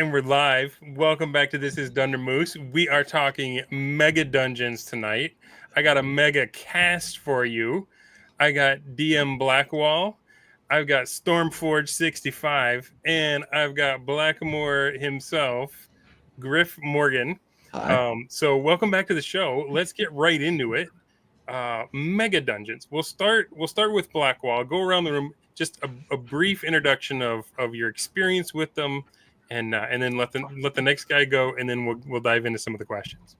And we're live. Welcome back to This is Dunder Moose. We are talking Megadungeons tonight. I got a mega cast for you. I got DM Blackwall. I've got Stormforge65. And I've got Blackmore himself, Griff Morgan. Hi. So welcome back to the show. Let's get right into it. Megadungeons. We'll start with Blackwall. Go around the room. Just a brief introduction of your experience with them. And then let the next guy go, and then we'll dive into some of the questions.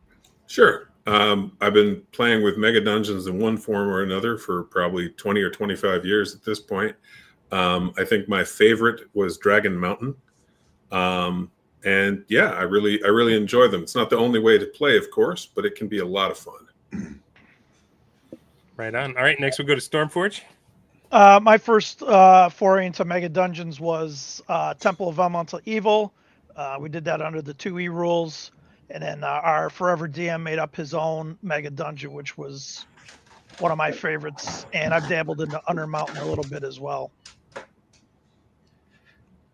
Sure. I've been playing with Megadungeons in one form or another for probably 20 or 25 years at this point. I think my favorite was Dragon Mountain. And yeah, I really enjoy them. It's not the only way to play, of course, but it can be a lot of fun. Right on. All right, next we'll go to Stormforge. My first foray into Megadungeons was Temple of Elemental Evil. We did that under the 2E rules, and then our Forever DM made up his own Megadungeon, which was one of my favorites. And I've dabbled into Under Mountain a little bit as well.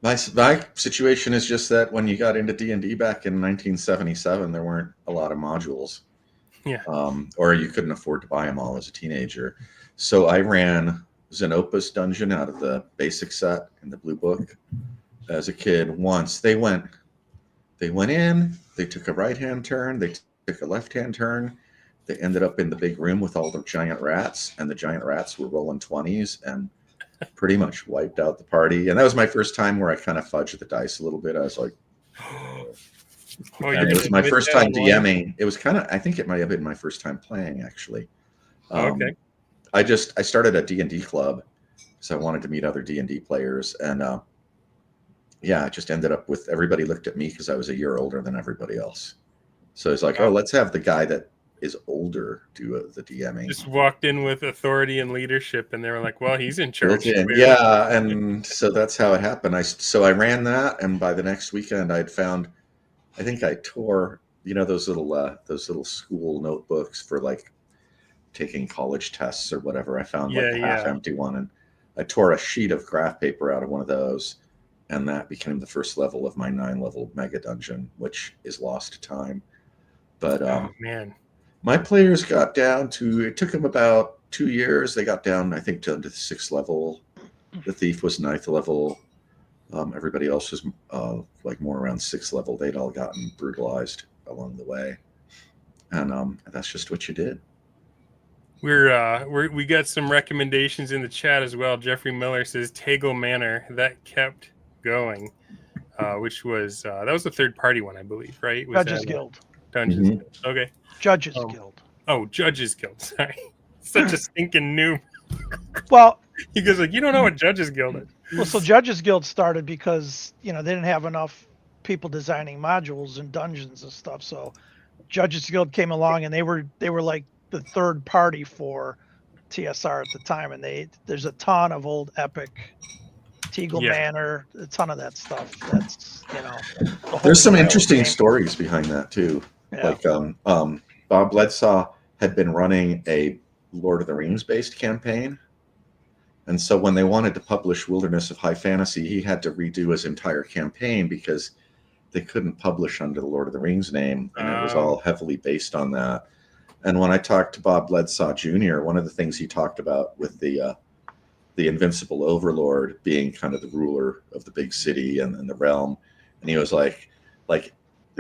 My situation is just that when you got into D&D back in 1977, there weren't a lot of modules. Yeah. Or you couldn't afford to buy them all as a teenager. So I ran Xenopus Dungeon out of the basic set in the blue book as a kid. Once they went in, they took a right-hand turn, they took a left-hand turn, they ended up in the big room with all the giant rats, and the giant rats were rolling 20s and pretty much wiped out the party. And that was my first time where I kind of fudged the dice a little bit. I was like, and it was my first time DMing. It was kind of, I think it might have been my first time playing, actually. Okay. I started a D&D club because I wanted to meet other D&D players, and I just ended up with everybody looked at me because I was a year older than everybody else. So it's like, oh, let's have the guy that is older do the DMing. Just walked in with authority and leadership, and they were like, well, he's in charge. Yeah, and so that's how it happened. So I ran that, and by the next weekend I'd found, I think I tore, those little school notebooks for like taking college tests or whatever. I found like a half empty one, and I tore a sheet of graph paper out of one of those, and that became the first level of my 9-level mega dungeon, which is lost to time. But man, my players got down to, it took them about 2 years. They got down, I think, to the 6th level. The thief was 9th level. Everybody else was like more around 6th level. They'd all gotten brutalized along the way, and that's just what you did. We got some recommendations in the chat as well. Jeffrey Miller says Tegel Manor, that kept going, which was that was the third-party one, I believe, right? Judges Guild. Dungeons. Mm-hmm. Okay. Judges Guild. Oh, Judges Guild. Sorry, such a stinking noob. Well, he goes like, you don't know what Judges Guild is. Well, so Judges Guild started because they didn't have enough people designing modules and dungeons and stuff. So Judges Guild came along, and they were like the third party for TSR at the time, and there's a ton of old epic Tegel Manor, a ton of that stuff. That's there's some interesting stories behind that too. Yeah. Like Bob Bledsaw had been running a Lord of the Rings based campaign, and so when they wanted to publish Wilderness of High Fantasy, he had to redo his entire campaign because they couldn't publish under the Lord of the Rings name, and it was all heavily based on that. And when I talked to Bob Bledsaw Jr., one of the things he talked about with the Invincible Overlord being kind of the ruler of the big city and the realm, and he was like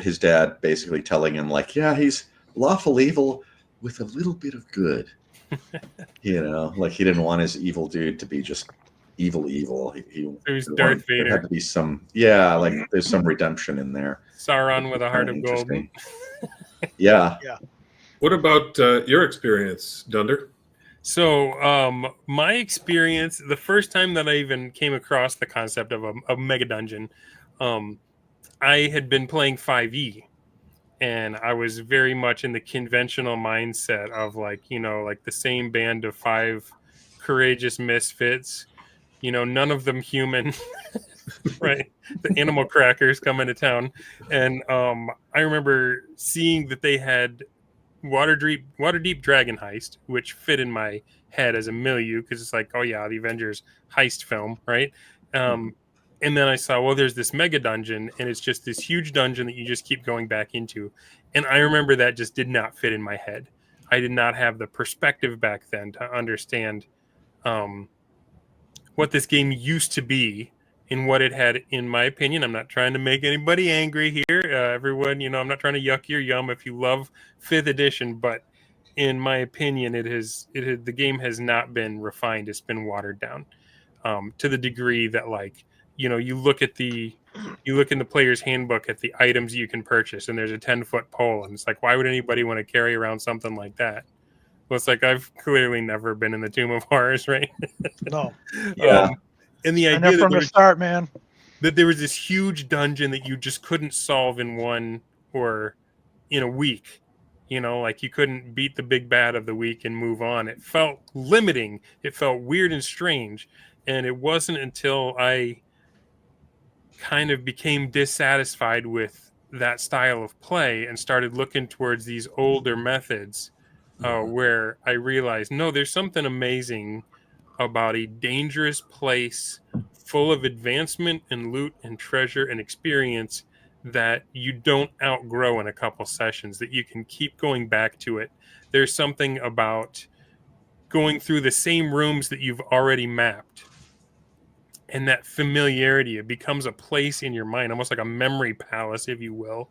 his dad basically telling him like, yeah, he's lawful evil with a little bit of good. Like he didn't want his evil dude to be just evil. He was Darth Vader. There had to be some, like there's some redemption in there. Sauron with a heart of gold. Yeah. What about your experience, Dunder? So my experience, the first time that I even came across the concept of a mega dungeon, I had been playing 5e, and I was very much in the conventional mindset of like the same band of 5 courageous misfits, none of them human, right? The animal crackers come into town. And I remember seeing that they had Waterdeep Dragon Heist, which fit in my head as a milieu because it's like, oh yeah, the Avengers heist film, right? And then I saw, well, there's this mega dungeon, and it's just this huge dungeon that you just keep going back into. And I remember that just did not fit in my head. I did not have the perspective back then to understand what this game used to be and what it had, in my opinion. I'm not trying to make anybody angry here. Everyone, I'm not trying to yuck your yum if you love 5th edition, but in my opinion, the game has not been refined. It's been watered down to the degree that, like, you look in the player's handbook at the items you can purchase, and there's a 10-foot pole, and it's like, why would anybody want to carry around something like that? Well, it's like, I've clearly never been in the Tomb of Horrors, right? No. Yeah. And the I know idea from the start, man. that there was this huge dungeon that you just couldn't solve in one or in a week. Like, you couldn't beat the big bad of the week and move on. It felt limiting. It felt weird and strange. And it wasn't until I kind of became dissatisfied with that style of play and started looking towards these older methods where I realized, no, there's something amazing about a dangerous place full of advancement and loot and treasure and experience that you don't outgrow in a couple sessions, that you can keep going back to it. There's something about going through the same rooms that you've already mapped, and that familiarity, it becomes a place in your mind, almost like a memory palace, if you will.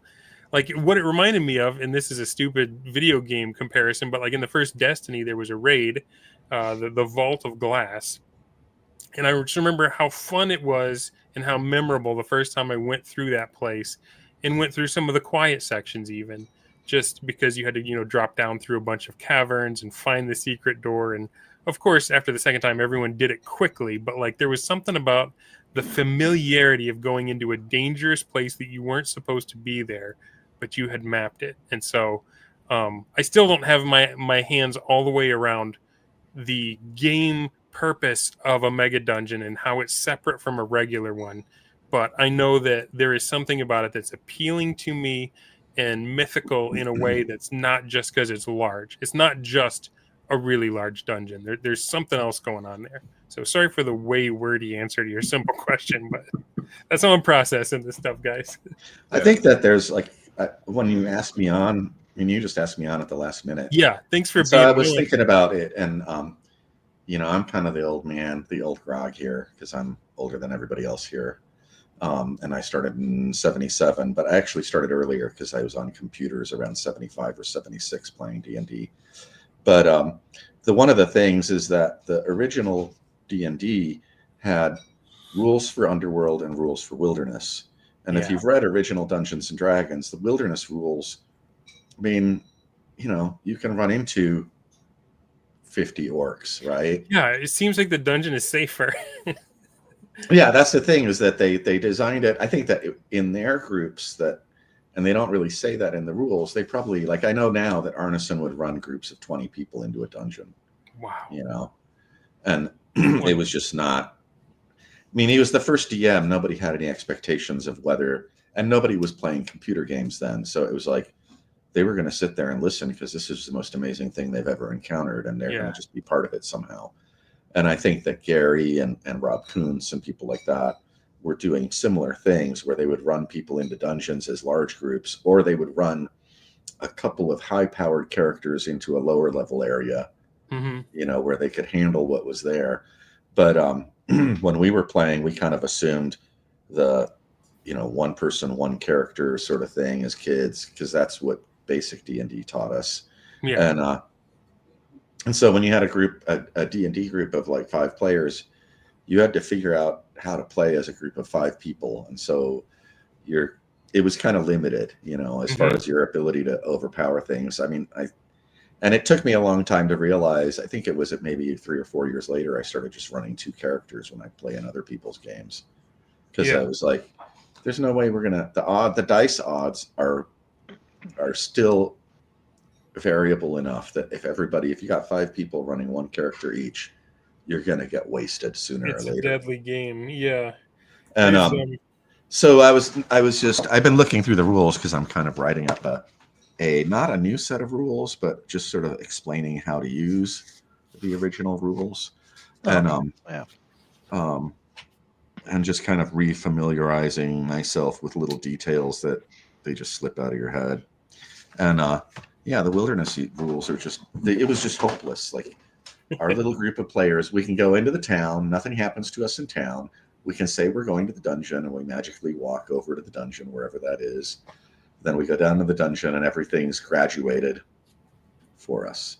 Like, what it reminded me of, and this is a stupid video game comparison, but like in the first Destiny, there was a raid, the Vault of Glass. And I just remember how fun it was and how memorable the first time I went through that place and went through some of the quiet sections, even just because you had to, drop down through a bunch of caverns and find the secret door. And of course, after the second time, everyone did it quickly. But like, there was something about the familiarity of going into a dangerous place that you weren't supposed to be there, but you had mapped it. And so I still don't have my hands all the way around the game purpose of a mega dungeon and how it's separate from a regular one, but I know that there is something about it that's appealing to me and mythical in a way that's not just because it's large. It's not just a really large dungeon. There's something else going on there. So sorry for the way wordy answer to your simple question, but that's how I'm processing this stuff, guys. I think that there's like, when you asked me on, you just asked me on at the last minute. Yeah, thanks for being. So I was thinking about it, and I'm kind of the old man, the old grog here, because I'm older than everybody else here. And I started in 77, but I actually started earlier because I was on computers around 75 or 76 playing D&D. But one of the things is that the original D&D had rules for Underworld and rules for Wilderness. And if you've read original Dungeons and Dragons, the Wilderness rules, I mean, you can run into 50 orcs, right? Yeah, it seems like the dungeon is safer. Yeah, that's the thing, is that they designed it. I think that in their groups and they don't really say that in the rules, they probably, like, I know now that Arneson would run groups of 20 people into a dungeon. Wow. And it was just not, he was the first DM. Nobody had any expectations of whether, and nobody was playing computer games then. So it was like, they were going to sit there and listen because this is the most amazing thing they've ever encountered, and they're going to just be part of it somehow. And I think that Gary and Rob Kuntz and people like that were doing similar things, where they would run people into dungeons as large groups, or they would run a couple of high-powered characters into a lower level area, where they could handle what was there. But when we were playing, we kind of assumed the, one person, one character sort of thing as kids, because that's what basic D&D taught us. And so when you had a D&D group of like 5 players, you had to figure out how to play as a group of 5 people. And so it was kind of limited, as far as your ability to overpower things. And it took me a long time to realize, I think it was maybe 3 or 4 years later, I started just running 2 characters when I play in other people's games. Because I was like, there's no way we're going to, the dice odds are still variable enough that if you got 5 people running 1 character each, you're going to get wasted sooner or later. It's a deadly game. Yeah. And so I've been looking through the rules because I'm kind of writing up not a new set of rules, but just sort of explaining how to use the original rules. And and just kind of refamiliarizing myself with little details that they just slip out of your head. And yeah, the wilderness rules are just, it was just hopeless. Like our little group of players, we can go into the town, nothing happens to us in town. We can say we're going to the dungeon and we magically walk over to the dungeon, wherever that is. Then we go down to the dungeon and everything's graduated for us.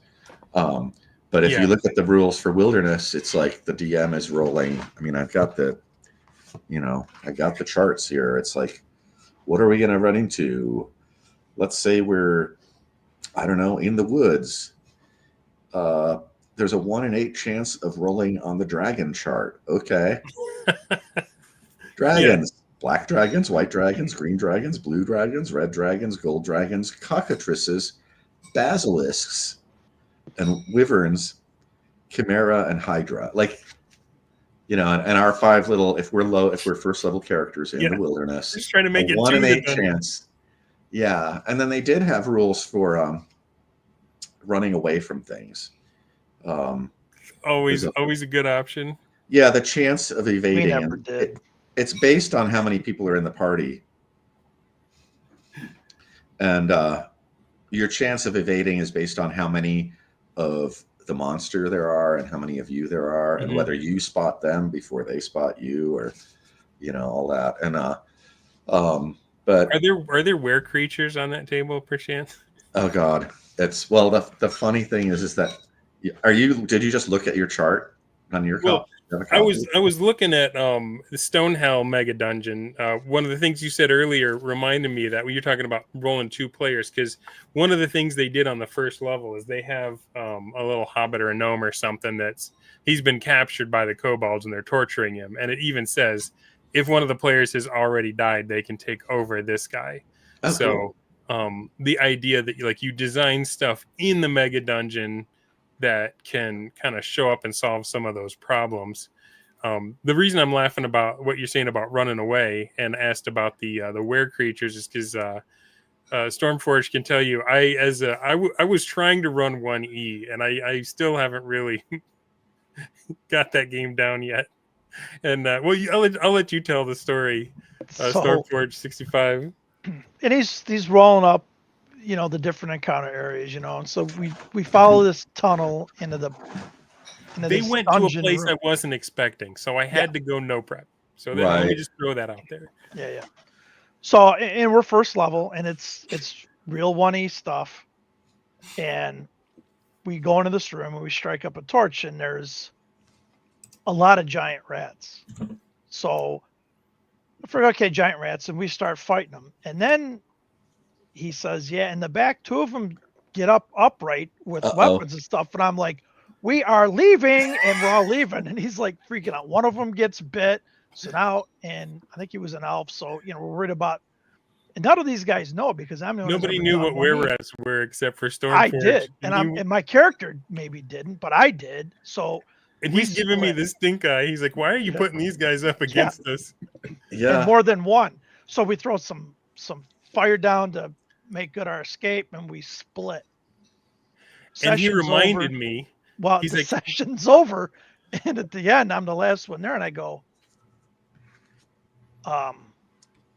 But if you look at the rules for wilderness, it's like the DM is rolling. I mean, I got the charts here. It's like, what are we going to run into? Let's say we're, I don't know, in the woods. There's a 1 in 8 chance of rolling on the dragon chart. Okay. Dragons. Yeah. Black dragons, white dragons, green dragons, blue dragons, red dragons, gold dragons, cockatrices, basilisks, and wyverns, chimera, and hydra. Like, and our 5 little, if we're first level characters in the wilderness, just trying to make it 1 in 8 chance. Yeah. And then they did have rules for running away from things. Always a good option. Yeah, the chance of evading. We never did. It's based on how many people are in the party. And your chance of evading is based on how many of the monster there are and how many of you there are, and whether you spot them before they spot you, or all that. And but are there were creatures on that table perchance? Oh God, it's the funny thing is that did you just look at your chart on your copy? I was looking at the Stonehell Megadungeon. One of the things you said earlier reminded me of that when you're talking about rolling 2 players, because one of the things they did on the first level is they have a little hobbit or a gnome or something he's been captured by the kobolds and they're torturing him, and it even says if one of the players has already died, they can take over this guy. Oh, so cool. The idea that you design stuff in the Megadungeon that can kind of show up and solve some of those problems. The reason I'm laughing about what you're saying about running away and asked about the were creatures is because Stormforge can tell you I was trying to run 1E and I still haven't really got that game down yet. And I'll let you tell the story. Stormforge 65. And he's rolling up the different encounter areas, and so we follow this tunnel into they went to a place room. I wasn't expecting, so I had to go no prep. So right. Let me just throw that out there. Yeah. So and we're first level, and it's real 1E stuff, and we go into this room and we strike up a torch, and there's a lot of giant rats. So I figured, okay, giant rats, and we start fighting them, and then he says, yeah, in the back, 2 of them get upright with weapons and stuff. And I'm like, we are leaving, and we're all leaving. And he's like freaking out. One of them gets bit. So now, and I think he was an elf. So, we're worried about, and none of these guys know because I'm the only nobody knew what were-rats were except for Stormforge. I did. And my character maybe didn't, but I did. So, and he's giving me this stink eye. He's like, why are you putting these guys up against us? Yeah. And more than one. So we throw some fire down to make good our escape, and we split. And he reminded me. Well, the session's over, and at the end, I'm the last one there, and I go,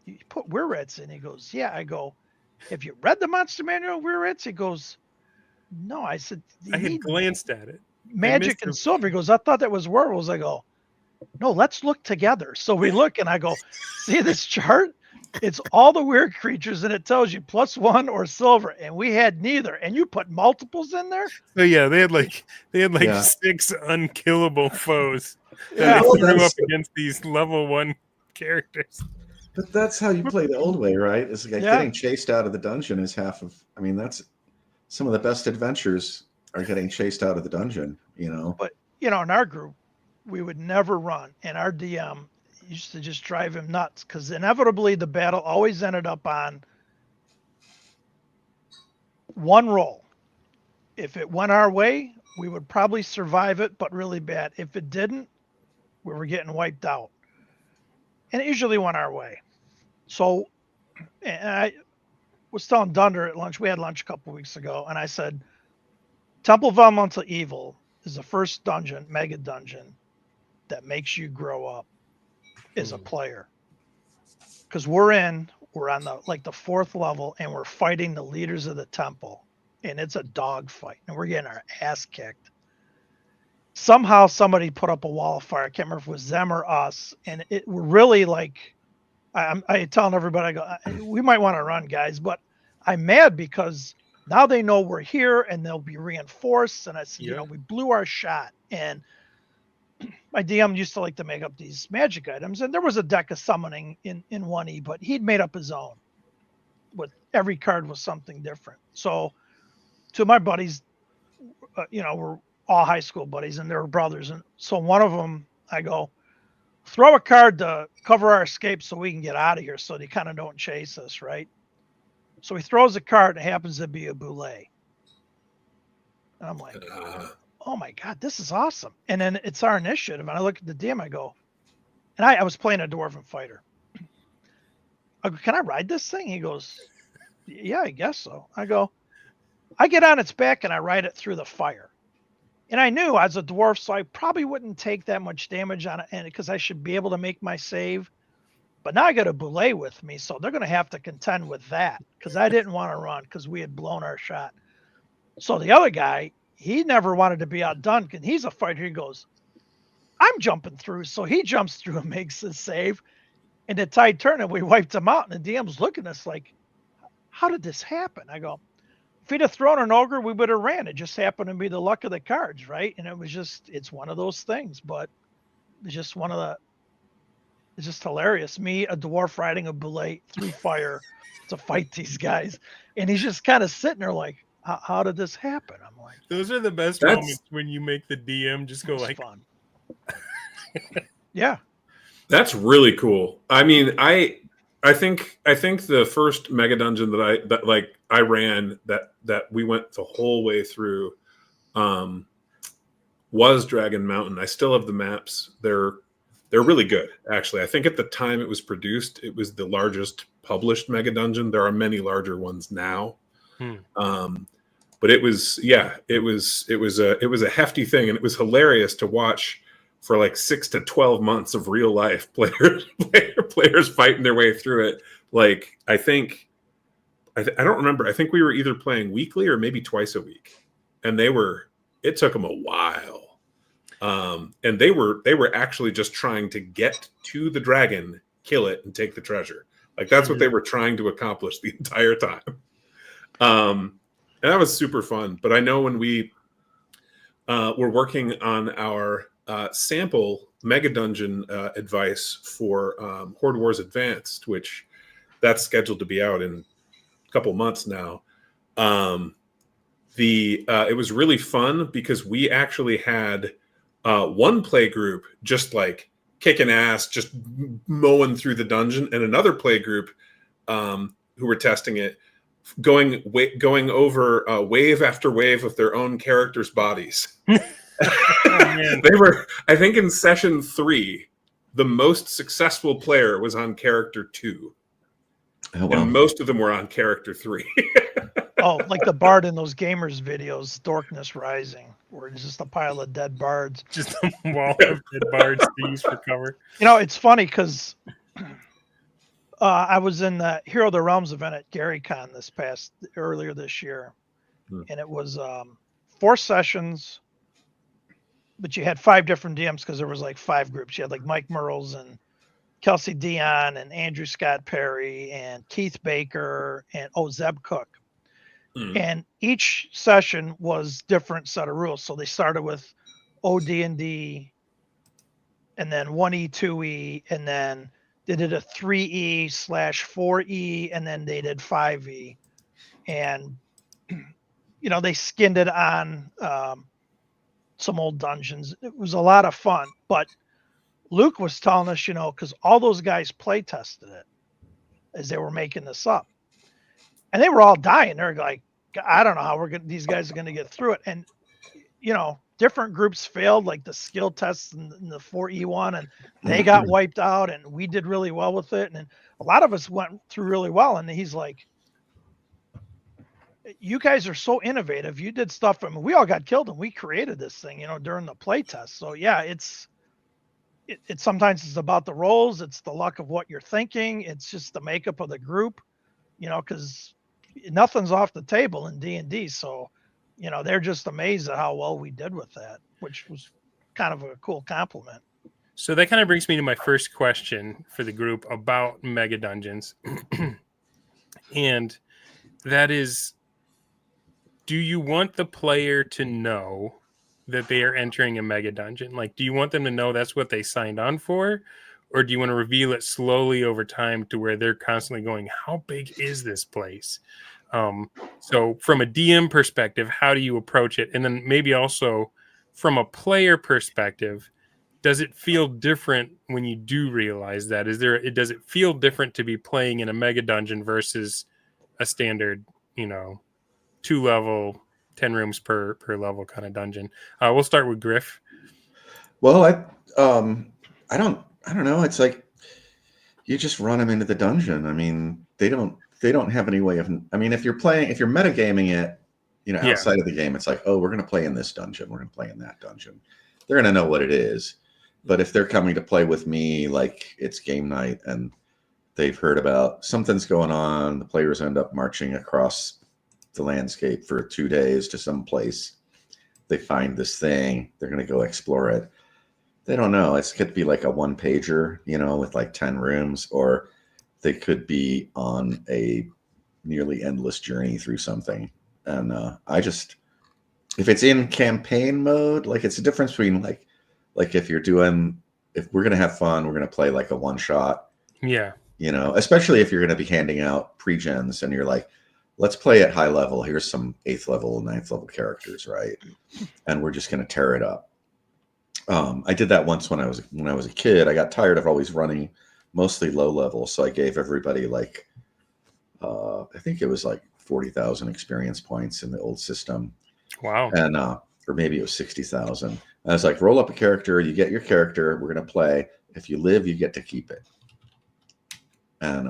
you put were-rats in? He goes, yeah. I go, have you read the Monster Manual of were-rats? He goes, no. I said, I had glanced at it. Magic and silver. He goes, I thought that was werewolves. I go, no, let's look together. So we look, and I go, see this chart? It's all the weird creatures, and it tells you +1 or silver, and we had neither. And you put multiples in there. So yeah, they had like 6 unkillable foes that they threw up against these level 1 characters. But that's how you play the old way, right? It's like getting chased out of the dungeon is half of. I mean, that's some of the best adventures are getting chased out of the dungeon. But in our group, we would never run, and our DM used to just drive him nuts because inevitably the battle always ended up on one roll. If it went our way, we would probably survive it, but really bad. If it didn't, we were getting wiped out. And it usually went our way. So, and I was telling Dunder at lunch, we had lunch a couple weeks ago, and I said, Temple of Elemental Evil is the first dungeon, Megadungeon, that makes you grow up. as a player, because we're on the fourth level and we're fighting the leaders of the temple, and it's a dog fight and we're getting our ass kicked. Somehow somebody put up a wall of fire. I can't remember if it was them or us, and we're really like, I telling everybody, I go, we might want to run, guys, but I'm mad because now they know we're here and they'll be reinforced. And I said, we blew our shot. And my DM used to like to make up these magic items, and there was a deck of summoning in 1E, but he'd made up his own. With every card was something different. So to my buddies, we're all high school buddies, and they were brothers. And so one of them, I go, throw a card to cover our escape so we can get out of here, so they kind of don't chase us, right? So he throws a card, and it happens to be a Boule. And I'm like, oh my God, this is awesome. And then it's our initiative. And I look at the DM, I go, and I was playing a Dwarven fighter. I go, can I ride this thing? He goes, yeah, I guess so. I go, I get on its back and I ride it through the fire. And I knew as a dwarf, so I probably wouldn't take that much damage on it, and because I should be able to make my save. But now I got a Boule with me, so they're going to have to contend with that, because I didn't want to run because we had blown our shot. So the other guy, he never wanted to be outdone, because he's a fighter. He goes, I'm jumping through. So he jumps through and makes the save. And the tide turned, and we wiped him out. And the DM's looking at us like, how did this happen? I go, if he'd have thrown an ogre, we would have ran. It just happened to be the luck of the cards, right? And it's one of those things, but it's just it's just hilarious. Me, a dwarf riding a Boule through fire to fight these guys. And he's just kind of sitting there like, how did this happen? I'm like, those are the best moments when you make the DM just go like, fun. Yeah. That's really cool. I mean, I think the first Megadungeon that I ran that we went the whole way through was Dragon Mountain. I still have the maps. They're really good, actually. I think at the time it was produced, it was the largest published Megadungeon. There are many larger ones now. But it was a hefty thing, and it was hilarious to watch for like 6 to 12 months of real life players fighting their way through it. Like, I don't remember. I think we were either playing weekly or maybe twice a week, and it took them a while. And they were actually just trying to get to the dragon, kill it, and take the treasure. Like, that's what they were trying to accomplish the entire time. And that was super fun. But I know when we were working on our sample Megadungeon advice for Horde Wars Advanced, which that's scheduled to be out in a couple months now. It was really fun because we actually had one play group just like kicking ass, just mowing through the dungeon, and another play group who were testing it, going over wave after wave of their own characters' bodies. They were, I think, in session 3, the most successful player was on character 2. Oh, wow. And most of them were on character 3. Oh, like the bard in those gamers videos, Darkness Rising, where it's just a pile of dead bards. Just a wall of dead bards to use for cover. It's funny because I was in the Hero of the Realms event at GaryCon earlier this year. And it was 4 sessions, but you had 5 different DMs because there was like 5 groups. You had like Mike Merles and Kelsey Dion and Andrew Scott Perry and Keith Baker and Zeb Cook. And each session was different set of rules. So they started with OD&D, and then 1E, 2E, and then they did a 3E/4E, and then they did 5E. And, they skinned it on some old dungeons. It was a lot of fun. But Luke was telling us, because all those guys play tested it as they were making this up. And they were all dying. They're like, I don't know how these guys are going to get through it. And, different groups failed, like the skill tests in the 4E one, and they got wiped out, and we did really well with it. And a lot of us went through really well. And he's like, you guys are so innovative. You did stuff. I mean, we all got killed and we created this thing, during the play test. So yeah, it's it sometimes it's about the rolls, it's the luck of what you're thinking, it's just the makeup of the group, because nothing's off the table in D&D. So, they're just amazed at how well we did with that, which was kind of a cool compliment. So that kind of brings me to my first question for the group about Megadungeons. And that is, do you want the player to know that they are entering a Megadungeon? Like, do you want them to know that's what they signed on for? Or do you want to reveal it slowly over time to where they're constantly going, how big is this place? So from a DM perspective, how do you approach it? And then maybe also from a player perspective, does it feel different when you do realize that? Does it feel different to be playing in a Megadungeon versus a standard, 2-level, 10 rooms per level kind of dungeon? We'll start with Griff. Well, I don't know. It's like you just run them into the dungeon. I mean, they don't have any way of. I mean, if you're metagaming it, outside of the game, it's like, oh, we're going to play in this dungeon. We're going to play in that dungeon. They're going to know what it is. But if they're coming to play with me, like it's game night and they've heard about something's going on, the players end up marching across the landscape for 2 days to some place. They find this thing. They're going to go explore it. They don't know. It could be like a one-pager, with like 10 rooms, or they could be on a nearly endless journey through something. And if it's in campaign mode, like it's a difference between like if we're going to have fun, we're going to play like a one-shot. Yeah. Especially if you're going to be handing out pre-gens and you're like, let's play at high level. Here's some 8th level, 9th level characters, right? And we're just going to tear it up. I did that once when I was a kid. I got tired of always running mostly low level, so I gave everybody like I think it was like 40,000 experience points in the old system. Wow. And or maybe it was 60,000. I was like, roll up a character, you get your character, we're gonna play. If you live, you get to keep it. And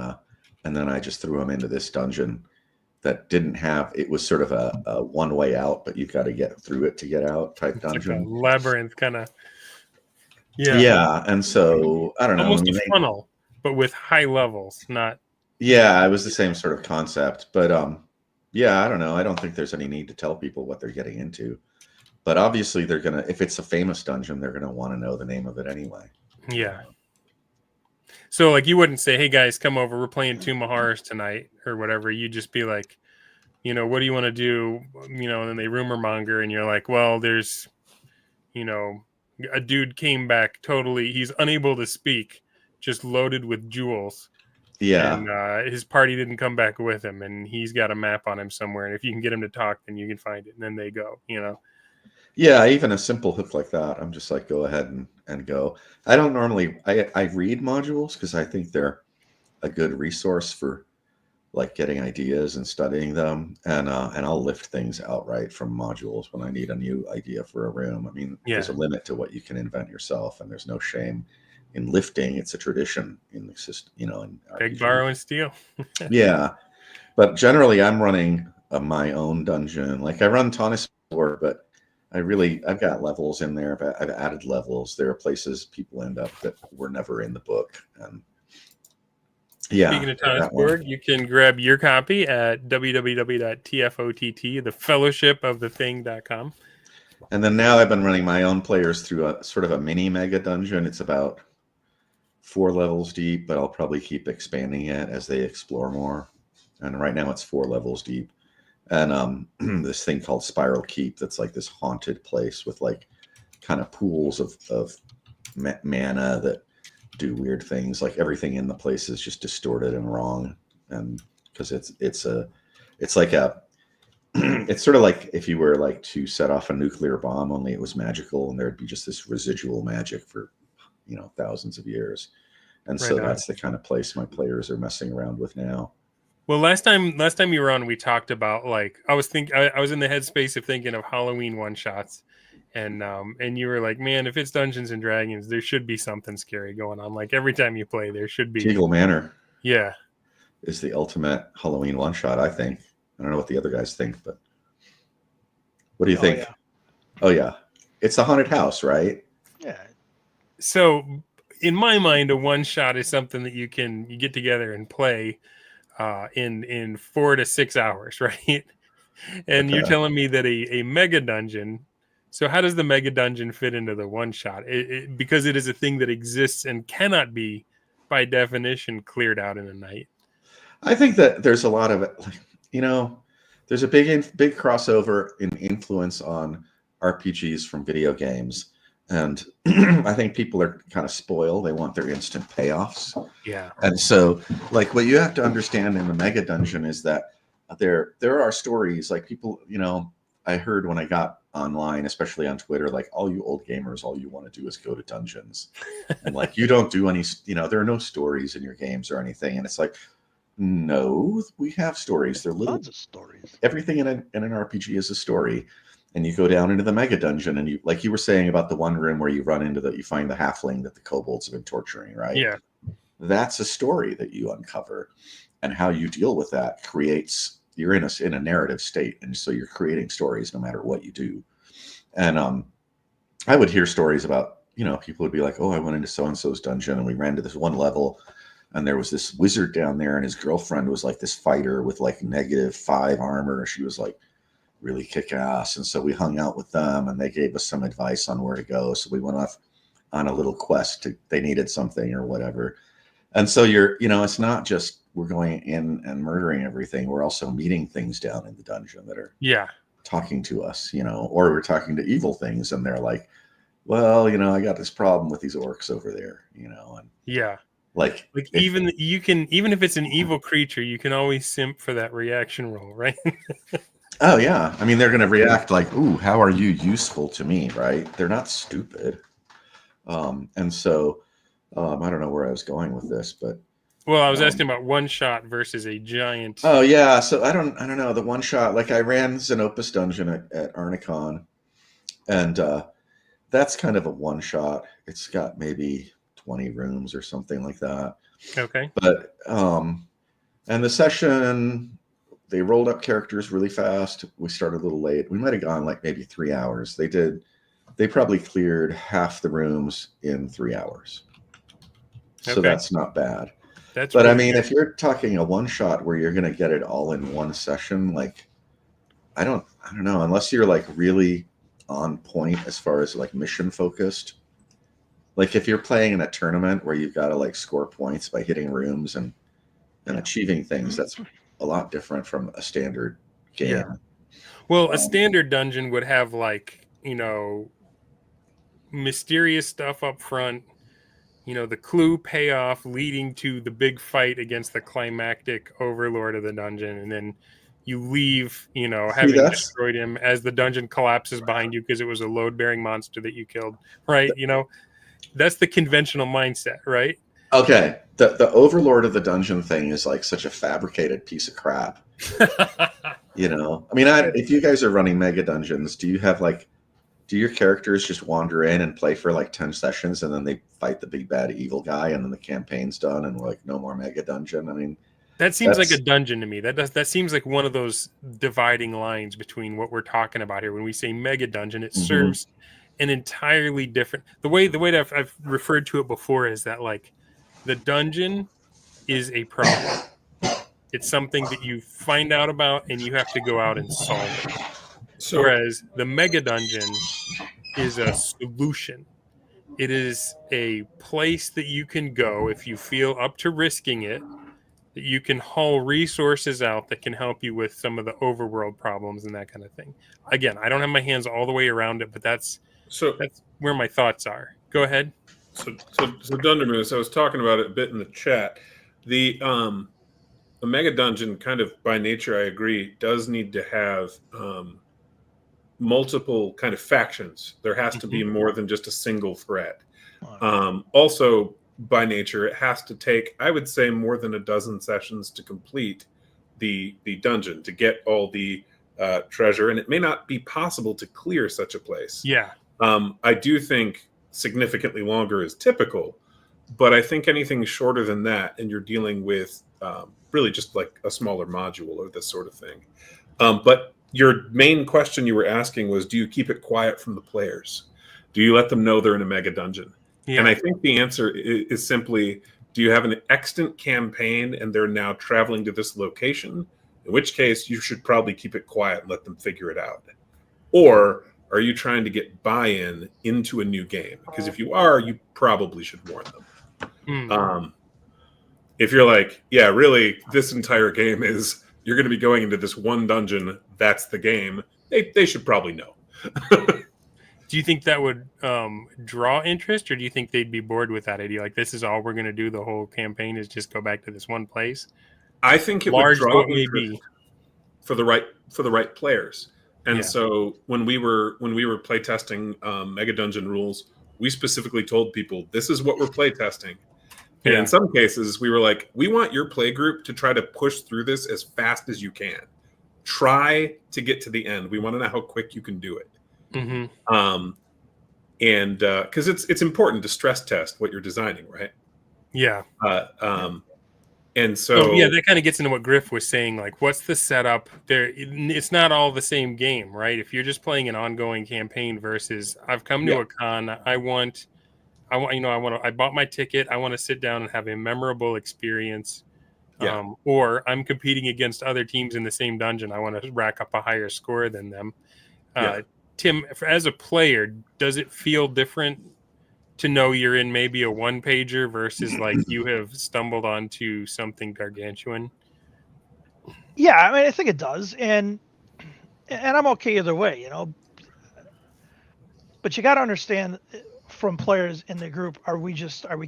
then I just threw them into this dungeon that didn't have. It was sort of a one way out, but you've got to get through it to get out type dungeon. Like a labyrinth kind of. Yeah, and so I don't know. Almost a funnel, but with high levels, not. Yeah, it was the same sort of concept, but yeah, I don't know. I don't think there's any need to tell people what they're getting into, but obviously they're gonna. If it's a famous dungeon, they're gonna want to know the name of it anyway. Yeah. So, like, you wouldn't say, "Hey guys, come over. We're playing Tomb of Horrors tonight," or whatever. You'd just be like, what do you want to do? And then they rumor monger, and you're like, well, there's, a dude came back totally. He's unable to speak, just loaded with jewels. Yeah. And his party didn't come back with him, and he's got a map on him somewhere. And if you can get him to talk, then you can find it. And then they go, Yeah, even a simple hook like that, I'm just like, go ahead and go. I don't normally, I read modules because I think they're a good resource for like getting ideas and studying them. And I'll lift things outright from modules when I need a new idea for a room. I mean, there's a limit to what you can invent yourself, and there's no shame in lifting. It's a tradition in the system, in big borrow and steal. Yeah. But generally I'm running my own dungeon. Like I run Tanis, but I've got levels in there. I've added levels. There are places people end up that were never in the book. And yeah. Speaking of Tanis, you can grab your copy at www.tfott, the fellowship of the thing.com. And then now I've been running my own players through a sort of a mini mega dungeon. It's about 4 levels deep, but I'll probably keep expanding it as they explore more. And right now it's 4 levels deep. And this thing called Spiral Keep, that's like this haunted place with like kind of pools of mana that do weird things. Like everything in the place is just distorted and wrong. And because it's like a it's sort of like if you were like to set off a nuclear bomb, only it was magical, and there'd be just this residual magic for thousands of years. And so that's the kind of place my players are messing around with now. Well, last time you were on, we talked about like I was in the headspace of thinking of Halloween one shots, and you were like, man, if it's Dungeons and Dragons, there should be something scary going on. Like every time you play, there should be. Teagle Manor, yeah, is the ultimate Halloween one shot. I think. I don't know what the other guys think, but what do you think? Yeah. Oh yeah, it's a haunted house, right? Yeah. So in my mind, a one shot is something that you get together and play in 4 to 6 hours, right? And you're Okay. telling me that a mega dungeon. So how does the mega dungeon fit into the one shot? Because it is a thing that exists and cannot be, by definition, cleared out in a night. I think that there's a lot of, like, there's a big crossover in influence on RPGs from video games, and I think people are kind of spoiled. They want their instant payoffs, Yeah. and so, like, what you have to understand in the Mega Dungeon is that there are stories. Like, people, I heard when I got online, especially on Twitter, like, all you old gamers, all you want to do is go to dungeons, and like, you don't do any, there are no stories in your games or anything, and it's like, no, we have stories. They're little. Tons of stories. Everything in an RPG is a story. And you go down into the Mega Dungeon, and you, like you were saying about the one room where you run into you find the halfling that the kobolds have been torturing, right? Yeah. That's a story that you uncover, and how you deal with that creates. You're in a narrative state, and so you're creating stories no matter what you do. And I would hear stories about, people would be like, "Oh, I went into so and so's dungeon, and we ran to this one level." And there was this wizard down there, and his girlfriend was like this fighter with like -5 armor. She was like really kick ass. And so we hung out with them, and they gave us some advice on where to go. So we went off on a little quest they needed something or whatever. And so it's not just we're going in and murdering everything. We're also meeting things down in the dungeon that are talking to us, or we're talking to evil things, and they're like, well, I got this problem with these orcs over there, and Like even if it's an evil creature, you can always simp for that reaction roll, right? Oh yeah, I mean, they're going to react like, "Ooh, how are you useful to me?" Right? They're not stupid. And so I don't know where I was going with this, but well, I was asking about one shot versus a giant. Oh yeah, so I don't know the one shot. Like, I ran Xenopus Dungeon at Arnicon, and that's kind of a one shot. It's got maybe 20 rooms or something like that. Okay. But and the session, they rolled up characters really fast. We started a little late. We might have gone like maybe 3 hours. They probably cleared half the rooms in 3 hours. So that's not bad. But really, I mean, if you're talking a one shot where you're going to get it all in one session, like, I don't know, unless you're like really on point as far as like mission focused. Like, if you're playing in a tournament where you've got to like score points by hitting rooms and achieving things, that's a lot different from a standard game. Yeah. Well, a standard dungeon would have like, mysterious stuff up front, the clue payoff leading to the big fight against the climactic overlord of the dungeon, and then you leave, having destroyed him as the dungeon collapses behind you because it was a load-bearing monster that you killed, right? That's the conventional mindset, right? Okay. The overlord of the dungeon thing is like such a fabricated piece of crap. I mean, if you guys are running Mega Dungeons, do you have like, do your characters just wander in and play for like 10 sessions and then they fight the big bad evil guy and then the campaign's done and we're like, no more Mega Dungeon? I mean, that seems like a dungeon to me. That seems like one of those dividing lines between what we're talking about here. When we say Mega Dungeon, it serves an entirely different. The way that I've referred to it before is that like the dungeon is a problem. It's something that you find out about and you have to go out and solve it. Whereas the Mega Dungeon is a solution. It is a place that you can go if you feel up to risking it, that you can haul resources out that can help you with some of the overworld problems and that kind of thing. Again, I don't have my hands all the way around it, but that's where my thoughts are. Go ahead. So Dundermoose, I was talking about it a bit in the chat. The Mega Dungeon, kind of by nature, I agree, does need to have multiple kind of factions. There has to be more than just a single threat. Also, by nature, it has to take, I would say, more than a dozen sessions to complete the dungeon, to get all the treasure, and it may not be possible to clear such a place. Yeah. I do think significantly longer is typical, but I think anything shorter than that, and you're dealing with really just like a smaller module or this sort of thing. But your main question you were asking was, do you keep it quiet from the players? Do you let them know they're in a Mega Dungeon? Yeah. And I think the answer is simply, do you have an extant campaign and they're now traveling to this location? In which case, you should probably keep it quiet and let them figure it out. Or are you trying to get buy-in into a new game? Because if you are, you probably should warn them. If you're like, yeah, really, this entire game is, you're going to be going into this one dungeon, that's the game, they should probably know. Do you think that would draw interest, or do you think they'd be bored with that idea? Like, this is all we're going to do the whole campaign is just go back to this one place? I think it Large would draw though it may interest be. for the right players. And so when we were playtesting Megadungeon rules, we specifically told people, this is what we're playtesting. And in some cases, we were like, we want your play group to try to push through this as fast as you can. Try to get to the end. We want to know how quick you can do it. And because it's important to stress test what you're designing, right? Yeah. And so that kind of gets into what Griff was saying. Like, what's the setup there? It's not all the same game, right? If you're just playing an ongoing campaign versus I've come to a con, I bought my ticket. I want to sit down and have a memorable experience. Or I'm competing against other teams in the same dungeon. I want to rack up a higher score than them. Tim, as a player, does it feel different to know you're in maybe a one-pager versus like you have stumbled onto something gargantuan? Yeah, I mean, I think it does, and I'm okay either way, you know. But you got to understand, from players in the group, are we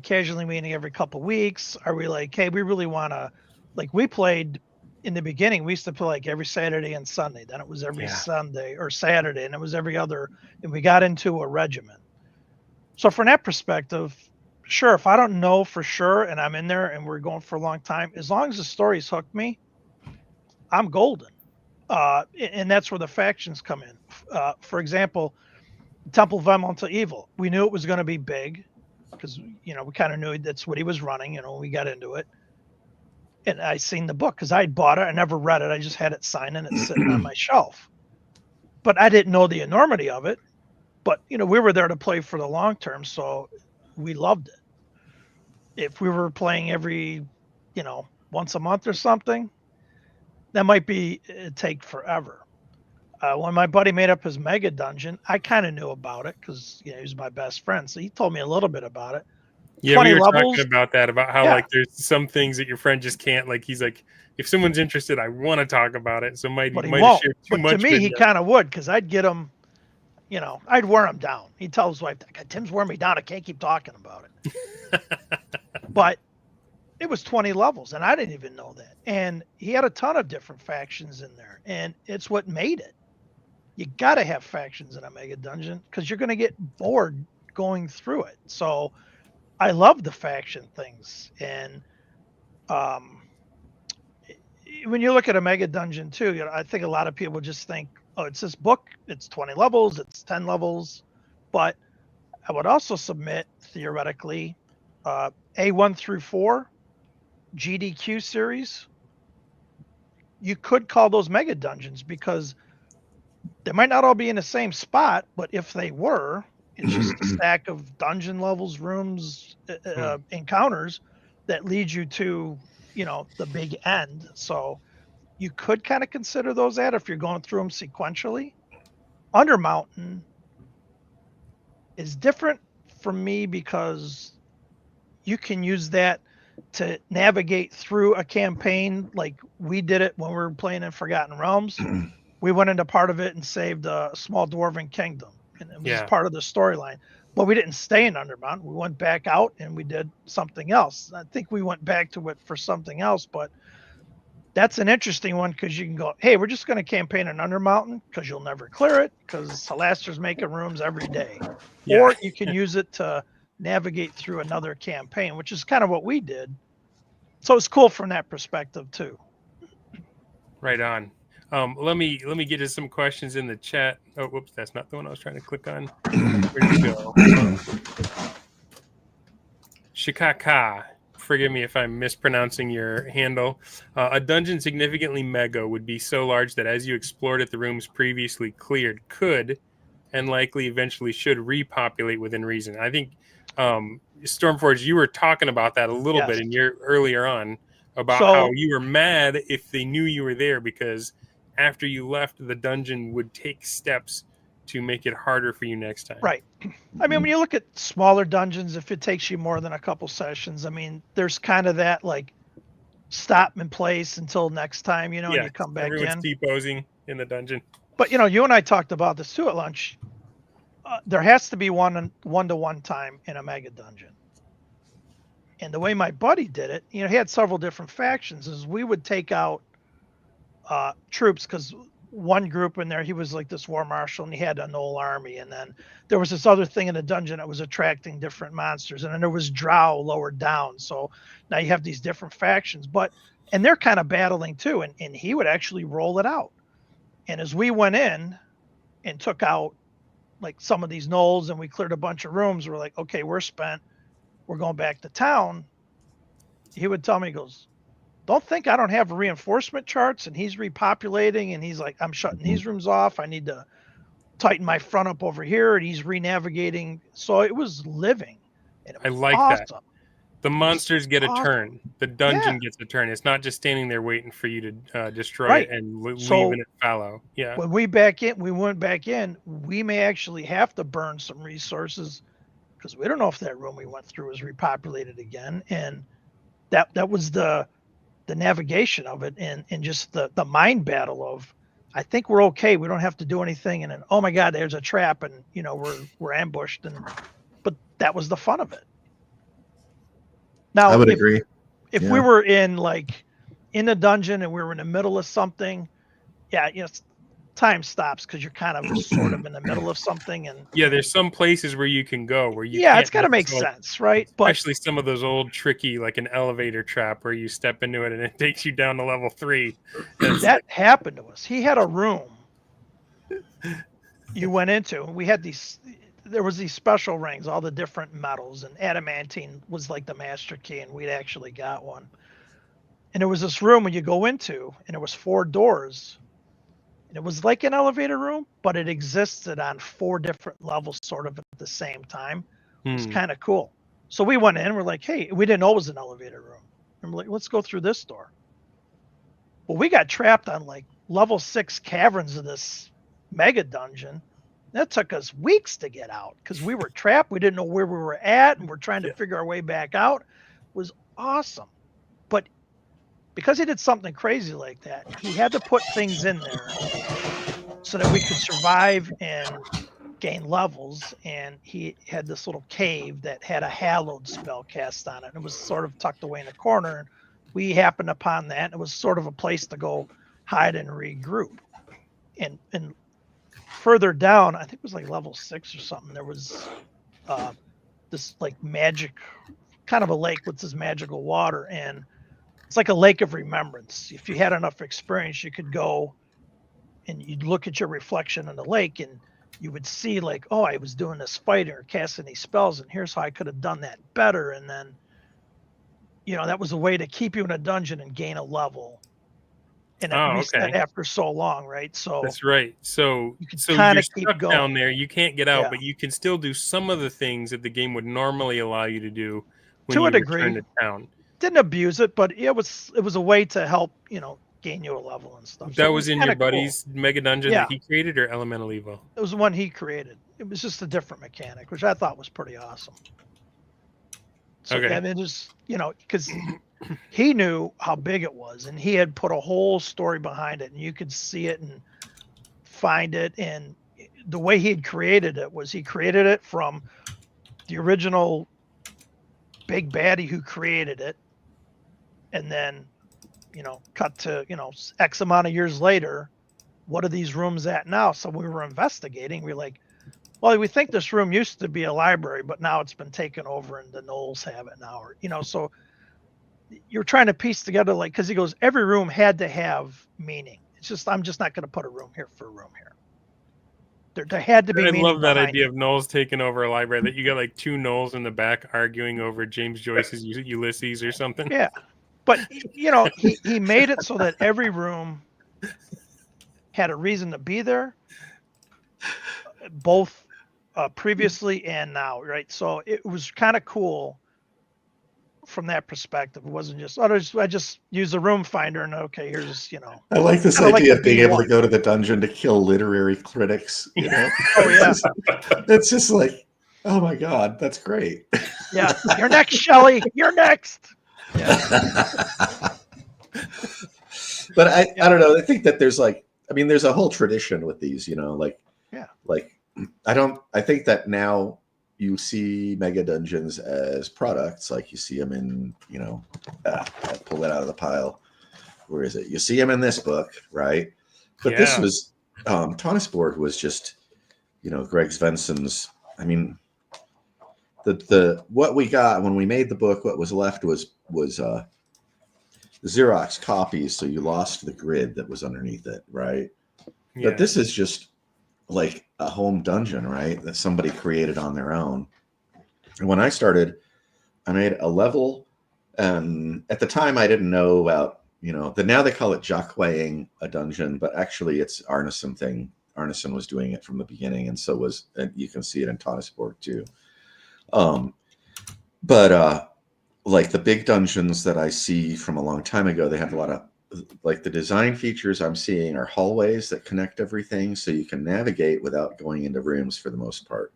casually meeting every couple weeks? Are we like, hey, we really want to, like, we played in the beginning, we used to play like every Saturday and Sunday. Then it was every Sunday or Saturday, and it was every other, and we got into a regimen. So from that perspective, sure, if I don't know for sure and I'm in there and we're going for a long time, as long as the stories hook me, I'm golden. And that's where the factions come in. For example, Temple of Elemental Evil. We knew it was going to be big because, you know, we kind of knew that's what he was running, you know, when we got into it. And I seen the book because I bought it. I never read it. I just had it signed and it's sitting on my shelf. But I didn't know the enormity of it. But, you know, we were there to play for the long term, so we loved it. If we were playing every, you know, once a month or something, that might be take forever. When my buddy made up his Megadungeon, I kind of knew about it because, you know, he was my best friend. So he told me a little bit about it. Yeah, 20 we were levels. talking about that, about how like there's some things that your friend just can't, like, he's like, if someone's interested, I want to talk about it. So he might have shared too much. To me, he kind of would, because I'd get him, you know, I'd wear him down. He'd tell his wife, Tim's wearing me down. I can't keep talking about it. But it was 20 levels, and I didn't even know that. And he had a ton of different factions in there, and it's what made it. You got to have factions in a Megadungeon because you're going to get bored going through it. So I love the faction things. And when you look at a Megadungeon too, you know, I think a lot of people just think, oh, it's this book, it's 20 levels, it's 10 levels. But I would also submit, theoretically, A1 through 4, GDQ series, you could call those Megadungeons because they might not all be in the same spot, but if they were, it's just a stack of dungeon levels, rooms, encounters that lead you to, you know, the big end. So you could kind of consider those that if you're going through them sequentially. Undermountain is different for me because you can use that to navigate through a campaign like we did it when we were playing in Forgotten Realms. We went into part of it and saved a small dwarven kingdom, and it was part of the storyline. But we didn't stay in Undermountain. We went back out and we did something else. I think we went back to it for something else, but that's an interesting one because you can go, hey, we're just going to campaign in Undermountain because you'll never clear it because Halaster's making rooms every day. Yeah. Or you can use it to navigate through another campaign, which is kind of what we did. So it's cool from that perspective too. Right on. Let me get to some questions in the chat. Oh, whoops, that's not the one I was trying to click on. Where'd you go? Shikaka, forgive me if I'm mispronouncing your handle. A dungeon significantly mega would be so large that as you explored it, the rooms previously cleared could and likely eventually should repopulate within reason. I think Stormforge, you were talking about that a little bit in your earlier on about how you were mad if they knew you were there, because after you left, the dungeon would take steps to make it harder for you next time. Right. I mean, when you look at smaller dungeons, if it takes you more than a couple sessions, I mean, there's kind of that like stop in place until next time, you know, and you come back everyone's in. T-posing in the dungeon. But, you know, you and I talked about this too at lunch. There has to be one-to-one time in a mega dungeon. And the way my buddy did it, you know, he had several different factions, is we would take out troops, because one group in there, he was like this war marshal and he had an old army, and then there was this other thing in the dungeon that was attracting different monsters, and then there was drow lower down. So now you have these different factions, and they're kind of battling too, and he would actually roll it out. And as we went in and took out like some of these gnolls and we cleared a bunch of rooms, we're like, okay, we're spent, we're going back to town. He would tell me, he goes, don't think I don't have reinforcement charts, and he's repopulating, and he's like, I'm shutting these rooms off, I need to tighten my front up over here, and he's renavigating. So it was living, and it was I like awesome. that. The monsters get a turn. The dungeon gets a turn. It's not just standing there waiting for you to destroy it and leaving it fallow. Yeah. When we went back in, we may actually have to burn some resources, because we don't know if that room we went through was repopulated again. And that was the navigation of it, and just the mind battle of, I think we're okay, we don't have to do anything, and then, oh my God, there's a trap, and you know, we're ambushed, but that was the fun of it. Now, I would agree. If we were in a dungeon and we were in the middle of something, you know, time stops, because you're kind of sort of in the middle of something, and there's some places where you can go where you it's got to make sense, right? But especially some of those old tricky, like an elevator trap where you step into it and it takes you down to level 3. That happened to us. He had a room you went into, and we had there was these special rings, all the different metals, and adamantine was like the master key, and we'd actually got one. And there was this room when you go into, and there was 4 doors, and it was like an elevator room, but it existed on 4 different levels sort of at the same time. It was kind of cool. So we went in, we're like, hey, we didn't know it was an elevator room. And we're like, let's go through this door. Well, we got trapped on like level 6 caverns of this mega dungeon. That took us weeks to get out, because we were trapped. We didn't know where we were at, and we're trying to figure our way back out. It was awesome. But because he did something crazy like that, he had to put things in there so that we could survive and gain levels. And he had this little cave that had a hallowed spell cast on it. It was sort of tucked away in a corner. And we happened upon that. And it was sort of a place to go hide and regroup. And further down, I think it was like level 6 or something, there was this like magic, kind of a lake with this magical water, and it's like a lake of remembrance. If you had enough experience, you could go and you'd look at your reflection in the lake, and you would see like, oh, I was doing this fighting or casting these spells, and here's how I could have done that better. And then, you know, that was a way to keep you in a dungeon and gain a level. And it reset after so long, right? So that's right. So you can you're stuck down there. You can't get out, but you can still do some of the things that the game would normally allow you to do when you return to town. Didn't abuse it, but it was a way to help, you know, gain you a level and stuff. That was in your buddy's mega dungeon that he created, or Elemental Evo? It was the one he created. It was just a different mechanic, which I thought was pretty awesome. So, and it just, you know, because he knew how big it was, and he had put a whole story behind it, and you could see it and find it. And the way he had created it was, he created it from the original big baddie who created it, and then, you know, cut to, you know, X amount of years later, what are these rooms at now? So we were investigating. We were like, well, we think this room used to be a library, but now it's been taken over and the gnolls have it now. Or, you know, so you're trying to piece together, like, because he goes, every room had to have meaning. It's just, I'm just not going to put a room here for a room here. There had to be meaning. I love that idea of gnolls taking over a library, that you got like 2 gnolls in the back arguing over James Joyce's Ulysses or something. Yeah. But, you know, he made it so that every room had a reason to be there, both previously and now, right? So it was kind of cool from that perspective. It wasn't just, I just use the room finder and okay, here's, I like this kinda like idea the of being able to B1. go to the dungeon to kill literary critics. Oh yeah, It's just like, oh my god, that's great. yeah. You're next, Shelley. You're next. Yeah. But I don't know. I think that there's like, I mean, there's a whole tradition with these, Yeah. like I think that now you see Megadungeons as products, like you see them in, I pull it out of the pile. Where is it? You see them in this book, right? But this was, Tonisport was just, Greg Svensson's, I mean, the what we got when we made the book, what was left was Xerox copies, so you lost the grid that was underneath it, right? Yeah. But this is just like a home dungeon, right? That somebody created on their own. And when I started, I made a level, and at the time I didn't know about, now they call it jacqueing a dungeon, but actually it's Arneson thing. Arneson was doing it from the beginning, and so was, and you can see it in Tonisport too. But like the big dungeons that I see from a long time ago, they have a lot of, like, the design features I'm seeing are hallways that connect everything, so you can navigate without going into rooms for the most part.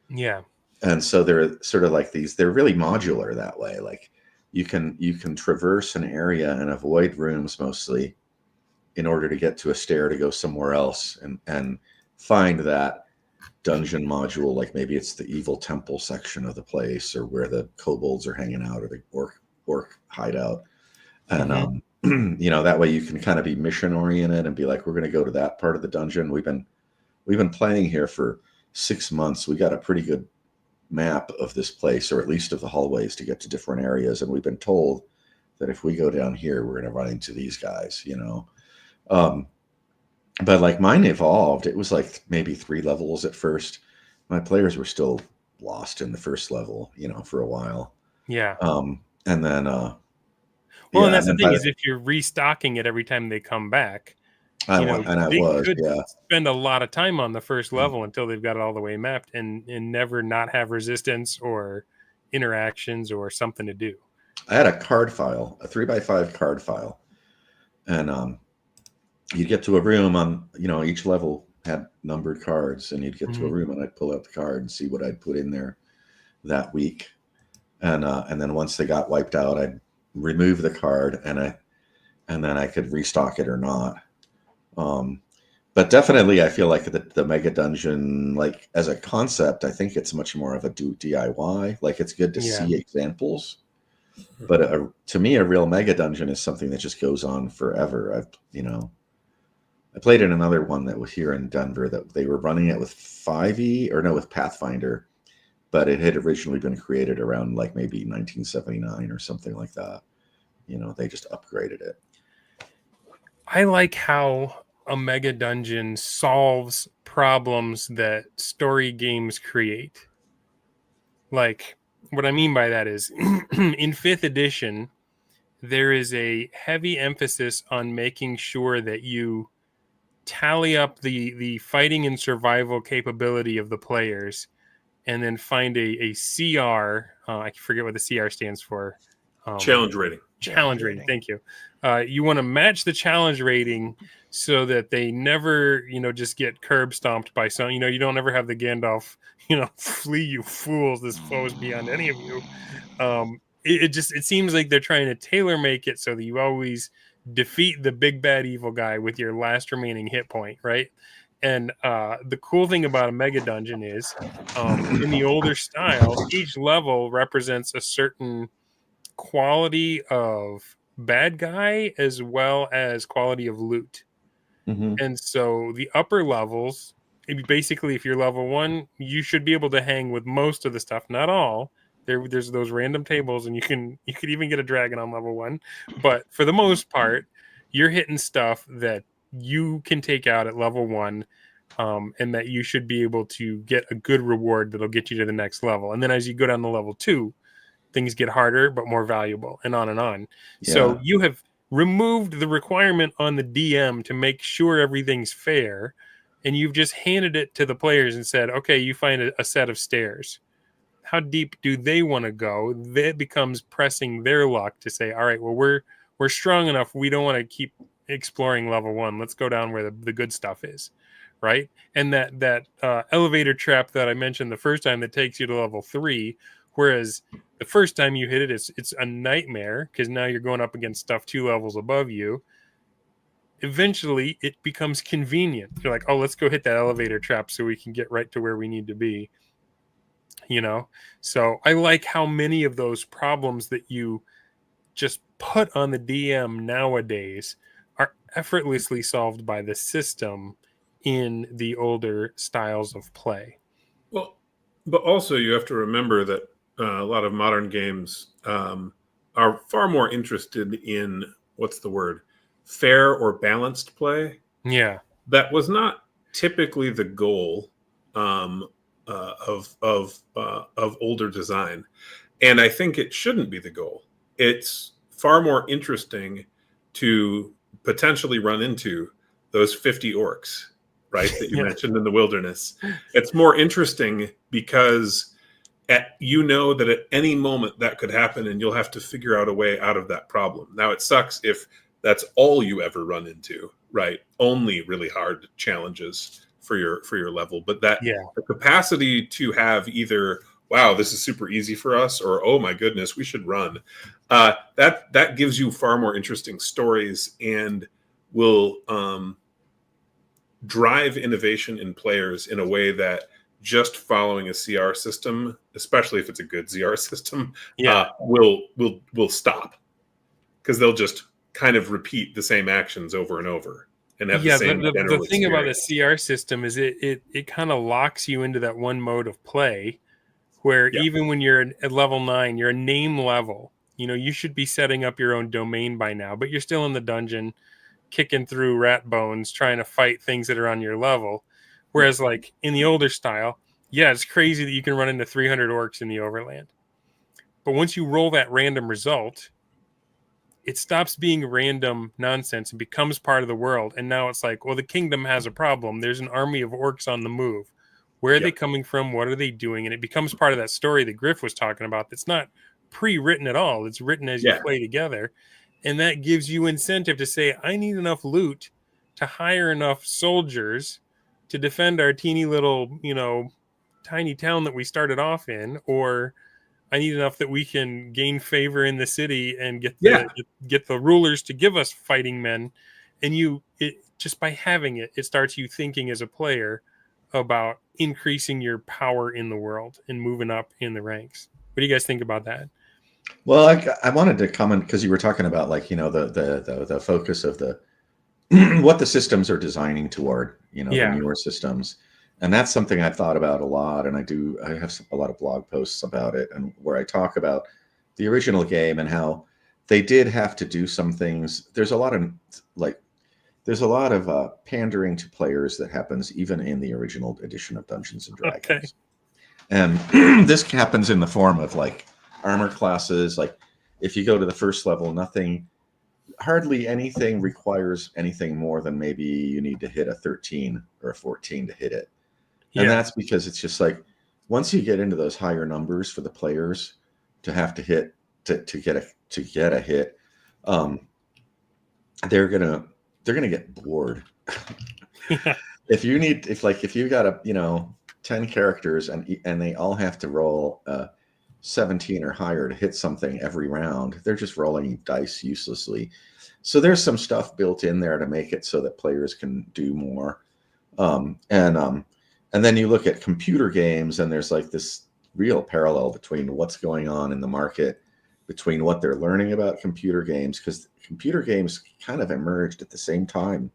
Yeah. And so they're sort of like these, they're really modular that way. Like you can traverse an area and avoid rooms mostly in order to get to a stair to go somewhere else and find that dungeon module. Like maybe it's the evil temple section of the place, or where the kobolds are hanging out, or the orc hideout. And that way you can kind of be mission oriented and be like, we're going to go to that part of the dungeon. We've been playing here for 6 months. We got a pretty good map of this place, or at least of the hallways to get to different areas, and we've been told that if we go down here, we're going to run into these guys. But like mine evolved. It was like maybe 3 levels at first. My players were still lost in the first level, for a while. Yeah. And then well, and that's the thing, is if you're restocking it every time they come back, they could spend a lot of time on the first level until they've got it all the way mapped, and never not have resistance or interactions or something to do. I had a card file, a 3x5 card file, and you'd get to a room on, each level had numbered cards, and you'd get to a room and I'd pull out the card and see what I'd put in there that week. And then once they got wiped out, I'd remove the card and then I could restock it or not. But definitely I feel like the Mega Dungeon, like as a concept, I think it's much more of a DIY. Like it's good to see examples, but to me, a real Mega Dungeon is something that just goes on forever. I played in another one that was here in Denver that they were running it with 5e, or no, with Pathfinder, but it had originally been created around like maybe 1979 or something like that. They just upgraded it. I like how a Mega Dungeon solves problems that story games create. Like, what I mean by that is, in 5th edition, there is a heavy emphasis on making sure that you tally up the fighting and survival capability of the players, and then find a CR. I forget what the CR stands for. Challenge rating. Challenge rating. Thank you. You want to match the challenge rating so that they never, just get curb stomped by some. You don't ever have the Gandalf, flee you fools! This foe is beyond any of you. It seems like they're trying to tailor make it so that you always defeat the big bad evil guy with your last remaining hit point, right? And the cool thing about a Mega Dungeon is, in the older style, each level represents a certain quality of bad guy as well as quality of loot. And so the upper levels, basically, if you're level 1, you should be able to hang with most of the stuff, not all. There's those random tables, and you could even get a dragon on level 1, but for the most part, you're hitting stuff that you can take out at level 1, and that you should be able to get a good reward that'll get you to the next level. And then as you go down to level 2, things get harder but more valuable, and on and on. Yeah. So you have removed the requirement on the DM to make sure everything's fair, and you've just handed it to the players and said, okay, you find a set of stairs. How deep do they want to go? That becomes pressing their luck to say, all right, well, we're strong enough. We don't want to keep exploring level 1. Let's go down where the good stuff is, right? And that elevator trap that I mentioned the first time that takes you to level 3, whereas the first time you hit it, it's a nightmare because now you're going up against stuff 2 levels above you. Eventually, it becomes convenient. You're like, oh, let's go hit that elevator trap so we can get right to where we need to be. So I like how many of those problems that you just put on the DM nowadays are effortlessly solved by the system in the older styles of play. Well, but also you have to remember that a lot of modern games are far more interested in, what's the word, fair or balanced play. Yeah. That was not typically the goal of older design, and I think it shouldn't be the goal. It's far more interesting to potentially run into those 50 orcs, right, that you mentioned in the wilderness. It's more interesting because that at any moment that could happen, and you'll have to figure out a way out of that problem. Now, it sucks if that's all you ever run into, right? Only really hard challenges for your level, but the capacity to have either, wow, this is super easy for us, or oh my goodness, we should run. That gives you far more interesting stories and will drive innovation in players in a way that just following a CR system, especially if it's a good CR system, will stop, because they'll just kind of repeat the same actions over and over and have the same general the thing about experience. the CR system is it kind of locks you into that one mode of play where even when you're at level 9, you're a name level. You should be setting up your own domain by now, but you're still in the dungeon kicking through rat bones trying to fight things that are on your level. Whereas like in the older style, it's crazy that you can run into 300 orcs in the overland. But once you roll that random result, it stops being random nonsense and becomes part of the world. And now it's like, well, the kingdom has a problem. There's an army of orcs on the move. Where are they coming from? What are they doing? And it becomes part of that story that Griff was talking about. That's not pre-written at all. It's written as you play together. And that gives you incentive to say, I need enough loot to hire enough soldiers to defend our teeny little, tiny town that we started off in, or I need enough that we can gain favor in the city and get the rulers to give us fighting men. And just by having it starts you thinking as a player about increasing your power in the world and moving up in the ranks. What do you guys think about that? Well, I wanted to comment because you were talking about the focus of the what the systems are designing toward, the newer systems. And that's something I've thought about a lot, and I have a lot of blog posts about it, and where I talk about the original game and how they did have to do some things. There's a lot of pandering to players that happens even in the original edition of Dungeons and Dragons. And this happens in the form of like armor classes. Like if you go to the first level, hardly anything requires anything more than maybe you need to hit a 13 or a 14 to hit it. And that's because it's just like, once you get into those higher numbers for the players to have to hit to get a hit, they're gonna get bored. If you got 10 characters and they all have to roll 17 or higher to hit something every round, they're just rolling dice uselessly. So there's some stuff built in there to make it so that players can do more. And then you look at computer games, and there's like this real parallel between what's going on in the market, between what they're learning about computer games, because computer games kind of emerged at the same time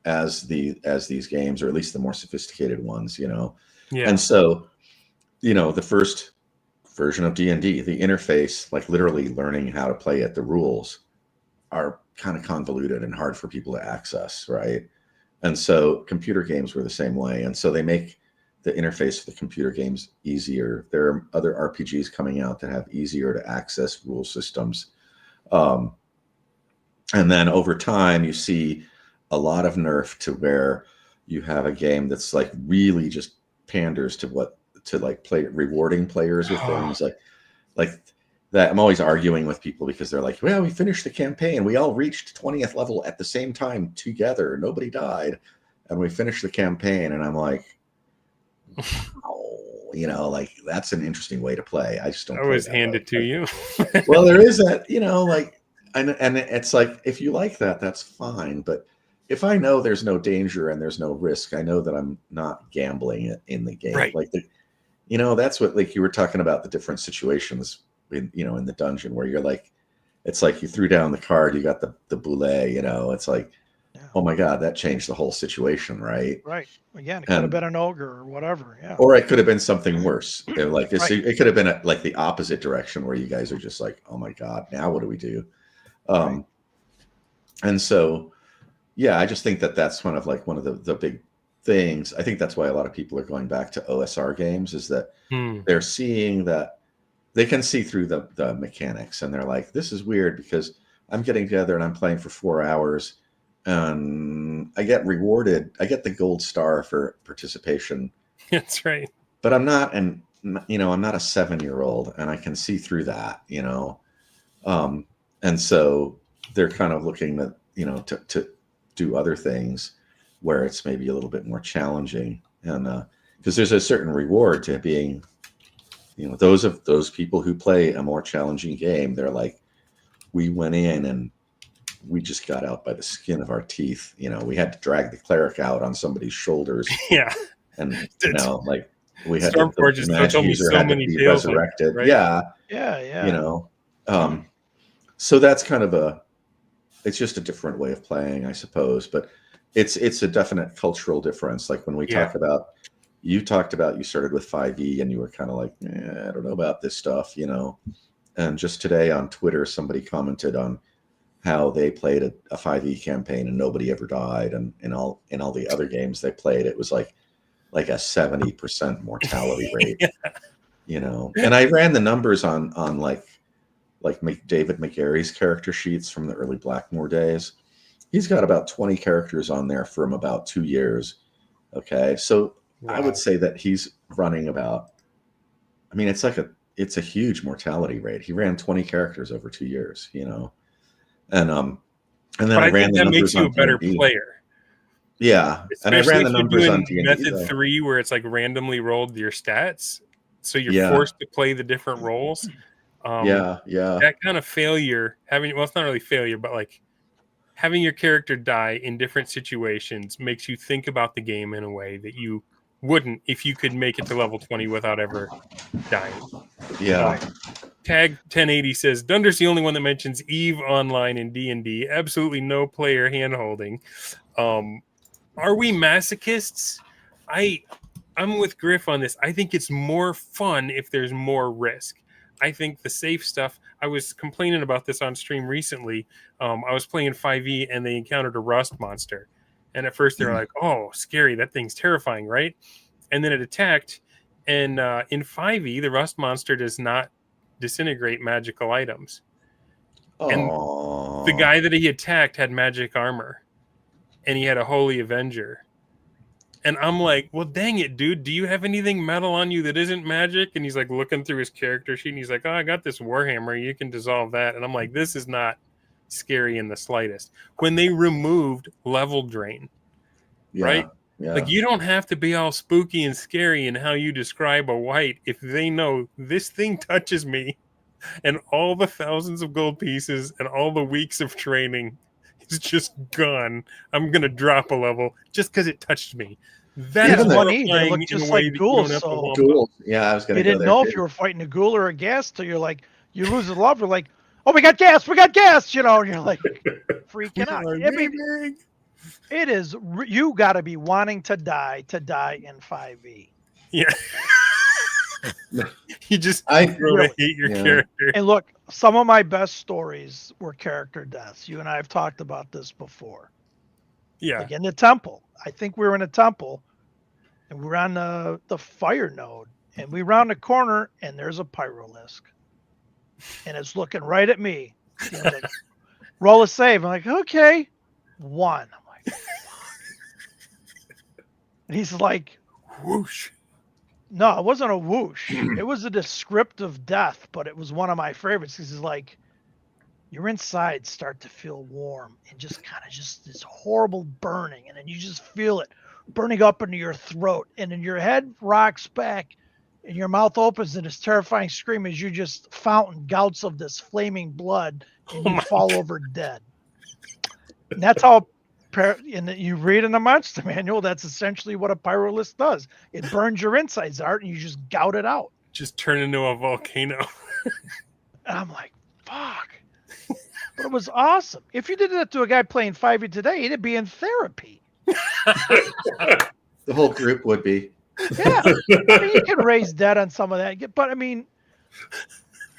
as these games, or at least the more sophisticated ones, And so, the first version of D&D, the interface, like literally learning how to play it, the rules are kind of convoluted and hard for people to access, right? And so computer games were the same way. And so they make the interface for the computer games easier. There are other RPGs coming out that have easier to access rule systems. And then over time, you see a lot of nerf to where you have a game that's like really just panders to rewarding players with things like that. I'm always arguing with people because they're like, well, we finished the campaign, we all reached 20th level at the same time together, nobody died, and we finished the campaign, and I'm like, oh, like that's an interesting way to play. I just don't always hand it to you. Well, there is that, like, and it's like, if you like that, that's fine. But if I know there's no danger and there's no risk, I know that I'm not gambling it in the game. Right. Like that's what, like, you were talking about the different situations in the dungeon where you're like, it's like you threw down the card, you got the boulet, it's like, oh my God, that changed the whole situation, right? Right. Again, it could have been an ogre or whatever. Yeah. Or it could have been something worse. Like Right. it could have been like the opposite direction where you guys are just like, oh my God, now what do we do? Right. And so, yeah, I just think that's one of the big things. I think that's why a lot of people are going back to OSR games, is that they're seeing that they can see through the mechanics, and they're like, this is weird because I'm getting together and I'm playing for 4 hours and I get rewarded. I get the gold star for participation. That's right. But I'm not, I'm not a 7-year-old, and I can see through that, and so they're kind of looking at, to do other things where it's maybe a little bit more challenging, and because there's a certain reward to being, those people who play a more challenging game. They're like, we went in and we just got out by the skin of our teeth. We had to drag the cleric out on somebody's shoulders. Yeah. And like we had Stormforge just told me so many tales resurrected. Right? Yeah. Yeah. So that's kind of it's just a different way of playing, I suppose. But it's a definite cultural difference. Like when we talk about, you started with 5e and you were kind of like, I don't know about this stuff, and just today on Twitter, somebody commented on how they played a 5e campaign and nobody ever died. And in all the other games they played, it was like a 70% mortality rate, and I ran the numbers on like David McGarry's character sheets from the early Blackmoor days. He's got about 20 characters on there from about 2 years. Okay. So wow. I would say that he's running about, it's a huge mortality rate. He ran 20 characters over 2 years, and then I ran the numbers. That makes you a better player. Yeah, especially and I ran the numbers on D&D, method 3, where it's like randomly rolled your stats, so you're forced to play the different roles. That kind of failure, it's not really failure, but like having your character die in different situations makes you think about the game in a way that you wouldn't if you could make it to level 20 without ever dying. Yeah. Tag 1080 says Dunder's the only one that mentions EVE Online in D&D. Absolutely no player handholding. Are we masochists? I'm with Griff on this. I think it's more fun if there's more risk. I think the safe stuff, I was complaining about this on stream recently. I was playing 5e and they encountered a rust monster. And at first they were like, oh, scary. That thing's terrifying, right? And then it attacked. And in 5e, the rust monster does not disintegrate magical items. And the guy that he attacked had magic armor. And he had a Holy Avenger. And I'm like, well, dang it, dude. Do you have anything metal on you that isn't magic? And he's like looking through his character sheet. And he's like, oh, I got this Warhammer. You can dissolve that. And I'm like, this is not scary in the slightest. When they removed level drain, right? Yeah. Like, you don't have to be all spooky and scary in how you describe a wight if they know this thing touches me and all the thousands of gold pieces and all the weeks of training is just gone. I'm going to drop a level just because it touched me. That's horrifying in a just way like ghouls, ghouls. Yeah, I was going to go there. You didn't know if you were fighting a ghoul or a gas till you're like, you lose the love. You're like, oh, we got gas. And you're like freaking out. It is, you got to be wanting to die in 5e. Yeah. You just really hate your character. And look, some of my best stories were character deaths. You and I have talked about this before. Yeah. Like in the temple. I think we were in a temple and we were on the fire node and we round the corner and there's a pyrolisk. And it's looking right at me. Like, roll a save. I'm like, okay. 1. I'm like, And he's like, Whoosh. no, it wasn't a whoosh. It was a descriptive death, but it was one of my favorites. He's like, your insides start to feel warm and just kind of just this horrible burning. And then you just feel it burning up into your throat. And then your head rocks back and your mouth opens in this terrifying scream as you just fountain gouts of this flaming blood and you fall over dead. And that's how, and you read in the monster manual, that's essentially what a pyrolith does. It burns your insides out and you just gout it out. Just turn into a volcano. And I'm like, fuck. But it was awesome. If you did that to a guy playing 5e today, he'd be in therapy. The whole group would be. Yeah. I mean, you can raise dead on some of that. But, I mean,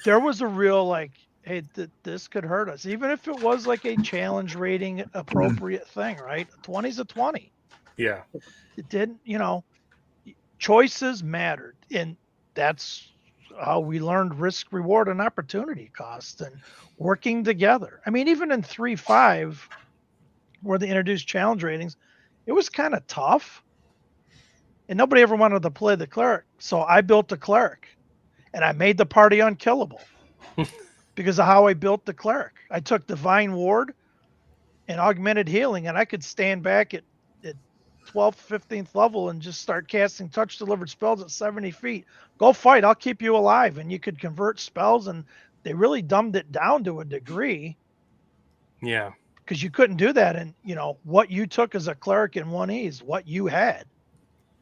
there was a real, like, hey, this could hurt us. Even if it was like a challenge rating appropriate thing, right? A 20's a 20. Yeah. It didn't, choices mattered. And that's how we learned risk, reward, and opportunity cost and working together. I mean, even in 3.5, where they introduced challenge ratings, it was kind of tough. And nobody ever wanted to play the cleric. So I built a cleric. And I made the party unkillable. Because of how I built the cleric. I took Divine Ward and Augmented Healing, and I could stand back at 12th, 15th level and just start casting touch-delivered spells at 70 feet. Go fight, I'll keep you alive. And you could convert spells, and they really dumbed it down to a degree. Yeah. Because you couldn't do that. And, what you took as a cleric in 1E is what you had.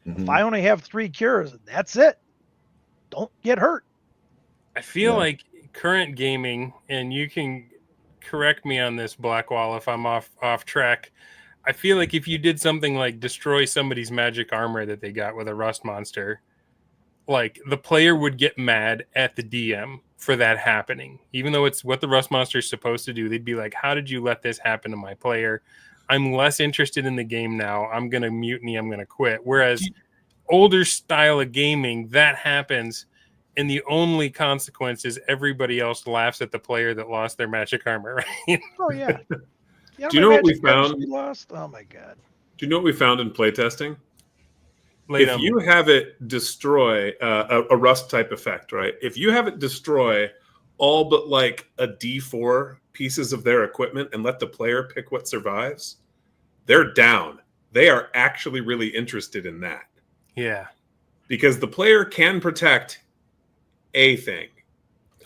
Mm-hmm. If I only have 3 cures, that's it. Don't get hurt. I feel like current gaming, and you can correct me on this, Blackwall, if I'm off track. I feel like if you did something like destroy somebody's magic armor that they got with a rust monster, like the player would get mad at the DM for that happening. Even though it's what the rust monster is supposed to do, they'd be like, how did you let this happen to my player? I'm less interested in the game now. I'm going to mutiny. I'm going to quit. Whereas older style of gaming, that happens, and the only consequence is everybody else laughs at the player that lost their magic armor, right? Oh, yeah. Do you know what we found? We lost? Oh, my God. Do you know what we found in playtesting? Late If you have it destroy a rust type effect, right? If you have it destroy all but like a D4 pieces of their equipment and let the player pick what survives, they're down. They are actually really interested in that. Yeah. Because the player can protect a thing.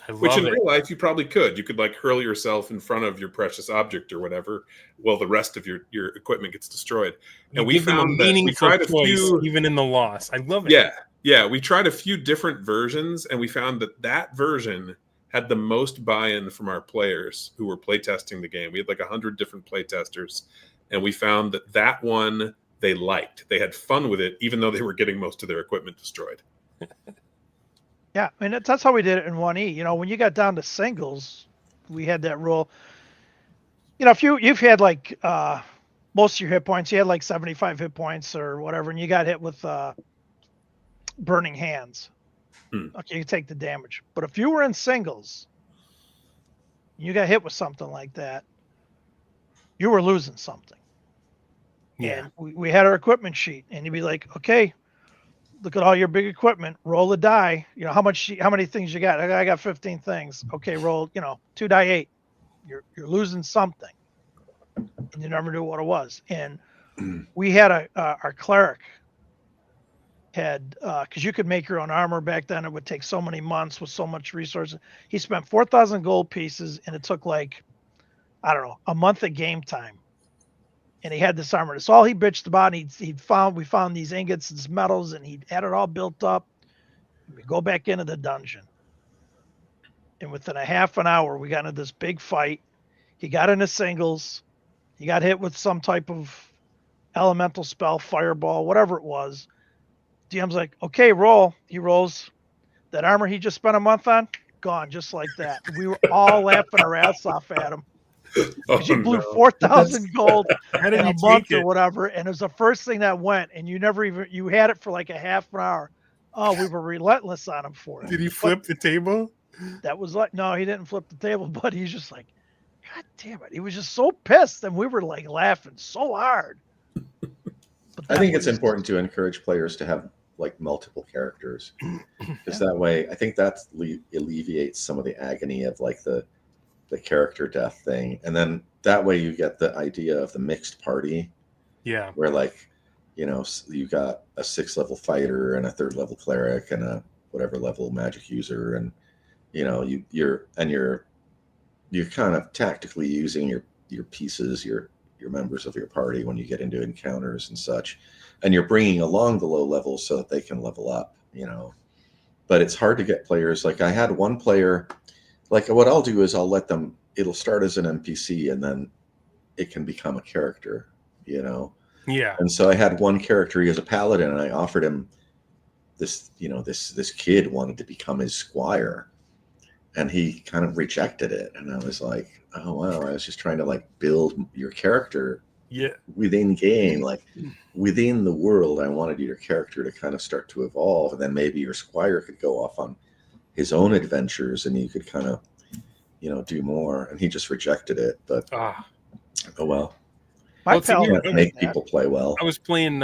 Which in it. real life you probably could. You could like hurl yourself in front of your precious object or whatever, while the rest of your equipment gets destroyed. And we found that we tried a few, even in the loss. I love it. Yeah. We tried a few different versions, and we found that version had the most buy-in from our players who were playtesting the game. We had like 100 different playtesters, and we found that one they liked. They had fun with it, even though they were getting most of their equipment destroyed. Yeah, I mean, that's how we did it in 1E. When you got down to singles, we had that rule. If you've had like most of your hit points, you had like 75 hit points or whatever, and you got hit with burning hands. Okay, you take the damage. But if you were in singles, you got hit with something like that, you were losing something. Yeah. And we had our equipment sheet, and you'd be like, okay, look at all your big equipment, roll a die. How many things you got? I got 15 things. Okay, roll, 2 die 8. You're losing something. And you never knew what it was. And we had our cleric had, because you could make your own armor back then. It would take so many months with so much resources. He spent 4,000 gold pieces, and it took like, I don't know, a month of game time. And he had this armor. That's all he bitched about. We found these ingots and metals, and he had it all built up. We go back into the dungeon. And within a half an hour, we got into this big fight. He got into singles. He got hit with some type of elemental spell, fireball, whatever it was. DM's like, okay, roll. He rolls. That armor he just spent a month on, gone just like that. We were all laughing our ass off at him. Because you blew 4,000 gold in a month or whatever, and it was the first thing that went, and you had it for like a half an hour. Oh, we were relentless on him for it. Did he flip the table? That was like, no, he didn't flip the table, but he's just like, God damn it. He was just so pissed, and we were like laughing so hard. But I think it's important to encourage players to have like multiple characters, because that way I think that alleviates some of the agony of like the character death thing, and then that way you get the idea of the mixed party. Yeah. Where like, you know, you got a 6th level fighter and a 3rd level cleric and a whatever level magic user, and you know you're kind of tactically using your pieces, your members of your party when you get into encounters and such, and you're bringing along the low levels so that they can level up, you know. But it's hard to get players. Like I had one player, like what I'll do is I'll let them, it'll start as an NPC and then it can become a character, you know. Yeah. And so I had one character, he was a paladin, and I offered him this, you know, this kid wanted to become his squire, and he kind of rejected it. And I was like, oh wow, I was just trying to like build your character within game, like within the world. I wanted your character to kind of start to evolve, and then maybe your squire could go off on his own adventures and you could kind of, you know, do more. And he just rejected it. But oh well. My paladin make people play well. I was playing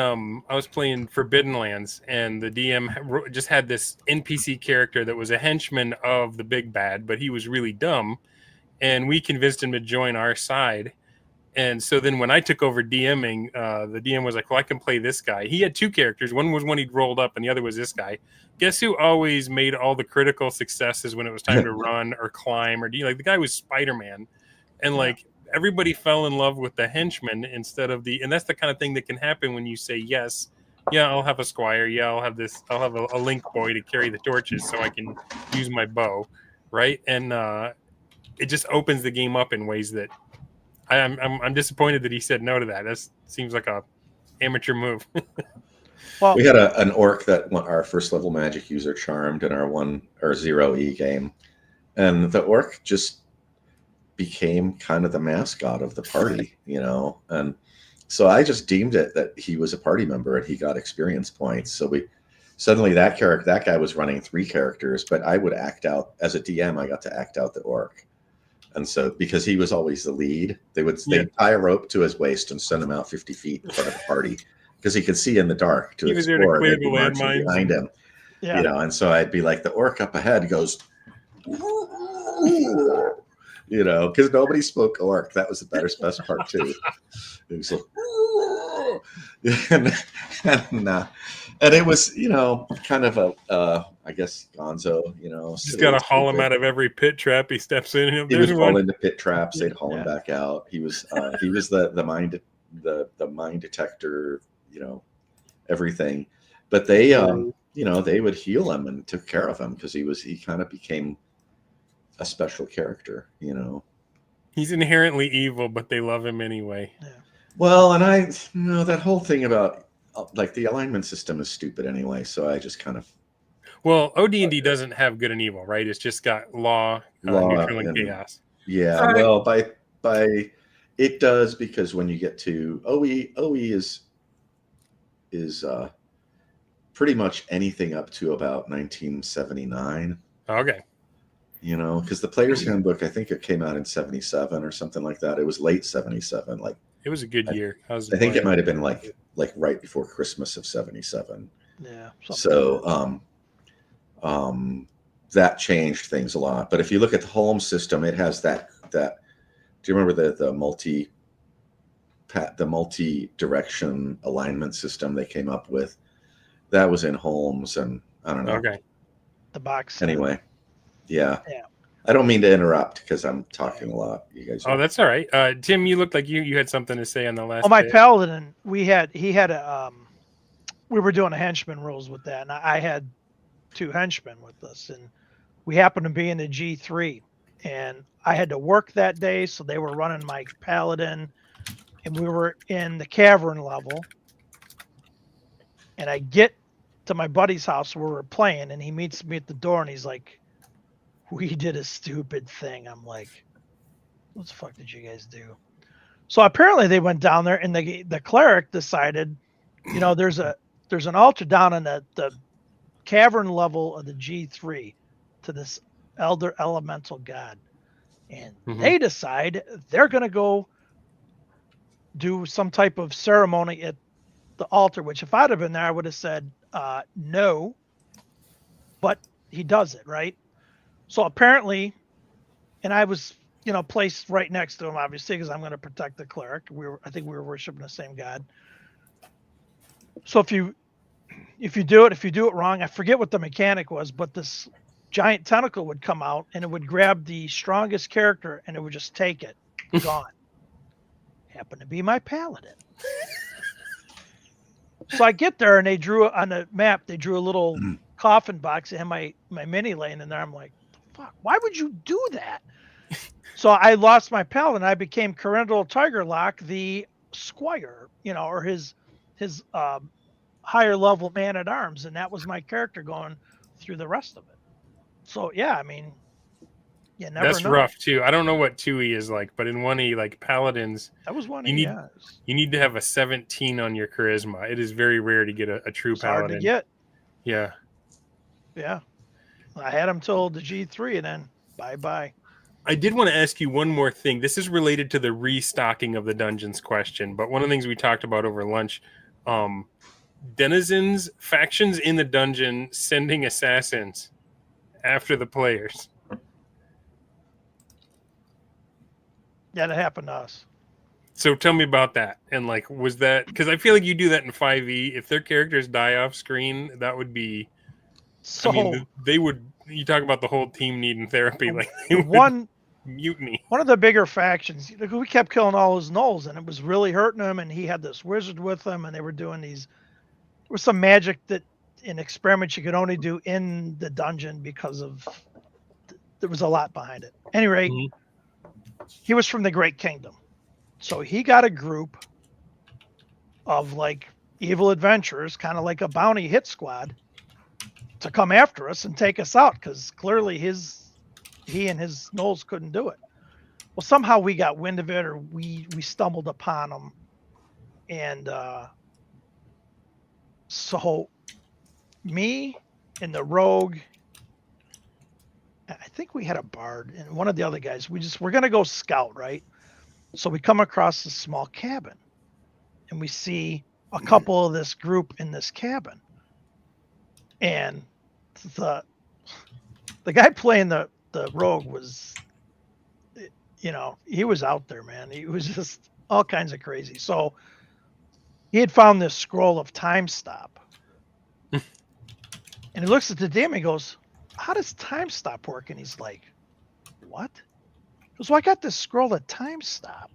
Forbidden Lands, and the DM just had this NPC character that was a henchman of the big bad, but he was really dumb, and we convinced him to join our side. And so then when I took over DMing, the DM was like, well, I can play this guy. He had 2 characters. One was one he'd rolled up, and the other was this guy. Guess who always made all the critical successes when it was time to run or climb or do, like, the guy was Spider-Man. And like everybody fell in love with the henchman instead of and that's the kind of thing that can happen when you say, yes, yeah, I'll have a squire. Yeah, I'll have a link boy to carry the torches so I can use my bow. Right. And it just opens the game up in ways that I'm disappointed that he said no to that. That seems like a amateur move. Well, we had an orc that our 1st level magic user charmed in our 0E game, and the orc just became kind of the mascot of the party, you know. And so I just deemed it that he was a party member and he got experience points. So we suddenly that guy was running 3 characters, but I would act out as a DM. I got to act out the orc. And so, because he was always the lead, they'd tie a rope to his waist and send him out 50 feet in front of the party because he could see in the dark to explore. They'd be marching behind him, you know. And so I'd be like, the orc up ahead goes, you know, because nobody spoke orc. That was the best part too. It was like, and it was, you know, kind of a I guess gonzo, you know. He's got to haul him out of every pit trap he steps in. He would fall into pit traps. They'd haul him back out. He was the mine detector, you know, everything. But they you know, they would heal him and took care of him because he kind of became a special character, you know. He's inherently evil, but they love him anyway. Yeah. Well, and you know, that whole thing about like the alignment system is stupid anyway, so I just kind of. Well, OD&D doesn't have good and evil, right? It's just got law neutral, and chaos. Yeah, well, by it does, because when you get to OE is pretty much anything up to about 1979. Okay. You know, because the Player's Handbook, I think it came out in 77 or something like that. It was late 77. Like, it was a good year. I think it might have been like right before Christmas of 77. Yeah. So that changed things a lot. But if you look at the Holmes system, it has that. Do you remember the multi-direction alignment system they came up with? That was in Holmes, and I don't know. Okay. The box. Anyway. Yeah. I don't mean to interrupt because I'm talking a lot. You guys. Oh, that's all right. Tim, you looked like you had something to say on the last. Oh, my paladin. We were doing a henchman rules with that, and I had 2 henchmen with us, and we happened to be in the G3, and I had to work that day, so they were running my paladin, and we were in the cavern level, and I get to my buddy's house where we're playing, and he meets me at the door, and he's like, we did a stupid thing. I'm like, what the fuck did you guys do? So apparently they went down there, and the cleric decided, you know, there's an altar down in the cavern level of the G3 to this elder elemental god, and they decide they're going to go do some type of ceremony at the altar, which if I'd have been there, I would have said no, but he does it, right? So apparently, and I was, placed right next to him, obviously, because I'm going to protect the cleric. I think we were worshiping the same god. So if you do it wrong, I forget what the mechanic was, but this giant tentacle would come out and it would grab the strongest character and it would just take it. Gone. Happened to be my paladin. So I get there and they drew on the map, they drew a little coffin box and my mini laying in there. I'm like, fuck, why would you do that? So I lost my paladin. I became Corendal Tigerlock, the squire, or his higher level man at arms, and that was my character going through the rest of it. So yeah, I mean, you never That's know. rough too. I don't know what 2E is like, but in 1E, like paladins, That was 1E. You need to have a 17 on your charisma. It is very rare to get a true it's paladin. hard to get. Yeah. I had him till the G3, and then bye. I did want to ask you one more thing. This is related to the restocking of the dungeons question, but one of the things we talked about over lunch, denizens, factions in the dungeon sending assassins after the players. Yeah, that happened to us. So tell me about that. And like, was that, because I feel like you do that in 5e. If their characters die off screen, that would be, So I mean, they would, you talk about the whole team needing therapy. Like they would one mutiny. One of the bigger factions, we kept killing all his gnolls, and it was really hurting him. And he had this wizard with him, and they were doing these. There was some magic that in experiments you could only do in the dungeon because of there was a lot behind it. At any rate, he was from the Great Kingdom, so he got a group of like evil adventurers, kind of like a bounty hit squad, to come after us and take us out because clearly he and his gnolls couldn't do it. Well, somehow we got wind of it, or we stumbled upon them, and so me and the rogue, I think we had a bard, and one of the other guys, we're gonna go scout, right? So we come across this small cabin, and we see a couple of this group in this cabin, and the guy playing the rogue was, he was out there, man. He was just all kinds of crazy. So he had found this scroll of time stop. And he looks at the DM and he goes, how does time stop work? And he's like, what? He goes, well, I got this scroll of time stop.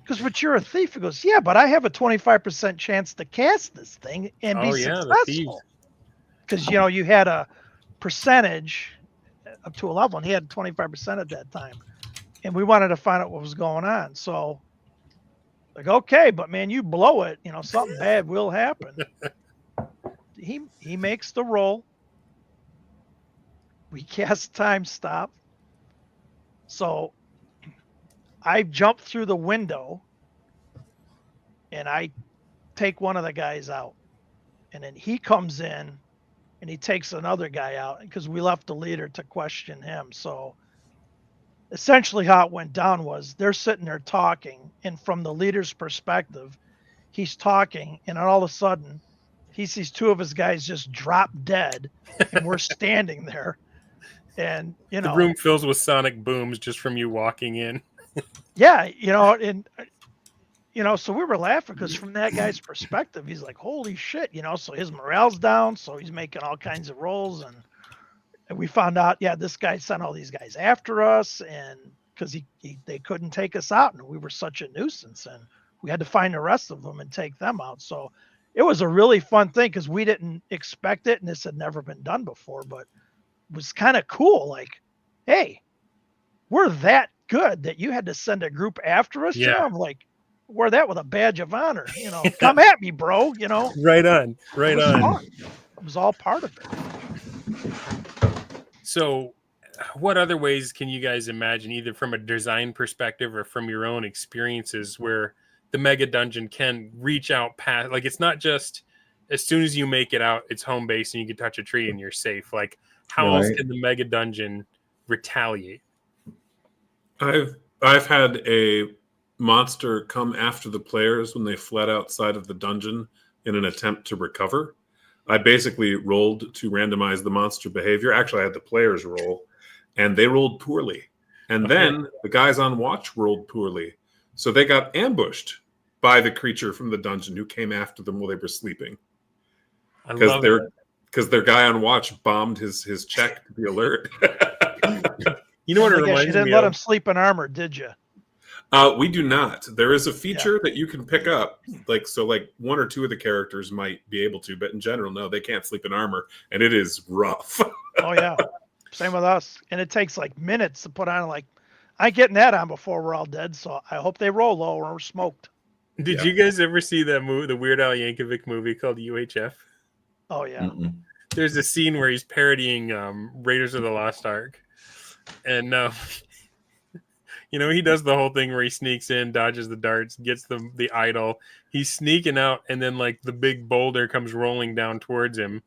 Because, but you're a thief. He goes, yeah, but I have a 25% chance to cast this thing and be successful. Because, you had a percentage up to a level, and he had 25% at that time. And we wanted to find out what was going on. So, like, okay, but man, you blow it, something bad will happen. He makes the roll. We cast time stop. So I jump through the window and I take one of the guys out. And then he comes in and he takes another guy out because we left the leader to question him. So essentially how it went down was they're sitting there talking, and from the leader's perspective, he's talking, and all of a sudden he sees two of his guys just drop dead, and we're standing there. And, the room fills with sonic booms just from you walking in. Yeah, and so we were laughing because from that guy's perspective, he's like, holy shit, so his morale's down. So he's making all kinds of rolls. And we found out, this guy sent all these guys after us, and because they couldn't take us out. And we were such a nuisance, and we had to find the rest of them and take them out. So it was a really fun thing because we didn't expect it. And this had never been done before, but it was kind of cool. Like, hey, we're that good that you had to send a group after us. Yeah. I'm like, wear that with a badge of honor, come at me, bro, Right on. Fun. It was all part of it. So what other ways can you guys imagine, either from a design perspective or from your own experiences, where the Mega Dungeon can reach out past, like, it's not just as soon as you make it out, it's home base and you can touch a tree and you're safe. Like, how else can the Mega Dungeon retaliate? I've had a monster come after the players when they fled outside of the dungeon in an attempt to recover, I basically rolled to randomize the monster behavior. Actually, I had the players roll, and they rolled poorly. And then the guys on watch rolled poorly. So they got ambushed by the creature from the dungeon who came after them while they were sleeping. Because their guy on watch bombed his check to be alert. You know what it I guess reminds you didn't me let of? him sleep in armor, did you? We do not. There is a feature that you can pick up. Like one or two of the characters might be able to, but in general, no, they can't sleep in armor, and it is rough. Oh yeah. Same with us. And it takes like minutes to put on. Like, I ain't getting that on before we're all dead, so I hope they roll low or we're smoked. Did you guys ever see that movie, the Weird Al Yankovic movie called UHF? Oh yeah. Mm-mm. There's a scene where he's parodying Raiders of the Lost Ark, and he does the whole thing where he sneaks in, dodges the darts, gets the idol. He's sneaking out, and then like the big boulder comes rolling down towards him,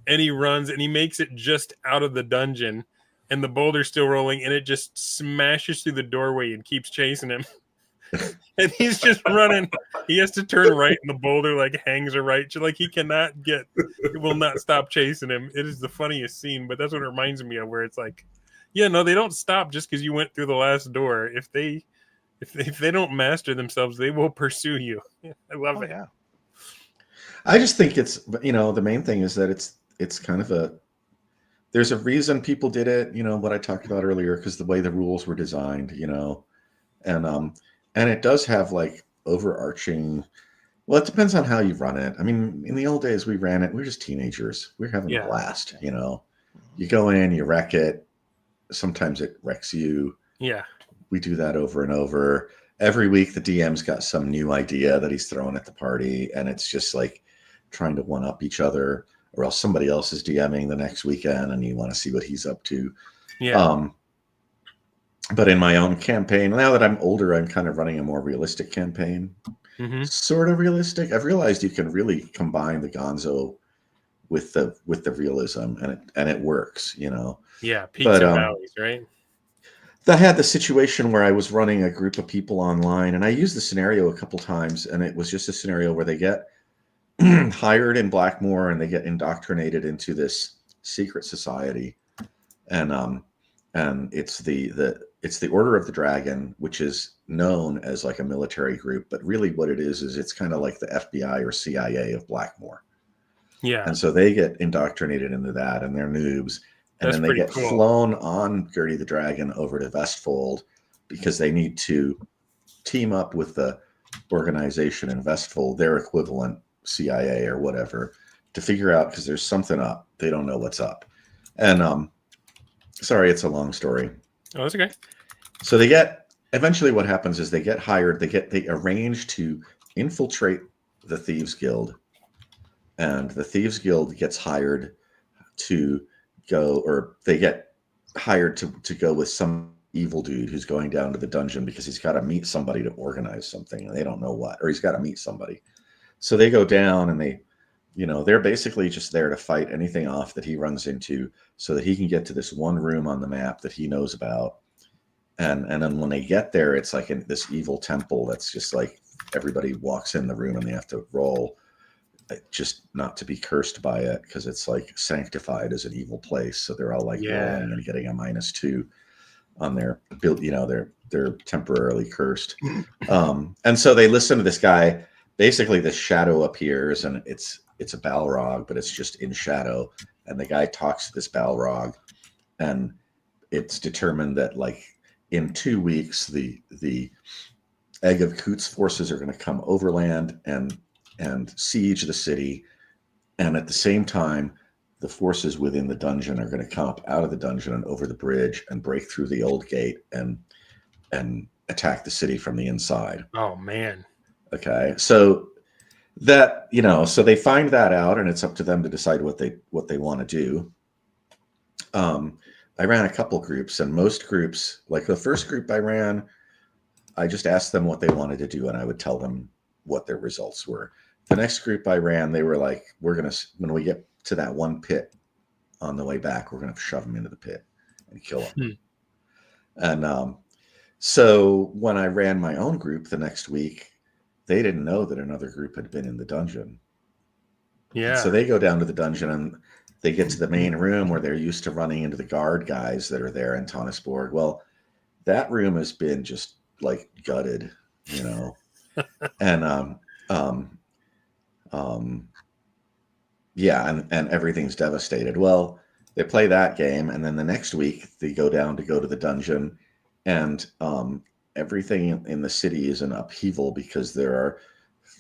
and he runs and he makes it just out of the dungeon, and the boulder's still rolling, and it just smashes through the doorway and keeps chasing him. And he's just running. He has to turn right, and the boulder like hangs a right. Like it will not stop chasing him. It is the funniest scene, but that's what it reminds me of, where it's like, yeah, no, they don't stop just because you went through the last door. If they don't master themselves, they will pursue you. I love it. Yeah. I just think it's, the main thing is that it's kind of there's a reason people did it, what I talked about earlier, because the way the rules were designed, and it does have like overarching, well, it depends on how you run it. I mean, in the old days we ran it, we were just teenagers. We were having a blast, You go in, you wreck it. Sometimes it wrecks you. Yeah. We do that over and over. Every week the DM's got some new idea that he's throwing at the party, and it's just like trying to one up each other, or else somebody else is DMing the next weekend and you want to see what he's up to. Yeah. But in my own campaign, now that I'm older, I'm kind of running a more realistic campaign. Mm-hmm. Sort of realistic. I've realized you can really combine the gonzo with the realism, and it works, Yeah, peaks and valleys, right? I had the situation where I was running a group of people online, and I used the scenario a couple times, and it was just a scenario where they get hired in Blackmoor and they get indoctrinated into this secret society, and it's the Order of the Dragon, which is known as like a military group, but really what it is it's kind of like the FBI or CIA of Blackmoor. Yeah. And so they get indoctrinated into that, and they're noobs. And then they get flown on Gertie the Dragon over to Vestfold because they need to team up with the organization in Vestfold, their equivalent CIA or whatever, to figure out, because there's something up. They don't know what's up. And sorry, it's a long story. Oh, that's okay. So eventually what happens is they get hired, they arrange to infiltrate the Thieves Guild, and the Thieves Guild gets hired to go, or they get hired to go with some evil dude who's going down to the dungeon because he's got to meet somebody to organize something, and they don't know what, or he's got to meet somebody. So they go down, and they're basically just there to fight anything off that he runs into so that he can get to this one room on the map that he knows about. And then when they get there, it's like in this evil temple that's just like everybody walks in the room and they have to roll just not to be cursed by it, because it's like sanctified as an evil place. So they're all like rolling and getting a -2 on their build. They're temporarily cursed. And so they listen to this guy. Basically, this shadow appears, and it's a Balrog, but it's just in shadow. And the guy talks to this Balrog, and it's determined that like in 2 weeks, the Egg of Coot's forces are going to come overland and siege the city, and at the same time the forces within the dungeon are going to come up out of the dungeon and over the bridge and break through the old gate and attack the city from the inside. Oh man. Okay, so that so they find that out, and it's up to them to decide what they want to do. I ran a couple groups, and most groups, like the first group I ran, I just asked them what they wanted to do, and I would tell them what their results were. The next group I ran, they were like, when we get to that one pit on the way back, we're going to shove them into the pit and kill them. And So when I ran my own group the next week, they didn't know that another group had been in the dungeon. Yeah. And so they go down to the dungeon and they get to the main room where they're used to running into the guard guys that are there in Tonnisborg. Well, that room has been just like gutted, you know, and yeah, and everything's devastated. Well, they play that game, and then the next week they go down to go to the dungeon, and everything in the city is in upheaval because there are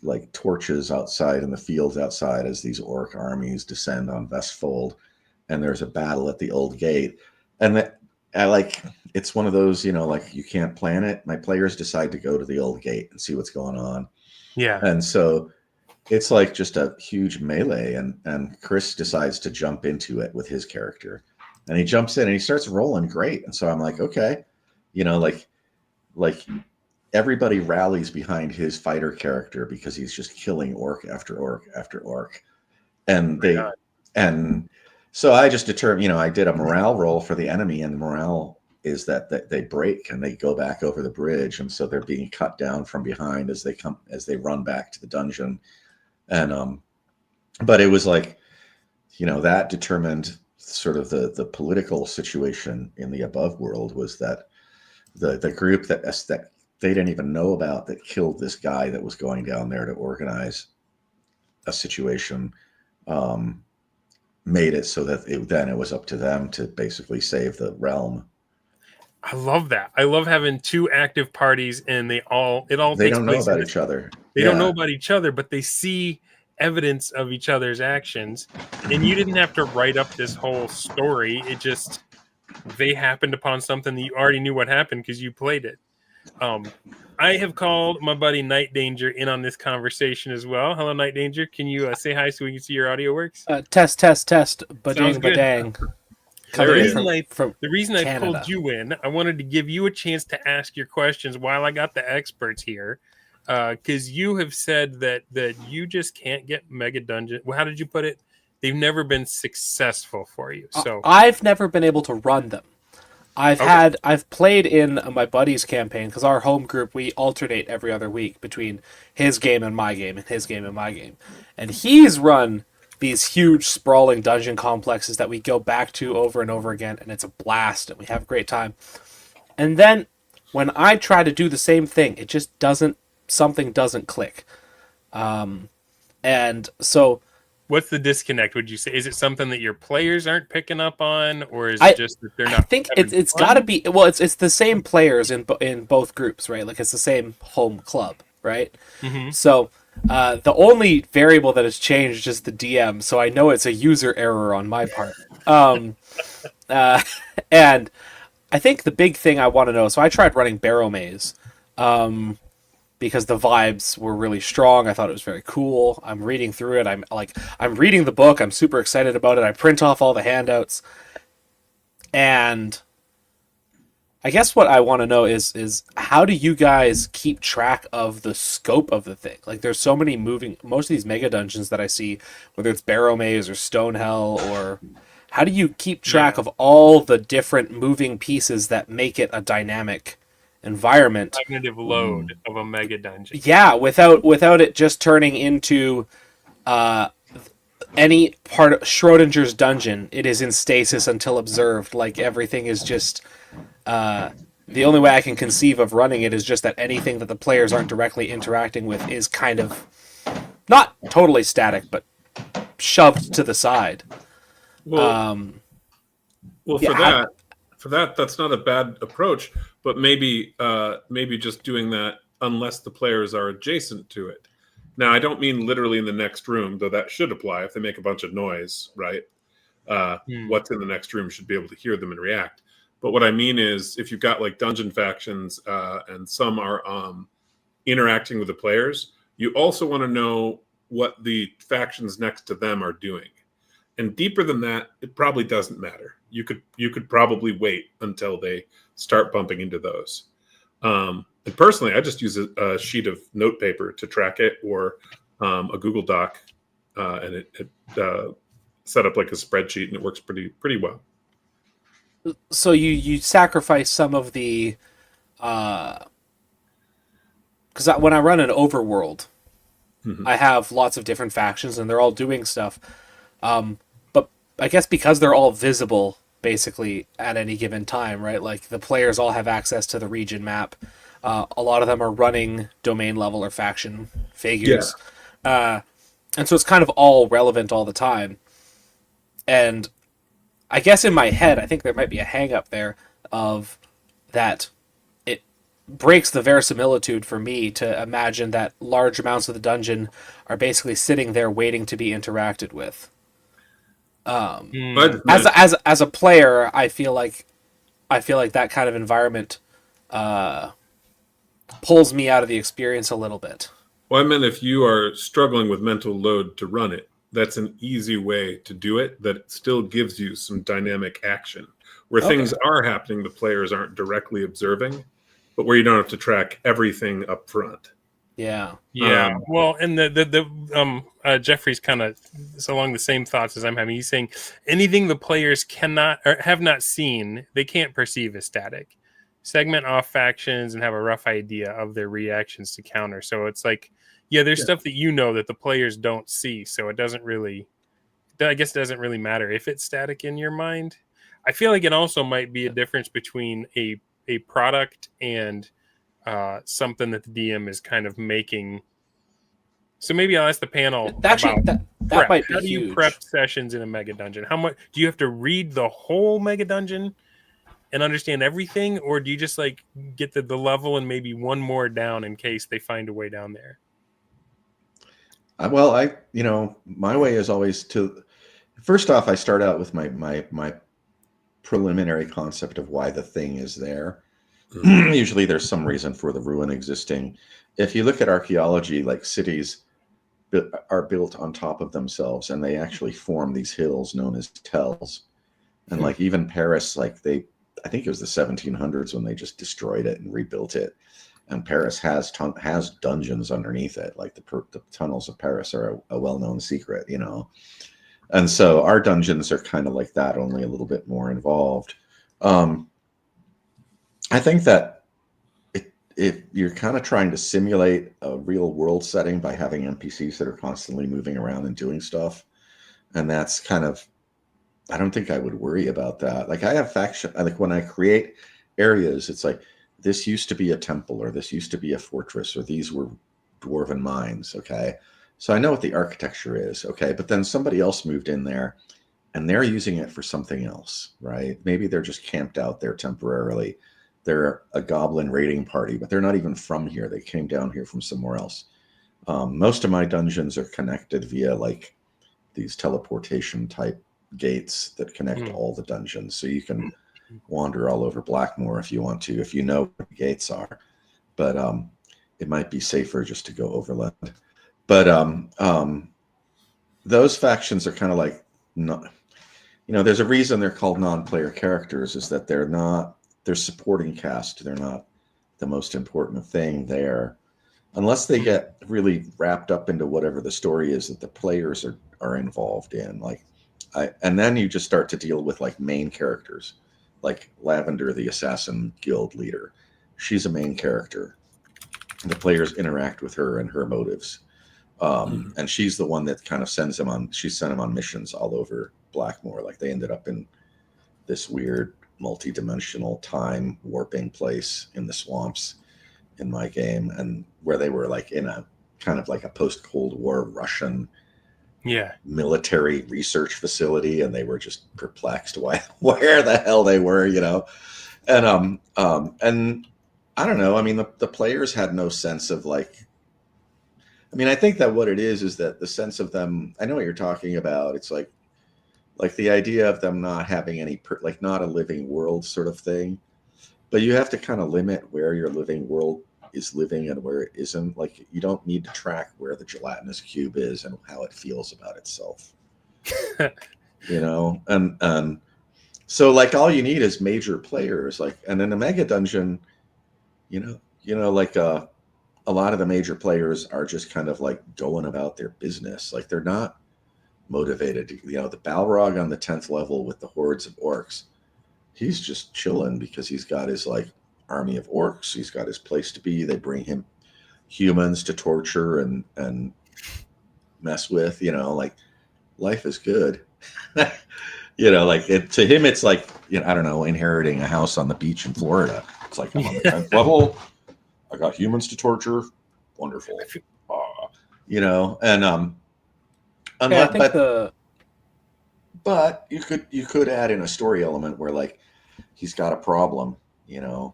like torches outside in the fields outside as these orc armies descend on Vestfold, and there's a battle at the old gate, and I like it's one of those, you know, like you can't plan it. My players decide to go to the old gate and see what's going on, Yeah. and so it's like just a huge melee, and Chris decides to jump into it with his character, and he jumps in and he starts rolling great, and so I'm like, okay, you know, like everybody rallies behind his fighter character because he's just killing orc after orc after orc, and and so I just determined, you know, I did a morale roll for the enemy, and the morale is that they break and they go back over the bridge, and so they're being cut down from behind as they run back to the dungeon. And but it was like, you know, that determined sort of the political situation in the above world was that the group that they didn't even know about that killed this guy that was going down there to organize a situation made it so that then it was up to them to basically save the realm. I love that. I love having two active parties, and it all They takes don't know place about each other. They don't know about each other, but they see evidence of each other's actions. And you didn't have to write up this whole story. It just, they happened upon something that you already knew what happened because you played it. I have called my buddy Night Danger in on this conversation as well. Hello, Night Danger. Can you say hi so we can see your audio works? Test. Badang, badang. The reason I pulled you in, I wanted to give you a chance to ask your questions while I got the experts here, because you have said that you just can't get Megadungeon. Well, how did you put it? They've never been successful for you. So I've never been able to run them. I've played in my buddy's campaign because our home group, we alternate every other week between his game and my game and his game and my game, and he's run these huge sprawling dungeon complexes that we go back to over and over again, and it's a blast, and we have a great time. And then when I try to do the same thing, it just something doesn't click. And so what's the disconnect, would you say? Is it something that your players aren't picking up on, or is it just that they're not? I think it's got to be, well, it's the same players in both groups, right? Like it's the same home club, right? Mm-hmm. So the only variable that has changed is the DM, so I know it's a user error on my part. And I think the big thing I want to know, so I tried running Barrow Maze because the vibes were really strong. I thought it was very cool. I'm reading through it. I'm reading the book. I'm super excited about it. I print off all the handouts. And I guess what I want to know is how do you guys keep track of the scope of the thing? Like, there's so many most of these mega dungeons that I see, whether it's Barrow Maze or Stonehell, or how do you keep track of all the different moving pieces that make it a dynamic environment? Cognitive load of a mega dungeon. Yeah, without it just turning into any part of Schrodinger's dungeon. It is in stasis until observed. Like everything is just. The only way I can conceive of running it is just that anything that the players aren't directly interacting with is kind of not totally static, but shoved to the side. Well, for that, that's not a bad approach. But maybe just doing that unless the players are adjacent to it. Now, I don't mean literally in the next room, though that should apply if they make a bunch of noise, right? What's in the next room should be able to hear them and react. But what I mean is, if you've got like dungeon factions and some are interacting with the players, you also want to know what the factions next to them are doing. And deeper than that, it probably doesn't matter. You could probably wait until they start bumping into those. And personally, I just use a sheet of note paper to track it, or a Google Doc, and it set up like a spreadsheet, and it works pretty well. So you sacrifice some of the because when I run an overworld, I have lots of different factions and they're all doing stuff. But I guess because they're all visible basically at any given time, right? Like the players all have access to the region map. A lot of them are running domain level or faction figures. And so it's kind of all relevant all the time. And I guess in my head, I think there might be a hang up there of that it breaks the verisimilitude for me to imagine that large amounts of the dungeon are basically sitting there waiting to be interacted with. As a player, I feel like that kind of environment pulls me out of the experience a little bit. Well, I meant if you are struggling with mental load to run it, that's an easy way to do it that still gives you some dynamic action where things are happening the players aren't directly observing, but where you don't have to track everything up front. Yeah. Well, and Jeffrey's kind of along the same thoughts as I'm having. He's saying anything the players cannot or have not seen, they can't perceive as static. Segment off factions and have a rough idea of their reactions to counter. So it's like, there's stuff that that the players don't see. So it doesn't really, I guess, it doesn't really matter if it's static in your mind. I feel like it also might be a difference between a product and something that the DM is kind of making. So maybe I'll ask the panel that might be How do you huge. prep sessions in a Megadungeon? How much do you have to read the whole Megadungeon and understand everything, or do you just like get the level and maybe one more down in case they find a way down there? Well, my way is always to. First off, I start out with my preliminary concept of why the thing is there. Usually there's some reason for the ruin existing. If you look at archaeology, like cities are built on top of themselves and they actually form these hills known as tells. And like even Paris, I think it was the 1700s when they just destroyed it and rebuilt it. And Paris has dungeons underneath it. Like the tunnels of Paris are a well-known secret, And so our dungeons are kind of like that, only a little bit more involved. I think that if you're kind of trying to simulate a real world setting by having NPCs that are constantly moving around and doing stuff, and that's kind of, I don't think I would worry about that. Like I have like when I create areas, it's like, this used to be a temple, or this used to be a fortress, or these were dwarven mines. Okay. So I know what the architecture is. Okay. But then somebody else moved in there and they're using it for something else, right? Maybe they're just camped out there temporarily. They're a goblin raiding party, but they're not even from here. They came down here from somewhere else. Most of my dungeons are connected via like these teleportation type gates that connect all the dungeons. So you can wander all over Blackmoor if you want to, if you know where the gates are. But it might be safer just to go overland. But those factions are kind of like, there's a reason they're called non-player characters, is that they're supporting cast. They're not the most important thing there, unless they get really wrapped up into whatever the story is that the players are involved in. And then you just start to deal with like main characters, like Lavender, the assassin guild leader. She's a main character. The players interact with her and her motives. And she's the one that kind of sent him on missions all over Blackmoor. Like they ended up in this weird multi-dimensional time warping place in the swamps in my game, and where they were like in a kind of like a post-Cold War Russian military research facility, and they were just perplexed where the hell they were, and I don't know. I mean, the players had no sense of like, I mean, I think that what it is that the sense of them, I know what you're talking about. It's like the idea of them not having any, like not a living world sort of thing, but you have to kind of limit where your living world is living and where it isn't. Like you don't need to track where the gelatinous cube is and how it feels about itself, and so like all you need is major players, like, and in a mega dungeon, like a lot of the major players are just kind of like going about their business. Like they're not motivated to, the Balrog on the 10th level with the hordes of orcs, he's just chilling because he's got his like army of orcs. He's got his place to be. They bring him humans to torture and mess with. Like life is good. Like to him, it's like I don't know, inheriting a house on the beach in Florida. It's like I'm on the 10th level. I got humans to torture. Wonderful. But you could add in a story element where like he's got a problem, and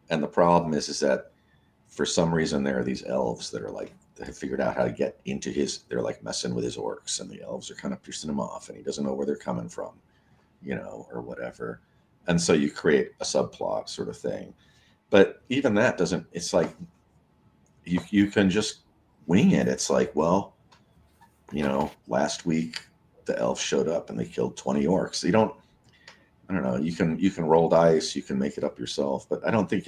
the problem is that for some reason there are these elves that are like they have figured out how to get into they're like messing with his orcs, and the elves are kind of pissing him off, and he doesn't know where they're coming from, or whatever. And so you create a subplot sort of thing. But even that doesn't, it's like you can just wing it. It's like, well, last week the elves showed up and they killed 20 orcs. I don't know, you can roll dice, you can make it up yourself, but I don't think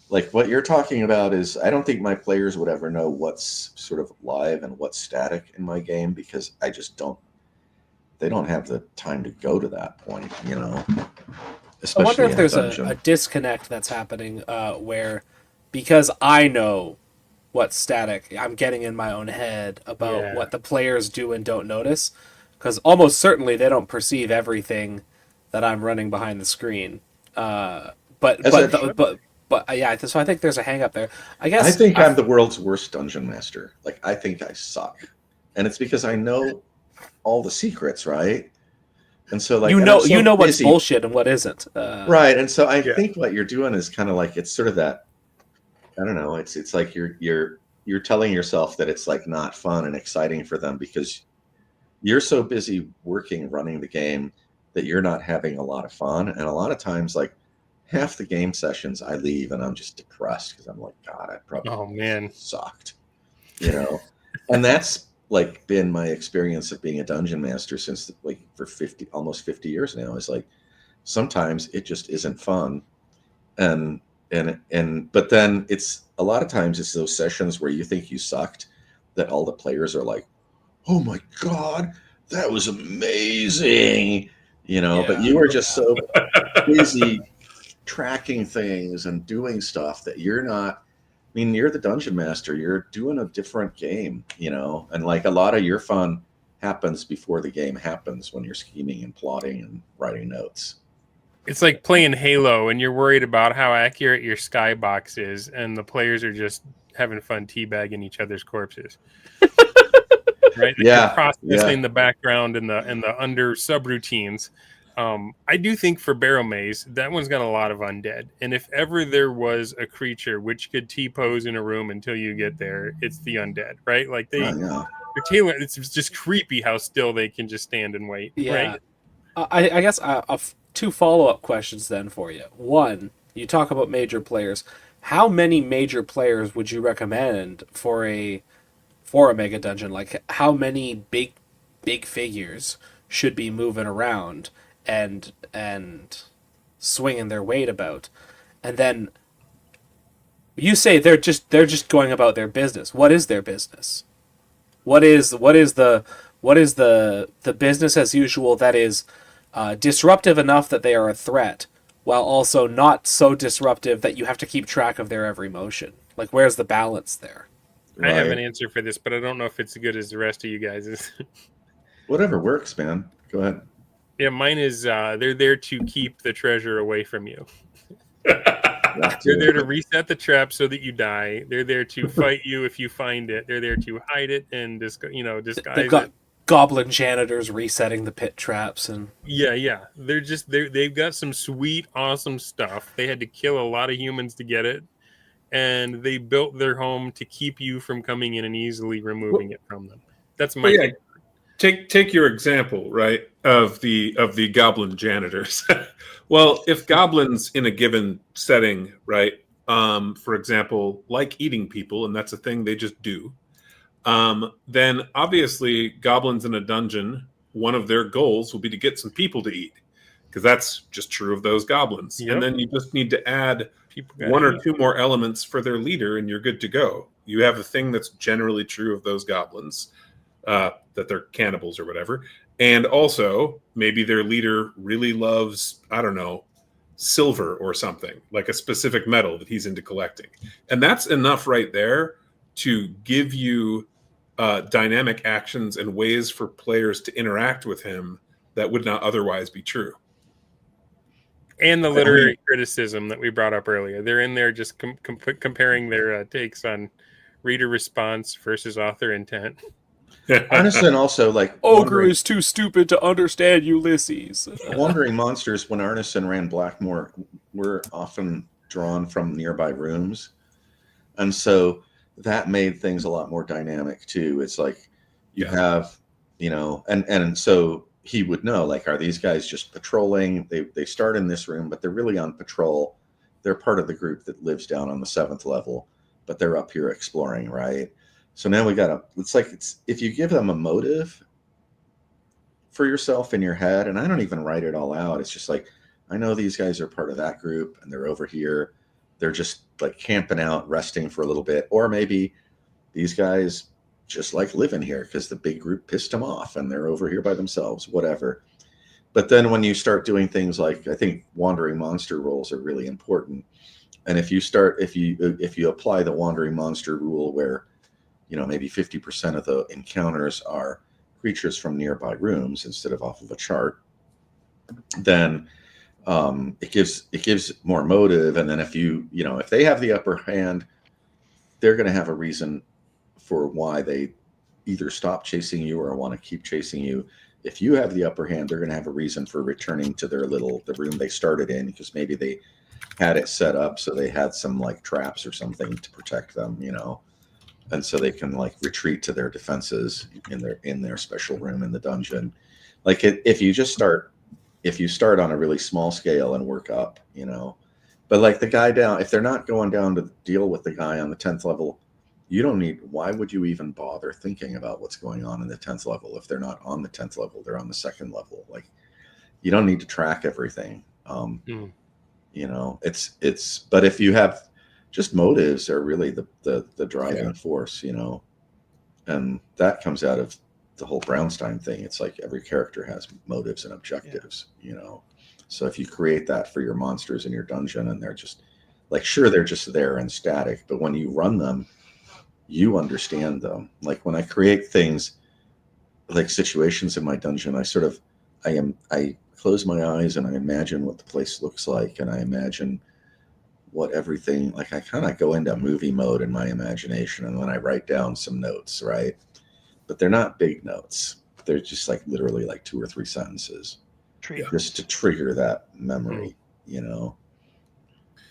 like what you're talking about is, I don't think my players would ever know what's sort of live and what's static in my game, because they don't have the time to go to that point, I wonder if there's a disconnect that's happening where, because I know what's static, I'm getting in my own head about what the players do and don't notice, because almost certainly they don't perceive everything that I'm running behind the screen. So I think there's a hang up there. I think I'm the world's worst dungeon master. Like, I think I suck. And it's because I know all the secrets, right? And so like you know what's bullshit and what isn't. Right. And so I think what you're doing is kind of like, it's sort of that, I don't know, it's like you're telling yourself that it's like not fun and exciting for them because you're so busy running the game that you're not having a lot of fun. And a lot of times, like, half the game sessions I leave and I'm just depressed because I'm like, God, I probably sucked, and that's like been my experience of being a dungeon master since like for almost 50 years now. Is like sometimes it just isn't fun, and but then it's a lot of times it's those sessions where you think you sucked that all the players are like, oh my God, that was amazing, but you were just so busy tracking things and doing stuff that you're not. I mean, you're the dungeon master, you're doing a different game, and like a lot of your fun happens before the game happens, when you're scheming and plotting and writing notes. It's like playing Halo and you're worried about how accurate your skybox is, and the players are just having fun teabagging each other's corpses. Right? You're processing the background and the under subroutines. I do think for Barrow Maze, that one's got a lot of undead. And if ever there was a creature which could T-pose in a room until you get there, it's the undead, right? Like it's just creepy how still they can just stand and wait, right? I guess two follow-up questions then for you. One, you talk about major players. How many major players would you recommend for a Megadungeon? Like, how many big figures should be moving around and swinging their weight about? And then you say they're just going about their business. What is their business? What is the business as usual that is disruptive enough that they are a threat, while also not so disruptive that you have to keep track of their every motion? Like, where's the balance there? I have an answer for this, but I don't know if it's as good as the rest of you guys. Whatever works, man. Go ahead. Yeah, mine is they're there to keep the treasure away from you. They're there to reset the trap so that you die. They're there to fight you if you find it. They're there to hide it and disguise They've got it. goblin janitors resetting the pit traps and they've got some sweet, awesome stuff. They had to kill a lot of humans to get it, and they built their home to keep you from coming in and easily removing it from them. That's my Take your example, right, of the goblin janitors. Well, if goblins in a given setting, right, for example, like eating people, and that's a thing they just do, then obviously goblins in a dungeon, one of their goals will be to get some people to eat, because that's just true of those goblins. Yep. And then you just need to add one or two more elements for their leader, and you're good to go. You have a thing that's generally true of those goblins, that they're cannibals or whatever. And also, maybe their leader really loves, I don't know, silver or something, like a specific metal that he's into collecting. And that's enough right there to give you dynamic actions and ways for players to interact with him that would not otherwise be true. And the literary criticism that we brought up earlier. They're in there just comparing their takes on reader response versus author intent. Arneson also, like, Ogre is too stupid to understand Ulysses. Wandering monsters, when Arneson ran Blackmoor, were often drawn from nearby rooms. And so that made things a lot more dynamic too. It's like you have, you know, and so he would know, like, are these guys just patrolling? They start in this room, but they're really on patrol. They're part of the group that lives down on the 7th level, but they're up here exploring, right? So now we got it's if you give them a motive for yourself in your head, and I don't even write it all out. It's just like, I know these guys are part of that group and they're over here. They're just like camping out, resting for a little bit. Or maybe these guys just like living here because the big group pissed them off and they're over here by themselves, whatever. But then when you start doing things like, I think wandering monster roles are really important. And if you apply the wandering monster rule where, you know, maybe 50% of the encounters are creatures from nearby rooms instead of off of a chart, then it gives more motive. And then if if they have the upper hand, they're going to have a reason for why they either stop chasing you or want to keep chasing you. If you have the upper hand, they're going to have a reason for returning to the room they started in, because maybe they had it set up so they had some like traps or something to protect them, you know. And so they can like retreat to their defenses in their special room in the dungeon. Like if you start on a really small scale and work up, you know, but like the guy down, if they're not going down to deal with the guy on the 10th level, why would you even bother thinking about what's going on in the 10th level? If they're not on the 10th level, they're on the 2nd level. Like, you don't need to track everything. You know, but if you have, just motives are really the driving force, you know, and that comes out of the whole Brownstein thing. It's like every character has motives and objectives, you know. So if you create that for your monsters in your dungeon, and they're just like, sure, they're just there and static, but when you run them, you understand them. Like when I create things like situations in my dungeon, I close my eyes and I imagine what the place looks like, and I imagine what everything, like I kind of go into movie mode in my imagination, and then I write down some notes, right? But they're not big notes. They're just like literally like 2 or 3 sentences just to trigger that memory, you know.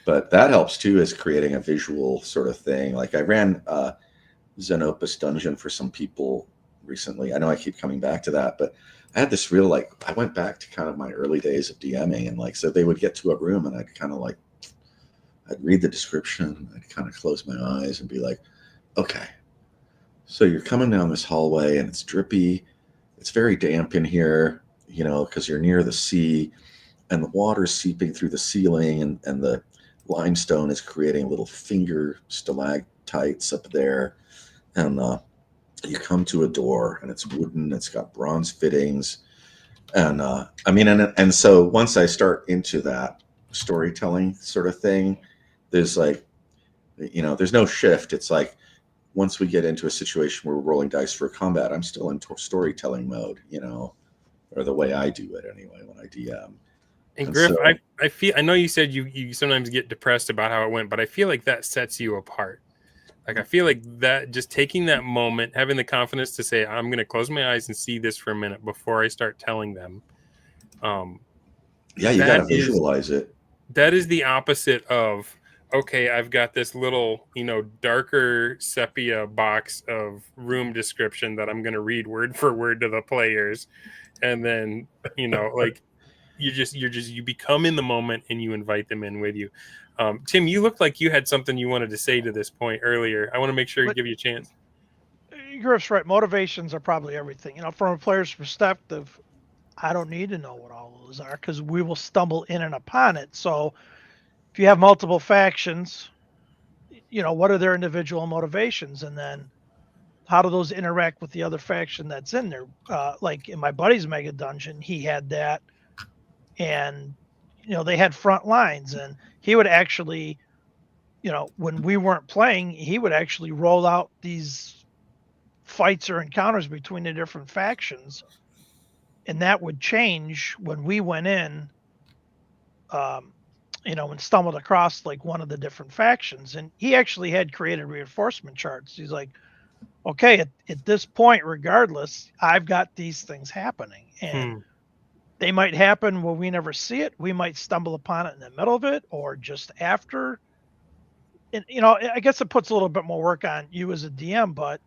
But that helps too, is creating a visual sort of thing. Like I ran Xenopus Dungeon for some people recently. I know I keep coming back to that, but I had this real, like, I went back to kind of my early days of DMing, and like, so they would get to a room and I'd kind of like, I'd read the description, I'd kind of close my eyes and be like, okay, so you're coming down this hallway and it's drippy. It's very damp in here, you know, because you're near the sea, and the water's seeping through the ceiling, and the limestone is creating little finger stalactites up there. And you come to a door and it's wooden, it's got bronze fittings. And and so once I start into that storytelling sort of thing, there's like, you know, there's no shift. It's like, once we get into a situation where we're rolling dice for combat, I'm still in storytelling mode, you know, or the way I do it anyway when I DM. And Griff, so, I know you said you sometimes get depressed about how it went, but I feel like that sets you apart. Like, I feel like that, just taking that moment, having the confidence to say, I'm going to close my eyes and see this for a minute before I start telling them. You got to visualize it. That is the opposite of, okay, I've got this little, you know, darker sepia box of room description that I'm going to read word for word to the players. And then, you know, like, you become in the moment and you invite them in with you. Tim, you looked like you had something you wanted to say to this point earlier. I want to make sure you give you a chance. Griff's right. Motivations are probably everything. You know, from a player's perspective, I don't need to know what all those are, because we will stumble in and upon it. So if you have multiple factions, you know, what are their individual motivations? And then how do those interact with the other faction that's in there? Like in my buddy's Megadungeon, he had that. And they had front lines, and he would actually, when we weren't playing, he would actually roll out these fights or encounters between the different factions, and that would change when we went in, and stumbled across like one of the different factions. And he actually had created reinforcement charts. He's like, okay, at this point, regardless, I've got these things happening, and they might happen when we never see it. We might stumble upon it in the middle of it or just after. And I guess it puts a little bit more work on you as a DM, but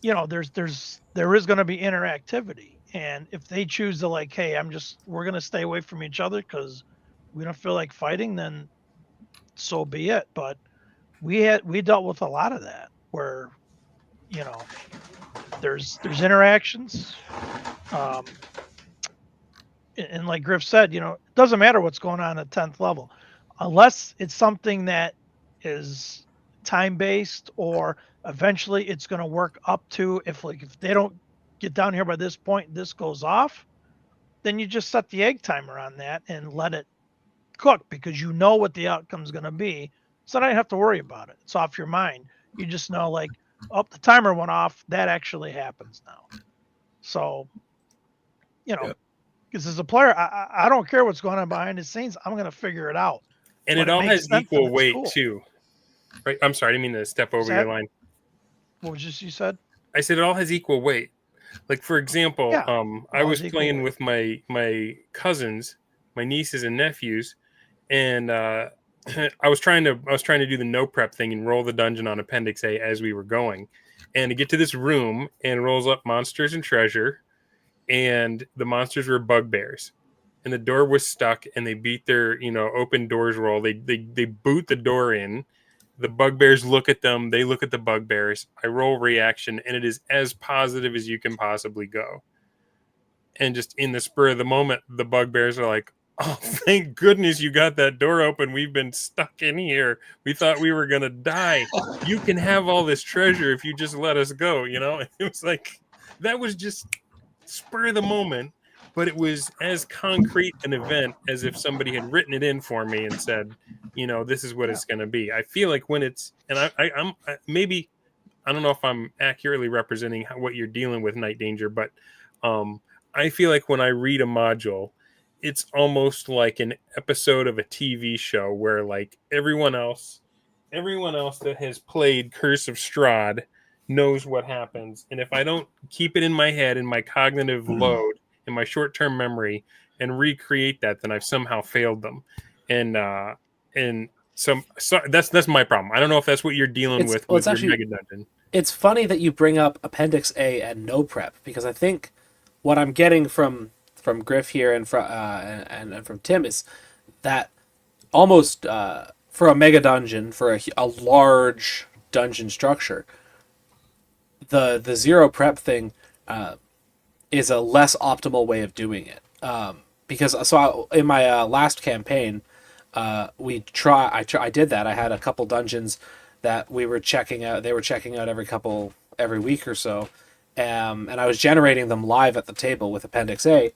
there is going to be interactivity. And if they choose to like, hey, we're going to stay away from each other because we don't feel like fighting, then so be it. But we dealt with a lot of that where, there's interactions. And like Griff said, it doesn't matter what's going on at 10th level, unless it's something that is time-based, or eventually it's going to work up to, if they don't get down here by this point, this goes off, then you just set the egg timer on that and let it cook, because you know what the outcome is going to be. So now you don't have to worry about it. It's off your mind. You just know, like, oh, the timer went off. That actually happens now. So, because as a player, I don't care what's going on behind the scenes. I'm going to figure it out. And it all has equal weight too. Right? I'm sorry, I didn't mean to step over your line. What was this you said? I said it all has equal weight. Like, for example, I was playing with my cousins, my nieces and nephews, and I was trying to do the no prep thing and roll the dungeon on Appendix A as we were going, and to get to this room and rolls up monsters and treasure, and the monsters were bugbears, and the door was stuck, and they beat their open doors roll. They boot the door in. The bugbears look at them. They look at the bugbears. I roll reaction, and it is as positive as you can possibly go. And just in the spur of the moment, the bugbears are like, "Oh, thank goodness you got that door open. We've been stuck in here. We thought we were going to die. You can have all this treasure if you just let us go." It was like, that was just spur of the moment, but it was as concrete an event as if somebody had written it in for me and said, this is what it's going to be. I feel like when it's, and I'm maybe, I don't know if I'm accurately representing what you're dealing with, Night Danger, but I feel like when I read a module, it's almost like an episode of a TV show where, like, everyone else that has played Curse of Strahd knows what happens. And if I don't keep it in my head, in my cognitive load, in my short-term memory, and recreate that, then I've somehow failed them. And so that's my problem. I don't know if that's what you're dealing with your Megadungeon. It's funny that you bring up Appendix A and no prep, because I think what I'm getting from Griff here and from Tim is that almost for a Megadungeon, for a large dungeon structure, the zero prep thing is a less optimal way of doing it. Because in my last campaign, I did that. I had a couple dungeons that we were checking out. They were checking out every week or so, and I was generating them live at the table with Appendix A.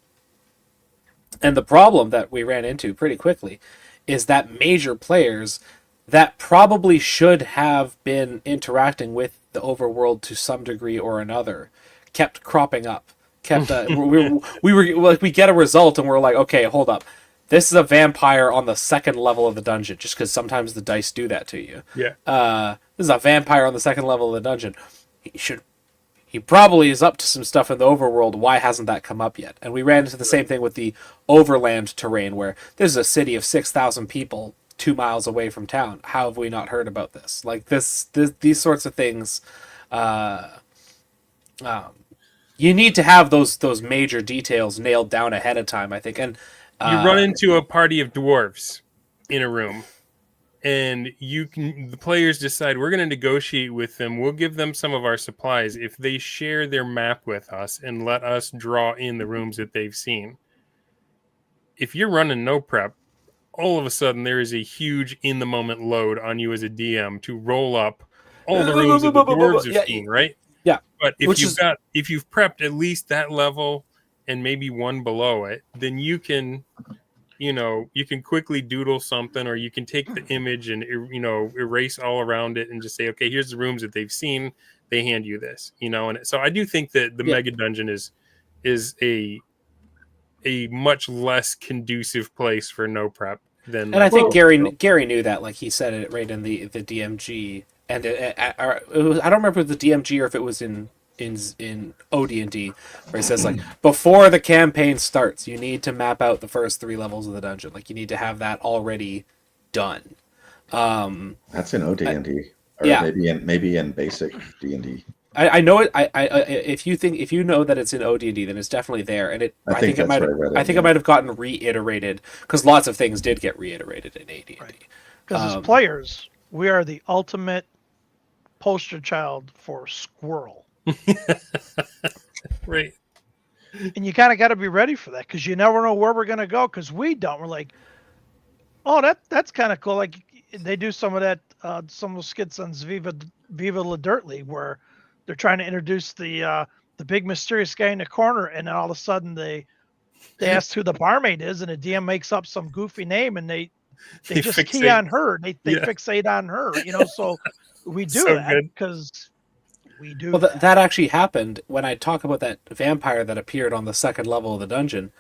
And the problem that we ran into pretty quickly is that major players that probably should have been interacting with the overworld to some degree or another kept cropping up. We were like, we get a result and we're like, okay, hold up, this is a vampire on the second level of the dungeon, just because sometimes the dice do that to you. Yeah. This is a vampire on the second level of the dungeon. He probably is up to some stuff in the overworld. Why hasn't that come up yet? And we ran into the same thing with the overland terrain, where there's a city of 6,000 people 2 miles away from town. How have we not heard about this? Like these sorts of things. You need to have those major details nailed down ahead of time, I think. And you run into a party of dwarves in a room, and the players decide, we're going to negotiate with them. We'll give them some of our supplies if they share their map with us and let us draw in the rooms that they've seen. If you're running no prep, all of a sudden there is a huge in-the-moment load on you as a DM to roll up all the rooms that the dwarves have seen, right? Yeah. But if you've prepped at least that level and maybe one below it, then you can you can quickly doodle something, or you can take the image and erase all around it and just say, okay, here's the rooms that they've seen. They hand you this, and so I do think that the Mega Dungeon is a much less conducive place for no prep than. And I think Gary knew that, like he said it right in the DMG, and I don't remember if it was the DMG or if it was in OD&D, where he says, like, before the campaign starts, you need to map out the first 3 levels of the dungeon. Like, you need to have that already done. That's in OD&D, or maybe in basic D&D. I know it. If you know that it's in OD&D, then it's definitely there, and I think it might have gotten reiterated, because lots of things did get reiterated in AD&D. Because as players, we are the ultimate poster child for squirrel. Right. And you kind of got to be ready for that, because you never know where we're going to go, because we don't. We're like, oh, that's kind of cool. Like, they do some of that, some of the skits on Viva La Dirtly, where they're trying to introduce the big mysterious guy in the corner, and then all of a sudden they ask who the barmaid is, and the DM makes up some goofy name, and they just key on her. They fixate on her, So we do that because we do. Well, that actually happened when I talk about that vampire that appeared on the 2nd level of the dungeon.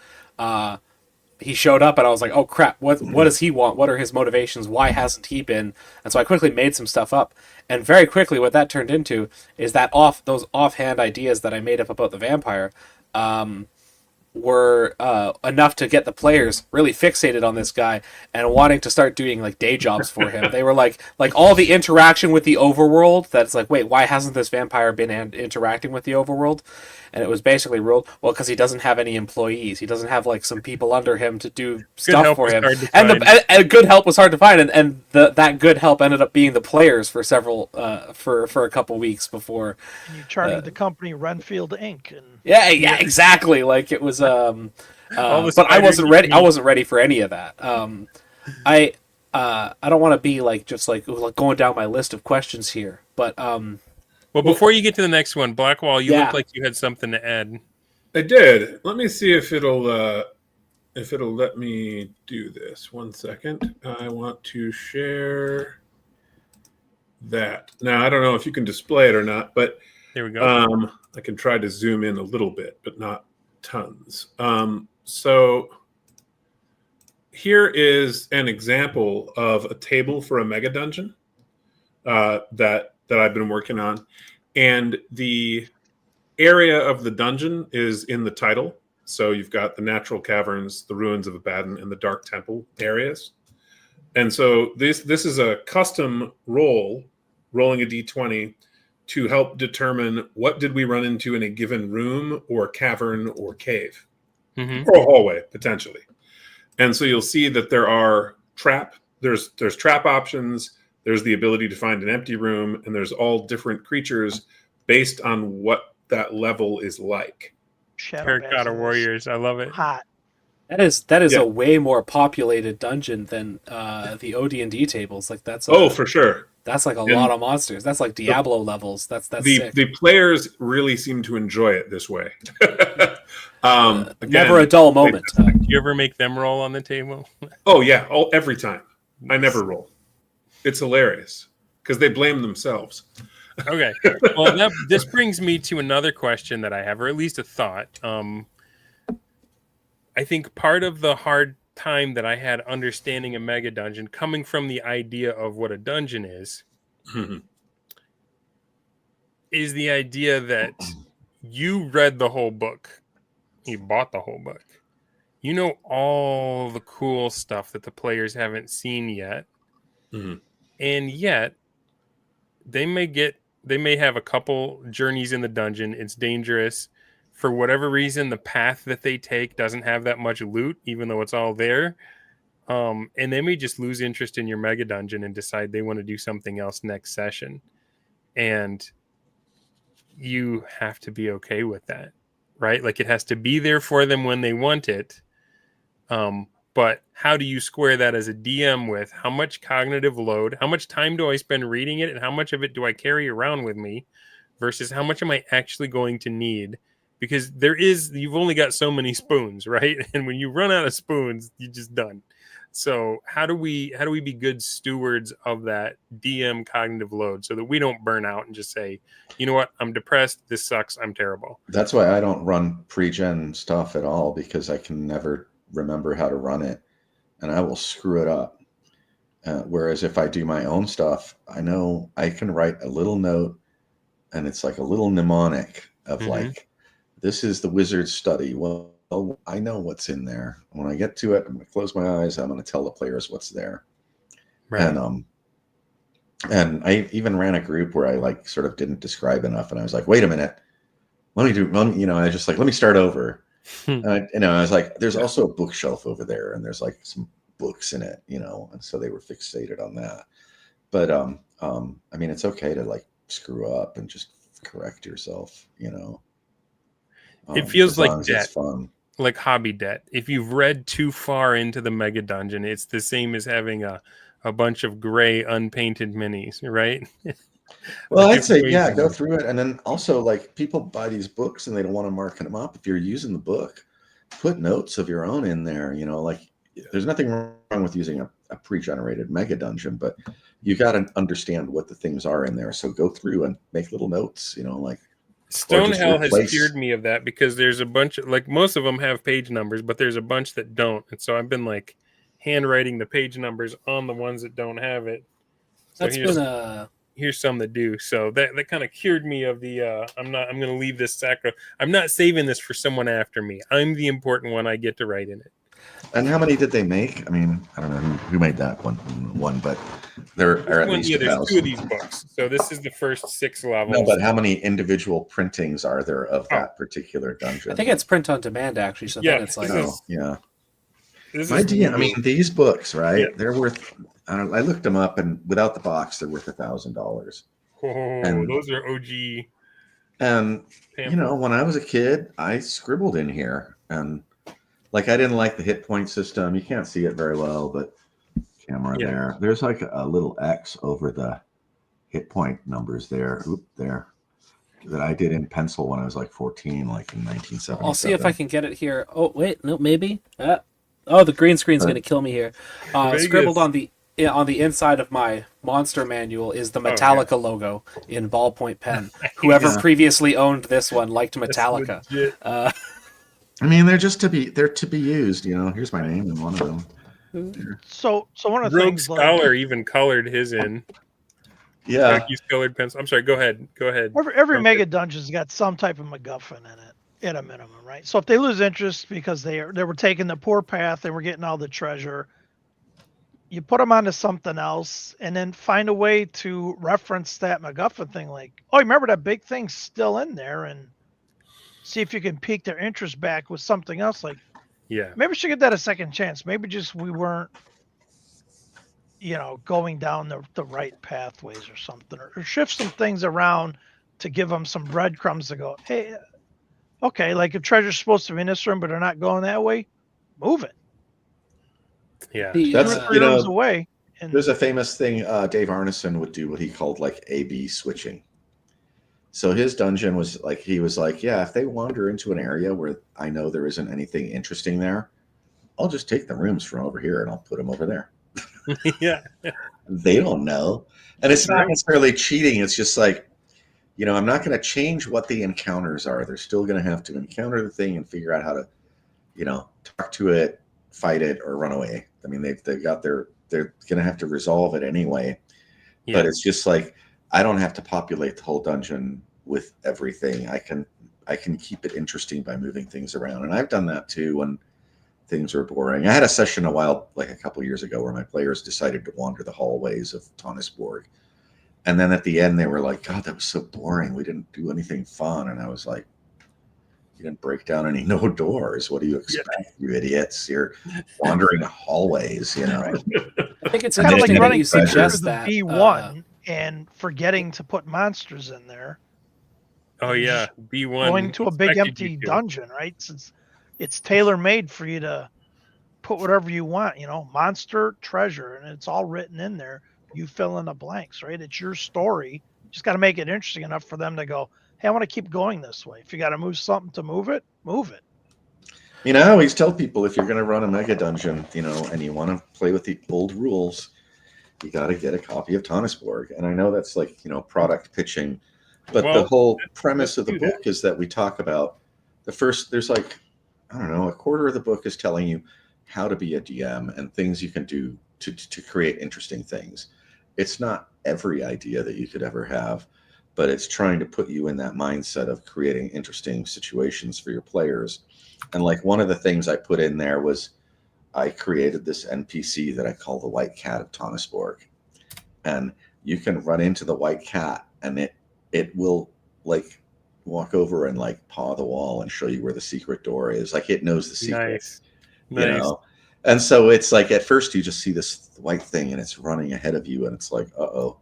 He showed up, and I was like, "Oh crap! What does he want? What are his motivations? Why hasn't he been?" And so I quickly made some stuff up, and very quickly, what that turned into is that those offhand ideas that I made up about the vampire were enough to get the players really fixated on this guy and wanting to start doing like day jobs for him. They were like all the interaction with the overworld. That's like, wait, why hasn't this vampire been interacting with the overworld? And it was basically ruled, well, because he doesn't have any employees. He doesn't have like some people under him to do stuff for him. And good help was hard to find. And that good help ended up being the players for several for a couple weeks before. And you chartered the company Renfield Inc. And yeah, exactly. Like it was. But I wasn't ready. I wasn't ready for any of that. I don't want to be like just like going down my list of questions here, but Well, before you get to the next one, Blackwall, you look like you had something to add. I did. Let me see if it'll let me do this. 1 second. I want to share that. Now, I don't know if you can display it or not, but there we go. I can try to zoom in a little bit, but not tons. So here is an example of a table for a mega dungeon that I've been working on. And the area of the dungeon is in the title. So you've got the natural caverns, the ruins of Abaddon, and the dark temple areas. And so this is a custom rolling a d20 to help determine what did we run into in a given room or cavern or cave or a hallway, potentially. And so you'll see that there's trap options. There's the ability to find an empty room, and there's all different creatures based on what that level is like. Terracotta Warriors, I love it. Hot. That is a way more populated dungeon than the OD&D tables. Like that's for sure. That's like a lot of monsters. That's like Diablo levels. That's sick. The players really seem to enjoy it this way. Again, never a dull moment. Do you ever make them roll on the table? Oh yeah, every time. I never roll. It's hilarious because they blame themselves. Okay. Well, this brings me to another question that I have, or at least a thought. I think part of the hard time that I had understanding a mega dungeon, coming from the idea of what a dungeon is the idea that you read the whole book. You bought the whole book. You know all the cool stuff that the players haven't seen yet. And yet they may have a couple journeys in the dungeon. It's dangerous. For whatever reason, the path that they take doesn't have that much loot, even though it's all there. And they may just lose interest in your mega dungeon and decide they want to do something else next session. And you have to be okay with that, right? Like it has to be there for them when they want it. But how do you square that as a DM with how much cognitive load, how much time do I spend reading it, and how much of it do I carry around with me versus how much am I actually going to need because you've only got so many spoons, right? And when you run out of spoons, you're just done. So how do we be good stewards of that DM cognitive load so that we don't burn out and just say, you know what, I'm depressed, this sucks, I'm terrible. That's why I don't run pre-gen stuff at all, because I can never remember how to run it and I will screw it up. Whereas if I do my own stuff, I know I can write a little note and it's like a little mnemonic of like, this is the wizard's study. Well, I know what's in there. When I get to it, I'm going to close my eyes. I'm going to tell the players what's there. Right. And I even ran a group where I like sort of didn't describe enough. And I was like, wait a minute, I just like, let me start over. I was like, there's also a bookshelf over there and there's like some books in it, and so they were fixated on that. But I mean, it's okay to like screw up and just correct yourself, it feels like debt, fun. Like hobby debt. If you've read too far into the Megadungeon, it's the same as having a bunch of gray unpainted minis, right? Well, I'd say, yeah, go through it. And then also, like, people buy these books and they don't want to mark them up. If you're using the book, put notes of your own in there, there's nothing wrong with using a pre-generated Megadungeon, but you got to understand what the things are in there. So go through and make little notes, like Stonehell has cured me of that, because there's a bunch of, like, most of them have page numbers, but there's a bunch that don't. And so I've been like handwriting the page numbers on the ones that don't have it. So here's some that do. So that kind of cured me of the I'm going to leave this I'm not saving this for someone after me. I'm the important one. I get to write in it. And how many did they make? I mean, I don't know who made that one, but there are at least 1,000. There's 2 of these books. So this is the first 6 levels. No, but how many individual printings are there of that particular dungeon? I think it's print on demand, actually. So then it's like, yeah. I mean, these books, right? Yeah. They're worth. I looked them up, and without the box, they're worth $1,000. Oh, and those are OG. And when I was a kid, I scribbled in here, and like I didn't like the hit point system. You can't see it very well, but camera there. There's like a little X over the hit point numbers there. There. That I did in pencil when I was like 14, like in 1977. I'll see if I can get it here. Oh wait, no, maybe. The green screen's going to kill me here. Scribbled on the inside of my monster manual is the Metallica logo in ballpoint pen. Whoever previously owned this one liked Metallica. I mean, they're to be used. Here's my name in one of them. So one of the Rogue things, Scholar even colored his in. Yeah, he's colored pencil. I'm sorry. Go ahead. Every Megadungeon's got some type of MacGuffin in it, at a minimum, right? So if they lose interest because they were taking the poor path, they were getting all the treasure, you put them onto something else, and then find a way to reference that MacGuffin thing. Like, oh, remember that big thing's still in there, and see if you can pique their interest back with something else. Like, maybe we should give that a second chance. Maybe just we weren't, going down the right pathways or something, or shift some things around to give them some breadcrumbs to go, hey, okay, like if treasure's supposed to be in this room, but they're not going that way, move it. Yeah, that's rooms away. And there's a famous thing Dave Arneson would do, what he called like A/B switching. So his dungeon was like, if they wander into an area where I know there isn't anything interesting there, I'll just take the rooms from over here and I'll put them over there. Yeah, they don't know, and it's not necessarily cheating. It's just like, I'm not going to change what the encounters are. They're still going to have to encounter the thing and figure out how to, talk to it, fight it, or run away. I mean, they're going to have to resolve it anyway. Yeah. But it's just like, I don't have to populate the whole dungeon with everything. I can keep it interesting by moving things around, and I've done that too when things were boring. I had a session a couple years ago, where my players decided to wander the hallways of Tonnisborg. And then at the end, they were like, God, that was so boring. We didn't do anything fun. And I was like, you didn't break down any doors. What do you expect, you idiots? You're wandering hallways, I think it's kind of like running you suggest the B1 and forgetting to put monsters in there. Oh, yeah. B1. Going to a big empty dungeon, right? Since it's tailor-made for you to put whatever you want, monster, treasure, and it's all written in there. You fill in the blanks, right? It's your story. Just got to make it interesting enough for them to go, hey, I want to keep going this way. If you got to move something to move it, move it. You know, I always tell people if you're going to run a Mega Dungeon, you know, and you want to play with the old rules, you got to get a copy of Tannisborg. And I know that's like, you know, product pitching, but the whole premise of the book is that we talk about there's like, I don't know, a quarter of the book is telling you how to be a DM and things you can do to create interesting things. It's not every idea that you could ever have, but it's trying to put you in that mindset of creating interesting situations for your players. And like one of the things I put in there was I created this NPC that I call the White Cat of Tannisborg. And you can run into the White Cat and it will like walk over and like paw the wall and show you where the secret door is. Like it knows the secret. Nice. You know? And so it's like at first you just see this white thing and it's running ahead of you and it's like, uh-oh,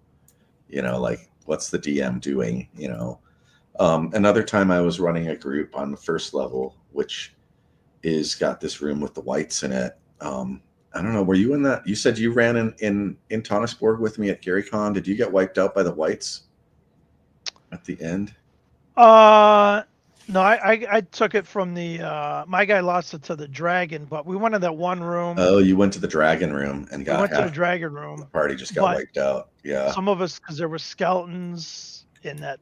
you know, like what's the DM doing? You know? Another time I was running a group on the first level, which is got this room with the whites in it. I don't know. Were you in that? You said you ran in Tannisborg with me at GaryCon. Did you get wiped out by the whites at the end? No, I took it from the my guy lost it to the dragon, but we went in that one room. Oh, you went to the dragon room and got. We went to the dragon room. The party just got wiped out. Yeah. Some of us, because there were skeletons in that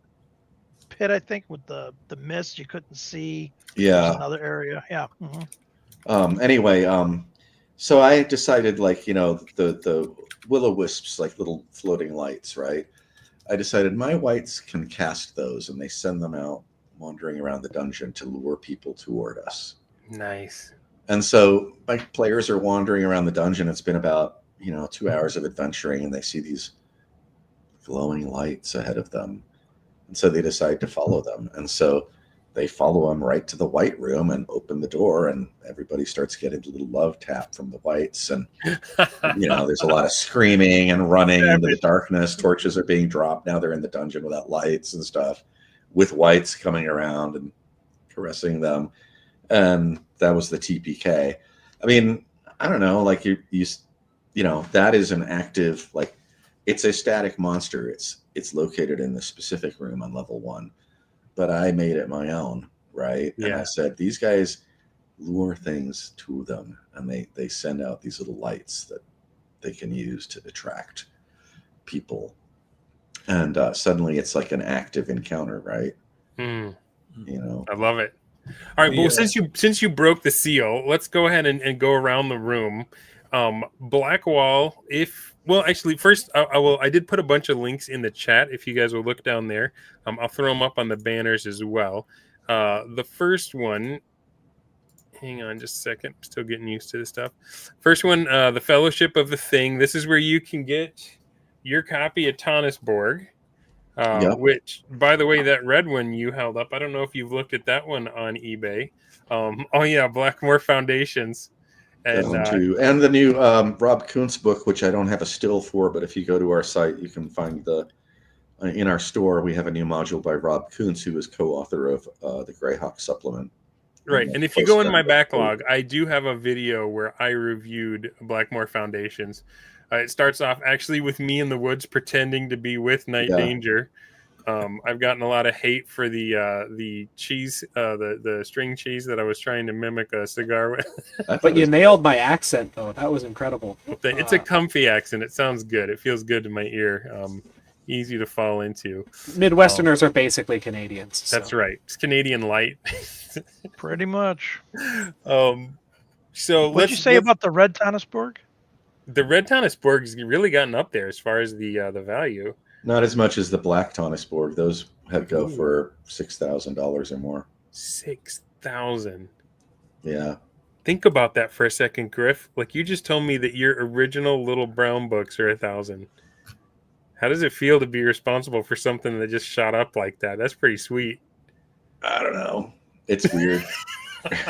pit, I think, with the mist you couldn't see. Yeah. There's another area. Yeah. Mm-hmm. Anyway, so I decided, like, you know, the will-o-wisps, like little floating lights, right? I decided my whites can cast those, and they send them out wandering around the dungeon to lure people toward us. Nice. And so my players are wandering around the dungeon. It's been about, you know, 2 hours of adventuring, and they see these glowing lights ahead of them. And so they decide to follow them. And so they follow them right to the white room and open the door, and everybody starts getting a little love tap from the whites. And, you know, there's a lot of screaming and running into the darkness. Torches are being dropped. Now they're in the dungeon without lights and stuff, with whites coming around and caressing them. And that was the TPK. I mean, I don't know, like you know, that is an active, like, it's a static monster. It's located in the specific room on level 1, but I made it my own, right? Yeah. And I said, these guys lure things to them, and they send out these little lights that they can use to attract people. And suddenly it's like an active encounter, right? You know, I love it. All right, well, since you broke the seal, let's go ahead and go around the room. Blackwall, first I did put a bunch of links in the chat. If you guys will look down there, I'll throw them up on the banners as well. The first one, hang on just a second, I'm still getting used to this stuff. First one, the Fellowship of the Thing. This is where you can get your copy of Tannisborg, which, by the way, that red one you held up, I don't know if you've looked at that one on eBay. Oh yeah, Blackmore Foundations. And the new Rob Kuntz book, which I don't have a still for, but if you go to our site, you can find in our store, we have a new module by Rob Kuntz, who is co-author of the Greyhawk supplement. Right, and if you go in my backlog, I do have a video where I reviewed Blackmore Foundations. It starts off actually with me in the woods pretending to be with Night Danger. I've gotten a lot of hate for the cheese, the string cheese that I was trying to mimic a cigar with. But you nailed my accent, though. That was incredible. It's a comfy accent. It sounds good. It feels good to my ear. Easy to fall into. Midwesterners are basically Canadians. So. That's right. It's Canadian light. Pretty much. So what'd you say about the red Tannisborg? The red Tannisborg has really gotten up there as far as the value. Not as much as the black Tannisborg. Those go for $6,000 or more. 6,000. Yeah. Think about that for a second, Griff. Like, you just told me that your original little brown books are 1,000. How does it feel to be responsible for something that just shot up like that? That's pretty sweet. I don't know. It's weird.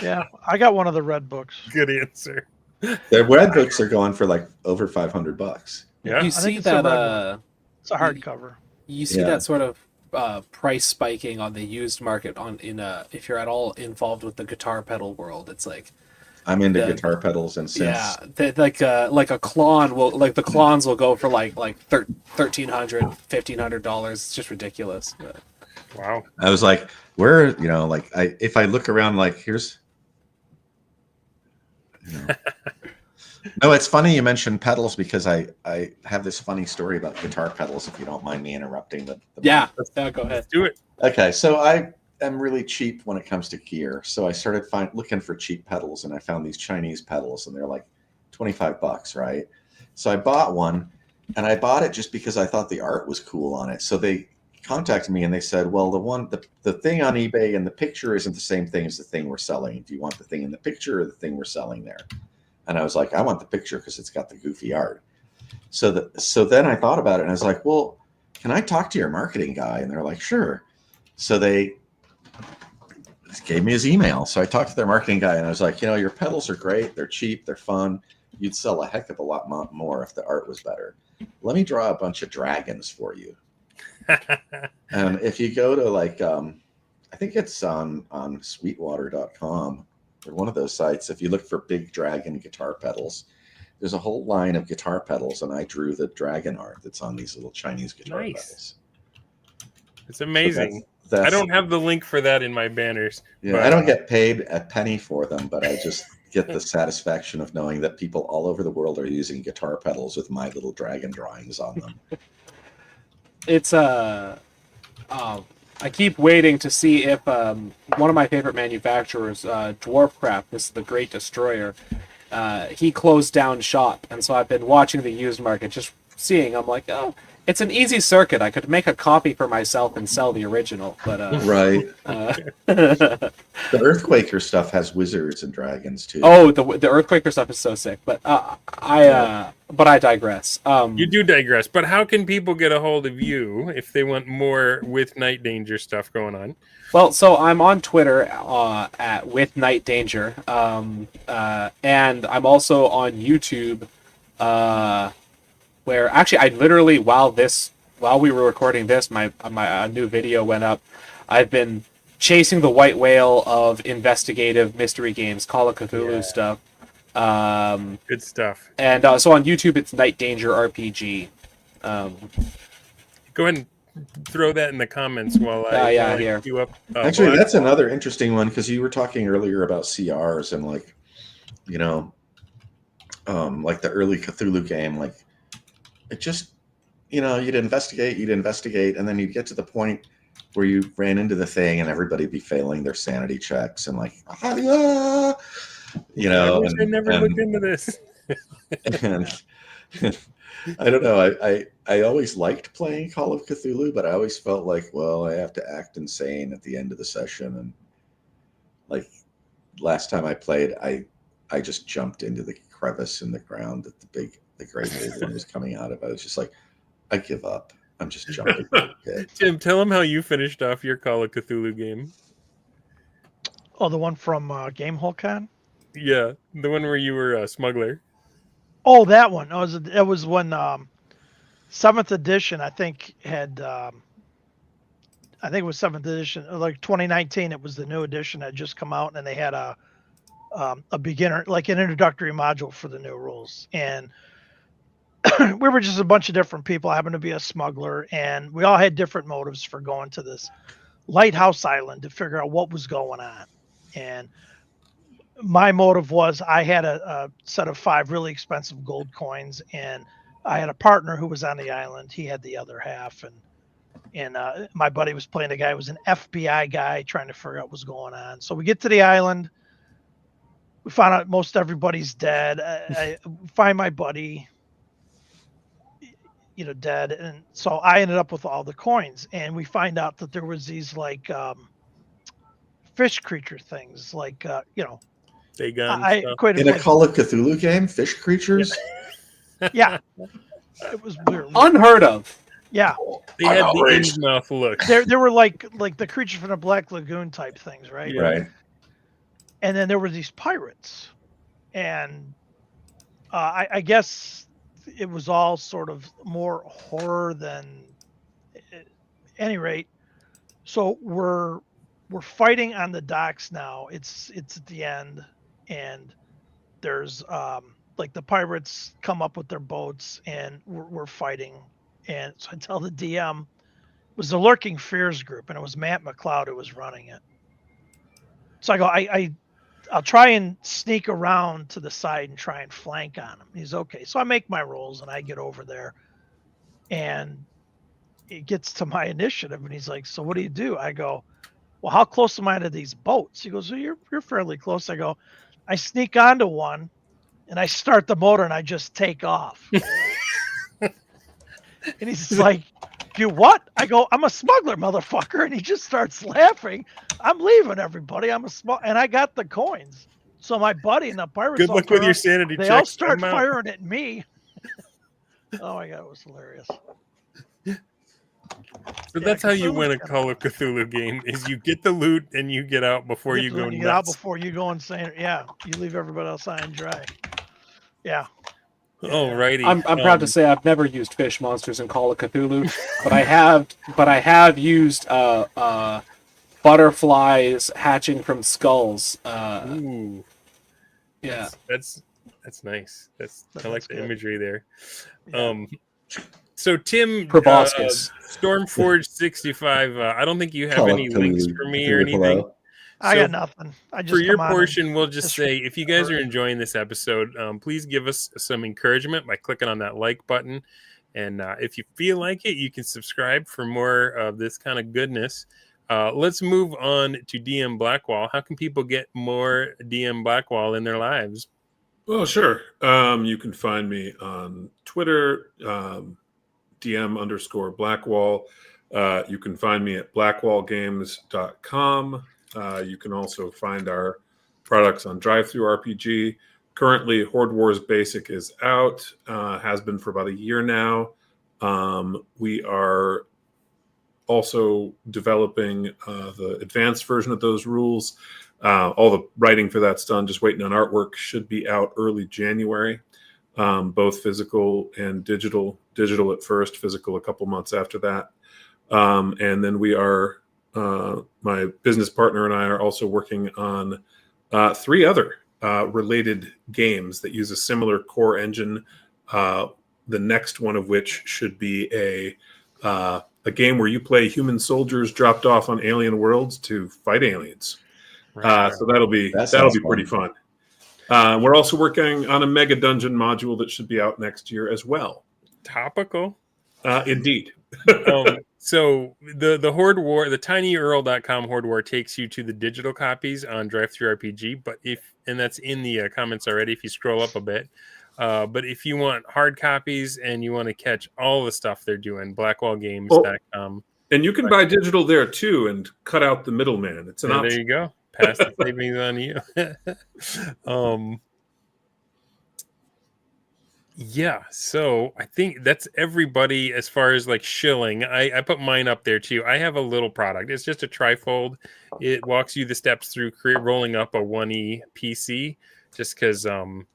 Yeah, I got one of the red books. Good answer. The red books are going for like over $500. Yeah, you see that. It's a hardcover. You see that sort of price spiking on the used market if you're at all involved with the guitar pedal world. It's like I'm into guitar pedals and synths. Yeah, like a clone the clones will go for like $1,300, $1,500. It's just ridiculous. But. Wow. I was like, where, like if I look around, like here's, No, it's funny you mentioned pedals because I have this funny story about guitar pedals. If you don't mind me interrupting the Yeah, go ahead. Let's do it. Okay, so I am really cheap when it comes to gear. So I started looking for cheap pedals, and I found these Chinese pedals, and they're like $25, right? So I bought one, and I bought it just because I thought the art was cool on it. So they contacted me and they said, well, the thing on eBay and the picture isn't the same thing as the thing we're selling. Do you want the thing in the picture or the thing we're selling there? And I was like, I want the picture because it's got the goofy art. So then I thought about it, and I was like, well, can I talk to your marketing guy? And they're like, sure. So they gave me his email. So I talked to their marketing guy, and I was like, your pedals are great. They're cheap. They're fun. You'd sell a heck of a lot more if the art was better. Let me draw a bunch of dragons for you. And if you go to I think it's on sweetwater.com or one of those sites, if you look for big dragon guitar pedals, there's a whole line of guitar pedals, and I drew the dragon art that's on these little Chinese guitar pedals. It's amazing. So I don't have the link for that in my banners. Yeah, but, I don't get paid a penny for them, but I just get the satisfaction of knowing that people all over the world are using guitar pedals with my little dragon drawings on them. It's I keep waiting to see if one of my favorite manufacturers, Dwarfcraft, this is the Great Destroyer, he closed down shop, and so I've been watching the used market, just seeing. I'm like, oh, it's an easy circuit. I could make a copy for myself and sell the original, but right. The Earthquaker stuff has wizards and dragons too. Oh, the Earthquaker stuff is so sick, but I digress. You do digress, but how can people get a hold of you if they want more with Night Danger stuff going on? Well, so I'm on Twitter at with Night Danger, and I'm also on YouTube, where actually I literally while we were recording this, my new video went up. I've been chasing the white whale of investigative mystery games, Call of Cthulhu stuff. Good stuff. And so on YouTube, it's Night Danger RPG. Go ahead and throw that in the comments while I here. queue up. Actually, that's another interesting one because you were talking earlier about CRs and like the early Cthulhu game. Like it just, you'd investigate, and then you'd get to the point where you ran into the thing and everybody'd be failing their sanity checks and like, I wish I never looked into this. And I don't know. I always liked playing Call of Cthulhu, but I always felt like, well, I have to act insane at the end of the session. And like last time I played, I just jumped into the crevice in the ground that the great old one was coming out of. I was just like, I give up. I'm just jumping. Tim, tell them how you finished off your Call of Cthulhu game. Oh, the one from GameHoleCon? Yeah, the one where you were a smuggler. Oh, that one. It was when 7th edition, I think, had... I think it was 7th edition, like 2019. It was the new edition that had just come out, and they had a beginner, like an introductory module for the new rules. And we were just a bunch of different people. I happened to be a smuggler, and we all had different motives for going to this lighthouse island to figure out what was going on. And my motive was I had a set of 5 really expensive gold coins, and I had a partner who was on the island. He had the other half, and my buddy was playing a guy who was an FBI guy trying to figure out what was going on. So we get to the island. We found out most everybody's dead. I find my buddy, dead. And so I ended up with all the coins, and we find out that there was these like fish creature things, like, Dagon in a Call of Cthulhu game, fish creatures. Yeah, it was weird. Unheard of. Yeah, they had the in-mouth look. They were like the creature from the Black Lagoon type things, right? Yeah. Right. And then there were these pirates, and I guess it was all sort of more horror than, at any rate. So we're fighting on the docks now. It's at the end, and there's like the pirates come up with their boats, and we're fighting. And so I tell the DM, was the Lurking Fears group, and it was Matt McLeod who was running it. So I go, I'll try and sneak around to the side and try and flank on him. He's okay. So I make my rolls and I get over there, and it gets to my initiative, and he's like, "So what do you do?" I go, "Well, how close am I to these boats?" He goes, "Well, you're fairly close." I go, "I sneak onto one, and I start the motor, and I just take off." And he's like, "You what?" I go, "I'm a smuggler, motherfucker." And he just starts laughing. "I'm leaving, everybody. I'm a and I got the coins. So my buddy and the pirates. Good luck with your sanity They checks. all start firing at me. Oh my god, it was hilarious. So that's how you win a Call of Cthulhu game: is you get the loot and you get out before you go nuts. You get out before you go insane. Yeah, you leave everybody else high and dry. Yeah. Alrighty. I'm proud to say I've never used fish monsters in Call of Cthulhu, but I have used butterflies hatching from skulls. Ooh. Yeah, that's nice. I like the good. imagery there. Yeah. So Tim, Proboscis. Stormforge 65. I don't think you have Call any of links Cthulhu, for me Cthulhu or anything. Hello. I So got nothing. I just for your come on portion, we'll just just say if you guys are enjoying this episode, please give us some encouragement by clicking on that like button. And if you feel like it, you can subscribe for more of this kind of goodness. Let's move on to DM Blackwall. How can people get more DM Blackwall in their lives? Well, sure. You can find me on Twitter, DM_Blackwall. You can find me at blackwallgames.com. You can also find our products on DriveThruRPG. Currently, Horde Wars Basic is out, has been for about a year now. We are also developing the advanced version of those rules. All the writing for that's done, just waiting on artwork. Should be out early January, both physical and digital. Digital at first, physical a couple months after that. And then we are, my business partner and I are also working on 3 other related games that use a similar core engine. The next one of which should be a game where you play human soldiers dropped off on alien worlds to fight aliens. So that'll be pretty fun. We're also working on a Megadungeon module that should be out next year as well. Topical. Indeed. So the Horde War, the tinyurl.com Horde War takes you to the digital copies on DriveThruRPG, and that's in the comments already if you scroll up a bit. But if you want hard copies and you want to catch all the stuff they're doing, blackwallgames.com. And you can buy digital there too and cut out the middleman. It's an option. There you go. Pass the savings on you. Yeah, so I think that's everybody as far as like shilling. I put mine up there too. I have a little product. It's just a trifold. It walks you the steps through rolling up a 1E PC just because something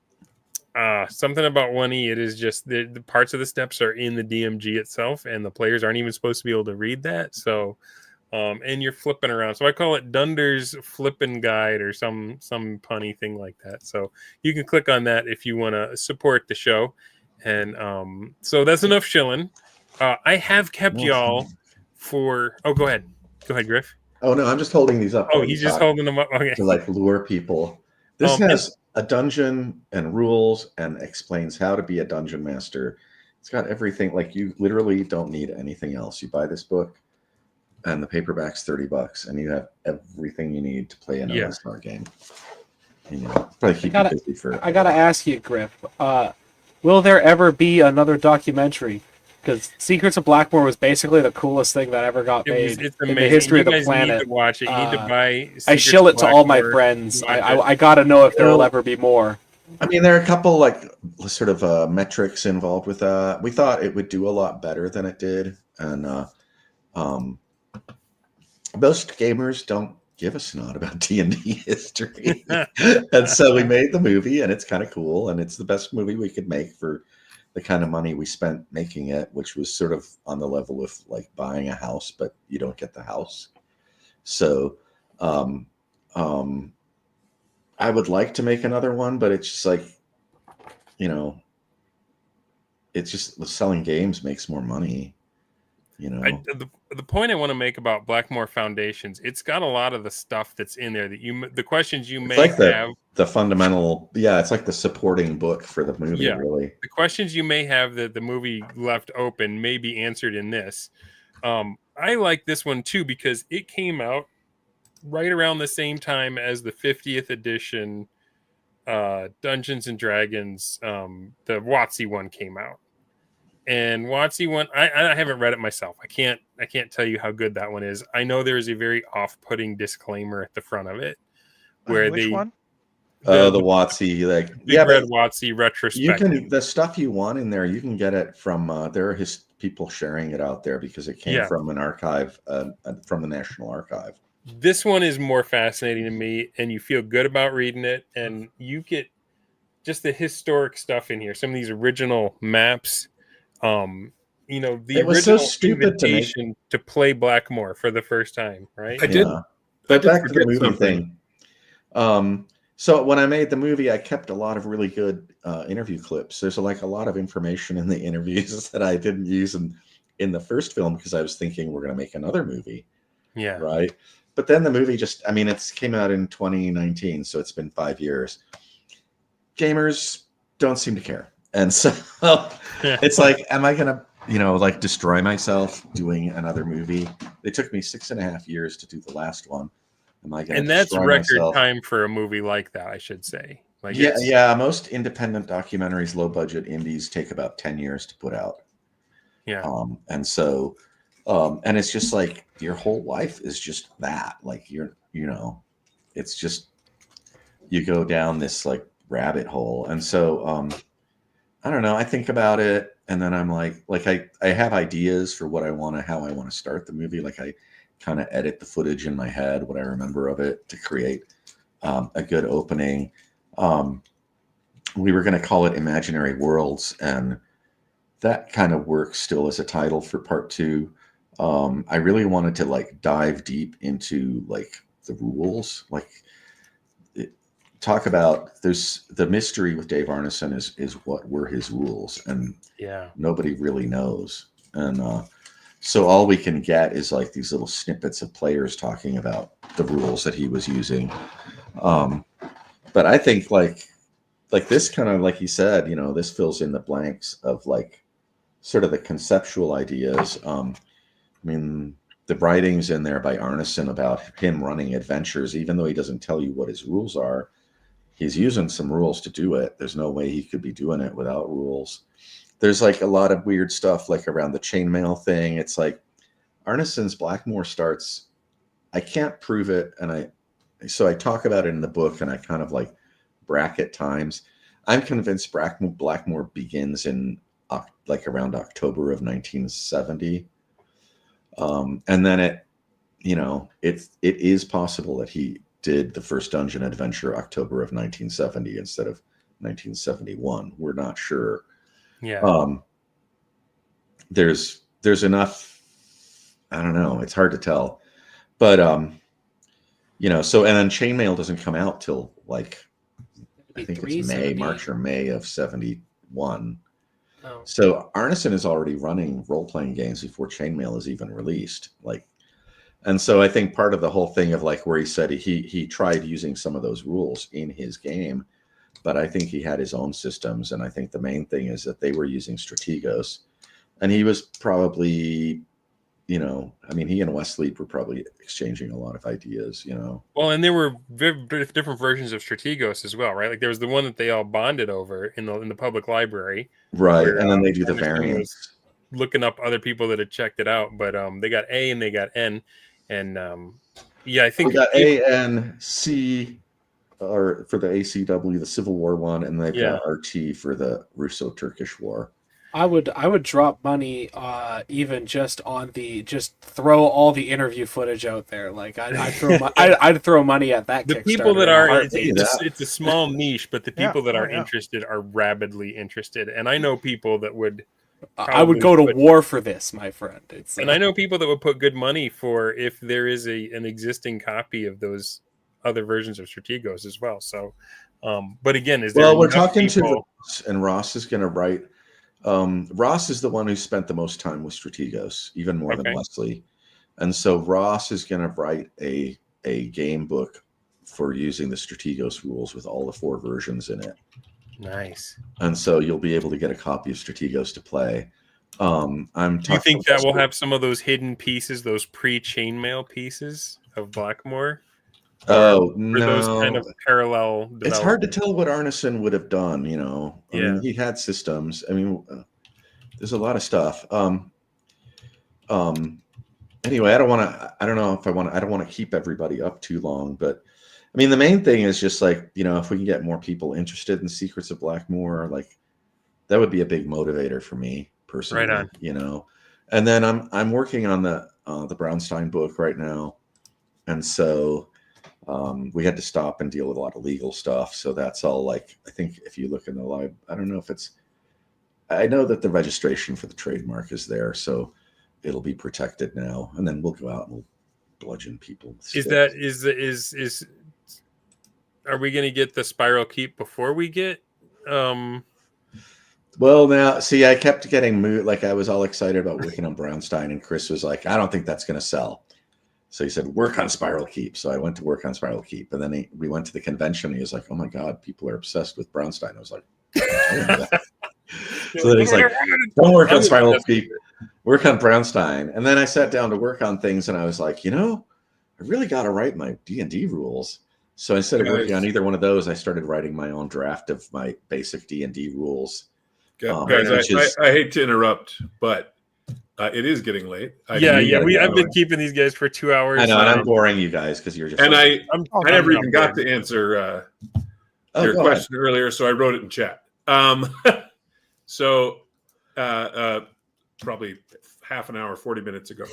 about 1E, it is just the parts of the steps are in the DMG itself and the players aren't even supposed to be able to read that. So and you're flipping around. So I call it Dunder's Flippin' Guide or some punny thing like that. So you can click on that if you want to support the show. And so that's enough shilling. I have kept y'all for... Oh, go ahead. Go ahead, Griff. Oh, no, I'm just holding these up. Oh, he's just holding them up. Okay. To like lure people. This has a dungeon and rules and explains how to be a dungeon master. It's got everything. Like you literally don't need anything else. You buy this book. And the paperback's $30, and you have everything you need to play an OSR game. You know, probably keep you busy for. I gotta ask you, Griff. Will there ever be another documentary? Because Secrets of Blackmoor was basically the coolest thing that ever got made It's in the history of the planet. Need to watch it. You need to buy. I shill it to all my friends. I gotta know if there will ever be more. I mean, there are a couple like sort of metrics involved with that. We thought it would do a lot better than it did, and most gamers don't give a snot about D&D history. And so we made the movie, and it's kind of cool, and it's the best movie we could make for the kind of money we spent making it, which was sort of on the level of like buying a house, but you don't get the house. So I would like to make another one, but it's just like, you know, it's just selling games makes more money. you know. The point I want to make about Blackmore Foundations, it's got a lot of the stuff that's in there that the questions you may It's like have. the fundamental, it's like the supporting book for the movie, really. The questions you may have that the movie left open may be answered in this. I like this one too because it came out right around the same time as the 50th edition Dungeons and Dragons, the WotC one came out. And WotC one, I haven't read it myself. I can't tell you how good that one is. I know there is a very off-putting disclaimer at the front of it, where Which one? The WotC, Red WotC retrospective. The stuff you want in there, you can get it from there are people sharing it out there because it came from an archive, from the National Archive. This one is more fascinating to me, and you feel good about reading it, and you get just the historic stuff in here. Some of these original maps. It was so original stupid invitation to play Blackmore for the first time, right? I did. But back to the movie thing. So when I made the movie, I kept a lot of really good interview clips. There's a lot of information in the interviews that I didn't use in the first film because I was thinking we're going to make another movie. Yeah. Right. But then the movie it came out in 2019, so it's been 5 years. Gamers don't seem to care. And so it's like, am I going to, destroy myself doing another movie? It took me 6.5 years to do the last one. Am I going to? And that's record time for a movie like that, I should say. Most independent documentaries, low budget indies take about 10 years to put out. Yeah. And so, and it's just like your whole life is just that. Like it's just you go down this rabbit hole. And so, I don't know. I think about it, and then I'm like I have ideas for what how I want to start the movie. I kind of edit the footage in my head, what I remember of it, to create a good opening. We were going to call it Imaginary Worlds, and that kind of works still as a title for part 2. I really wanted to dive deep into the rules, talk about the mystery with Dave Arneson is what were his rules, and nobody really knows. And so all we can get is these little snippets of players talking about the rules that he was using. But I think this kind of, like he said, this fills in the blanks of sort of the conceptual ideas. The writings in there by Arneson about him running adventures, even though he doesn't tell you what his rules are, he's using some rules to do it. There's no way he could be doing it without rules. There's a lot of weird stuff around the chainmail thing. It's Arneson's Blackmore starts. I can't prove it, and so I talk about it in the book, and I kind of bracket times. I'm convinced Blackmore begins in around October of 1970, and then it is possible that he did the first dungeon adventure October of 1970 instead of 1971. We're not sure. Yeah. There's enough. I don't know. It's hard to tell, but So and then Chainmail doesn't come out till I think it's March or May of 71. Oh. So Arneson is already running role-playing games before Chainmail is even released. And so I think part of the whole thing of where he said he tried using some of those rules in his game, but I think he had his own systems. And I think the main thing is that they were using Strategos, and he was probably, he and Westleap were probably exchanging a lot of ideas, Well, and there were different versions of Strategos as well, right? There was the one that they all bonded over in the public library. Right. And then they do the variants. Looking up other people that had checked it out, but they got A and they got N. And I think we got A, N, C, or for the ACW, the Civil War one, and they've got RT for the Russo-Turkish War. I would drop money even just throw all the interview footage out there. I'd throw money at that. The people that are it's a small niche, but the people that are interested are rabidly interested, and I know people that would. I would go to war for this, my friend. And I know people that would put good money for if there is an existing copy of those other versions of Strategos as well. So, but again, we're talking to Ross, and Ross is going to write Ross is the one who spent the most time with Strategos, even more than Okay. Leslie. And so Ross is going to write a game book for using the Strategos rules with all the 4 versions in it. Nice. And so you'll be able to get a copy of Strategos to play. Do you think that will have some of those hidden pieces, those pre-chainmail pieces of Blackmoor? Oh, Or no. those kind of parallel It's hard to tell what Arneson would have done, you know. I mean, he had systems. I mean, there's a lot of stuff. Anyway, I don't want to keep everybody up too long, but I mean, the main thing is just like, you know, if we can get more people interested in Secrets of Blackmoor, like that would be a big motivator for me personally. Right on. You know, and then I'm working on the Brownstein book right now, and so we had to stop and deal with a lot of legal stuff. So that's all like, I think if you look in the live, I don't know if it's, I know that the registration for the trademark is there, so it'll be protected now, and then we'll go out and we'll bludgeon people. Are we going to get the Spiral Keep before we get? Well, now see, I kept getting moved. Like I was all excited about working on Brownstein, and Chris was like, "I don't think that's going to sell." So he said, "Work on Spiral Keep." So I went to work on Spiral Keep, and then we went to the convention. And he was like, "Oh my God, people are obsessed with Brownstein." I was like, so then he's like, "Don't work on Spiral Keep. Work on Brownstein." And then I sat down to work on things, and I was like, you know, I really got to write my D&D rules. So instead of working on either one of those, I started writing my own draft of my basic D&D rules. Guys, I hate to interrupt, but it is getting late. I've been keeping these guys for 2 hours. I know, and I'm boring you guys because you're just. And I never even got to answer your question earlier, so I wrote it in chat. So probably half an hour, 40 minutes ago.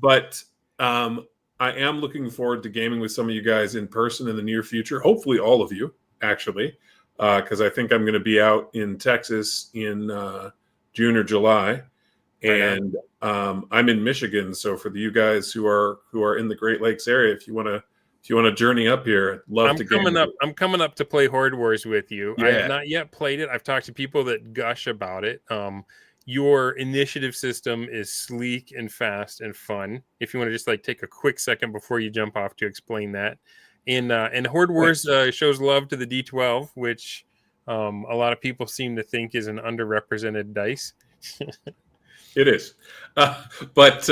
But I am looking forward to gaming with some of you guys in person in the near future. Hopefully all of you, actually, because I think I'm going to be out in Texas in June or July. And I'm in Michigan. So for you guys who are in the Great Lakes area, if you want to journey up here, I'm coming up to play Horde Wars with you. Yeah. I have not yet played it. I've talked to people that gush about it. Your initiative system is sleek and fast and fun. If you want to just like take a quick second before you jump off to explain that. And Horde Wars shows love to the D12, which a lot of people seem to think is an underrepresented dice. It is. But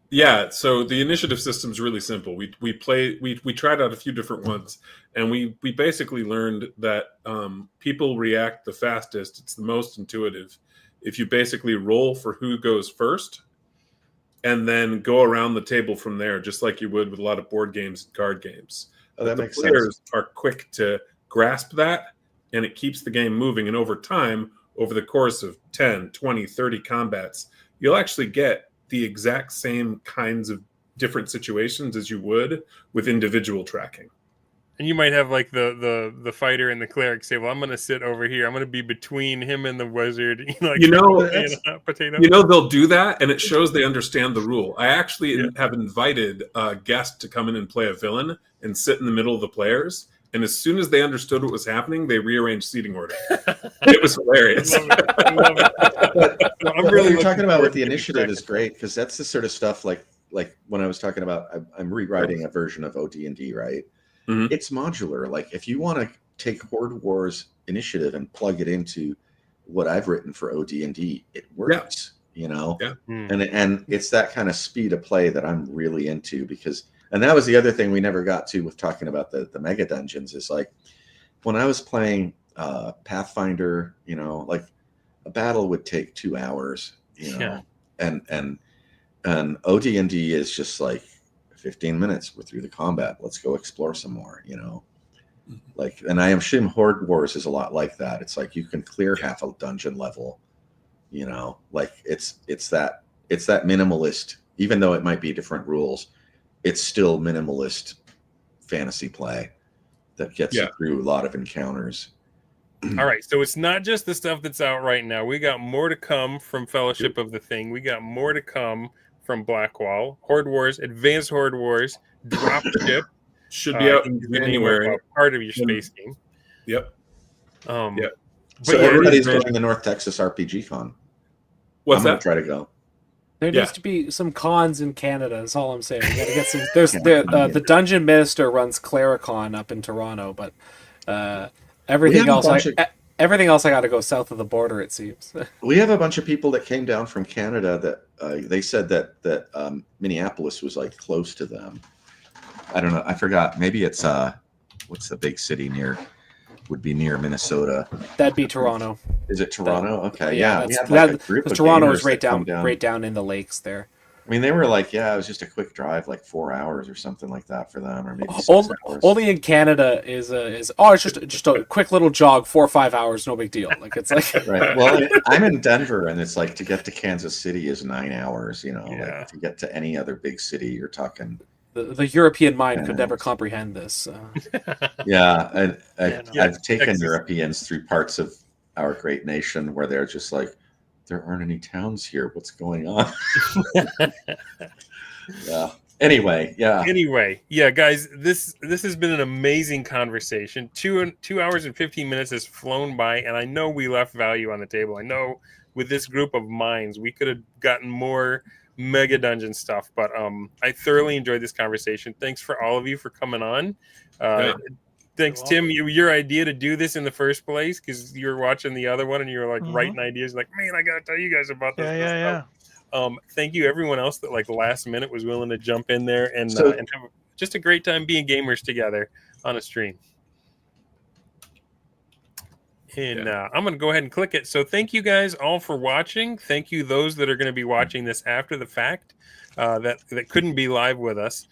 yeah, so the initiative system is really simple. We tried out a few different ones, and we basically learned that people react the fastest. It's the most intuitive. If you basically roll for who goes first, and then go around the table from there, just like you would with a lot of board games and card games. That makes sense. The players are quick to grasp that, and it keeps the game moving. And over time, over the course of 10, 20, 30 combats, you'll actually get the exact same kinds of different situations as you would with individual tracking. And you might have like the fighter and the cleric say, "Well, I'm going to sit over here. I'm going to be between him and the wizard." They'll do that, and it shows they understand the rule. I actually have invited a guest to come in and play a villain and sit in the middle of the players. And as soon as they understood what was happening, they rearranged seating order. It was hilarious. I love it. I'm really talking about with the initiative is great because that's the sort of stuff like when I was talking about, I'm rewriting a version of OD&D, right? Mm-hmm. It's modular. Like if you want to take Horde Wars initiative and plug it into what I've written for OD&D, it works. You know, and it's that kind of speed of play that I'm really into because. And that was the other thing we never got to with talking about the Megadungeons is like when I was playing Pathfinder, you know, like a battle would take 2 hours, you know, and OD&D is just like 15 minutes. We're through the combat. Let's go explore some more, you know, like, and I assume Horde Wars is a lot like that. It's like you can clear half a dungeon level, you know, like it's that minimalist, even though it might be different rules. It's still minimalist fantasy play that gets you through a lot of encounters. All right, so it's not just the stuff that's out right now. We got more to come from Fellowship of the Thing. We got more to come from Blackwall, Horde Wars, Advanced Horde Wars, Dropship. Should be out in January. Part of your space game. Yep. So yeah, everybody's man. going to North Texas RPG Con. What's I'm going that? to try to go. There Yeah. needs to be some cons in Canada. That's all I'm saying. We gotta get some. There's the Dungeon Minister runs Claricon up in Toronto, but everything have a else bunch of- everything else I got to go south of the border. It seems. We have a bunch of people that came down from Canada that they said that Minneapolis was like close to them. I don't know. I forgot. Maybe it's what's the big city would be near Minnesota. That'd be Toronto. Is it Toronto? Okay, Yeah, yeah. We that's, had like a group of Toronto gamers is right that come down in the lakes there. I mean, they were like, yeah, it was just a quick drive, like 4 hours or something like that for them, or maybe 6 hours. Only in Canada is it's just a quick little jog, 4 or 5 hours, no big deal. Like it's like Right. Well, I'm in Denver, and it's like to get to Kansas City is 9 hours. You know, Yeah. like to get to any other big city, you're talking. the European mind could Yeah. never comprehend this. Yeah, and Yeah, I've taken Texas. Europeans through parts of our great nation where they're just like, there aren't any towns here. What's going on? Yeah. Anyway, yeah, guys, this has been an amazing conversation. 2 hours and 15 minutes has flown by, and I know we left value on the table. I know with this group of minds, we could have gotten more Megadungeon stuff, but I thoroughly enjoyed this conversation. Thanks for all of you for coming on. Yeah. Thanks, Tim. Your idea to do this in the first place, because you were watching the other one and you were like writing ideas, like, man, I gotta tell you guys about this. Yeah. Thank you, everyone else that like last minute was willing to jump in there and So- have just a great time being gamers together on a stream. And I'm going to go ahead and click it. So thank you guys all for watching. Thank you those that are going to be watching this after the fact that couldn't be live with us.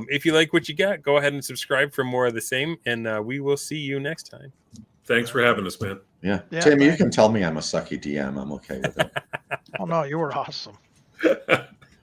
If you like what you got, go ahead and subscribe for more of the same, and we will see you next time. Thanks for having us, man. yeah. Yeah, Tim, you thanks. can tell me I'm a sucky DM. I'm okay with it. Oh no, you were awesome.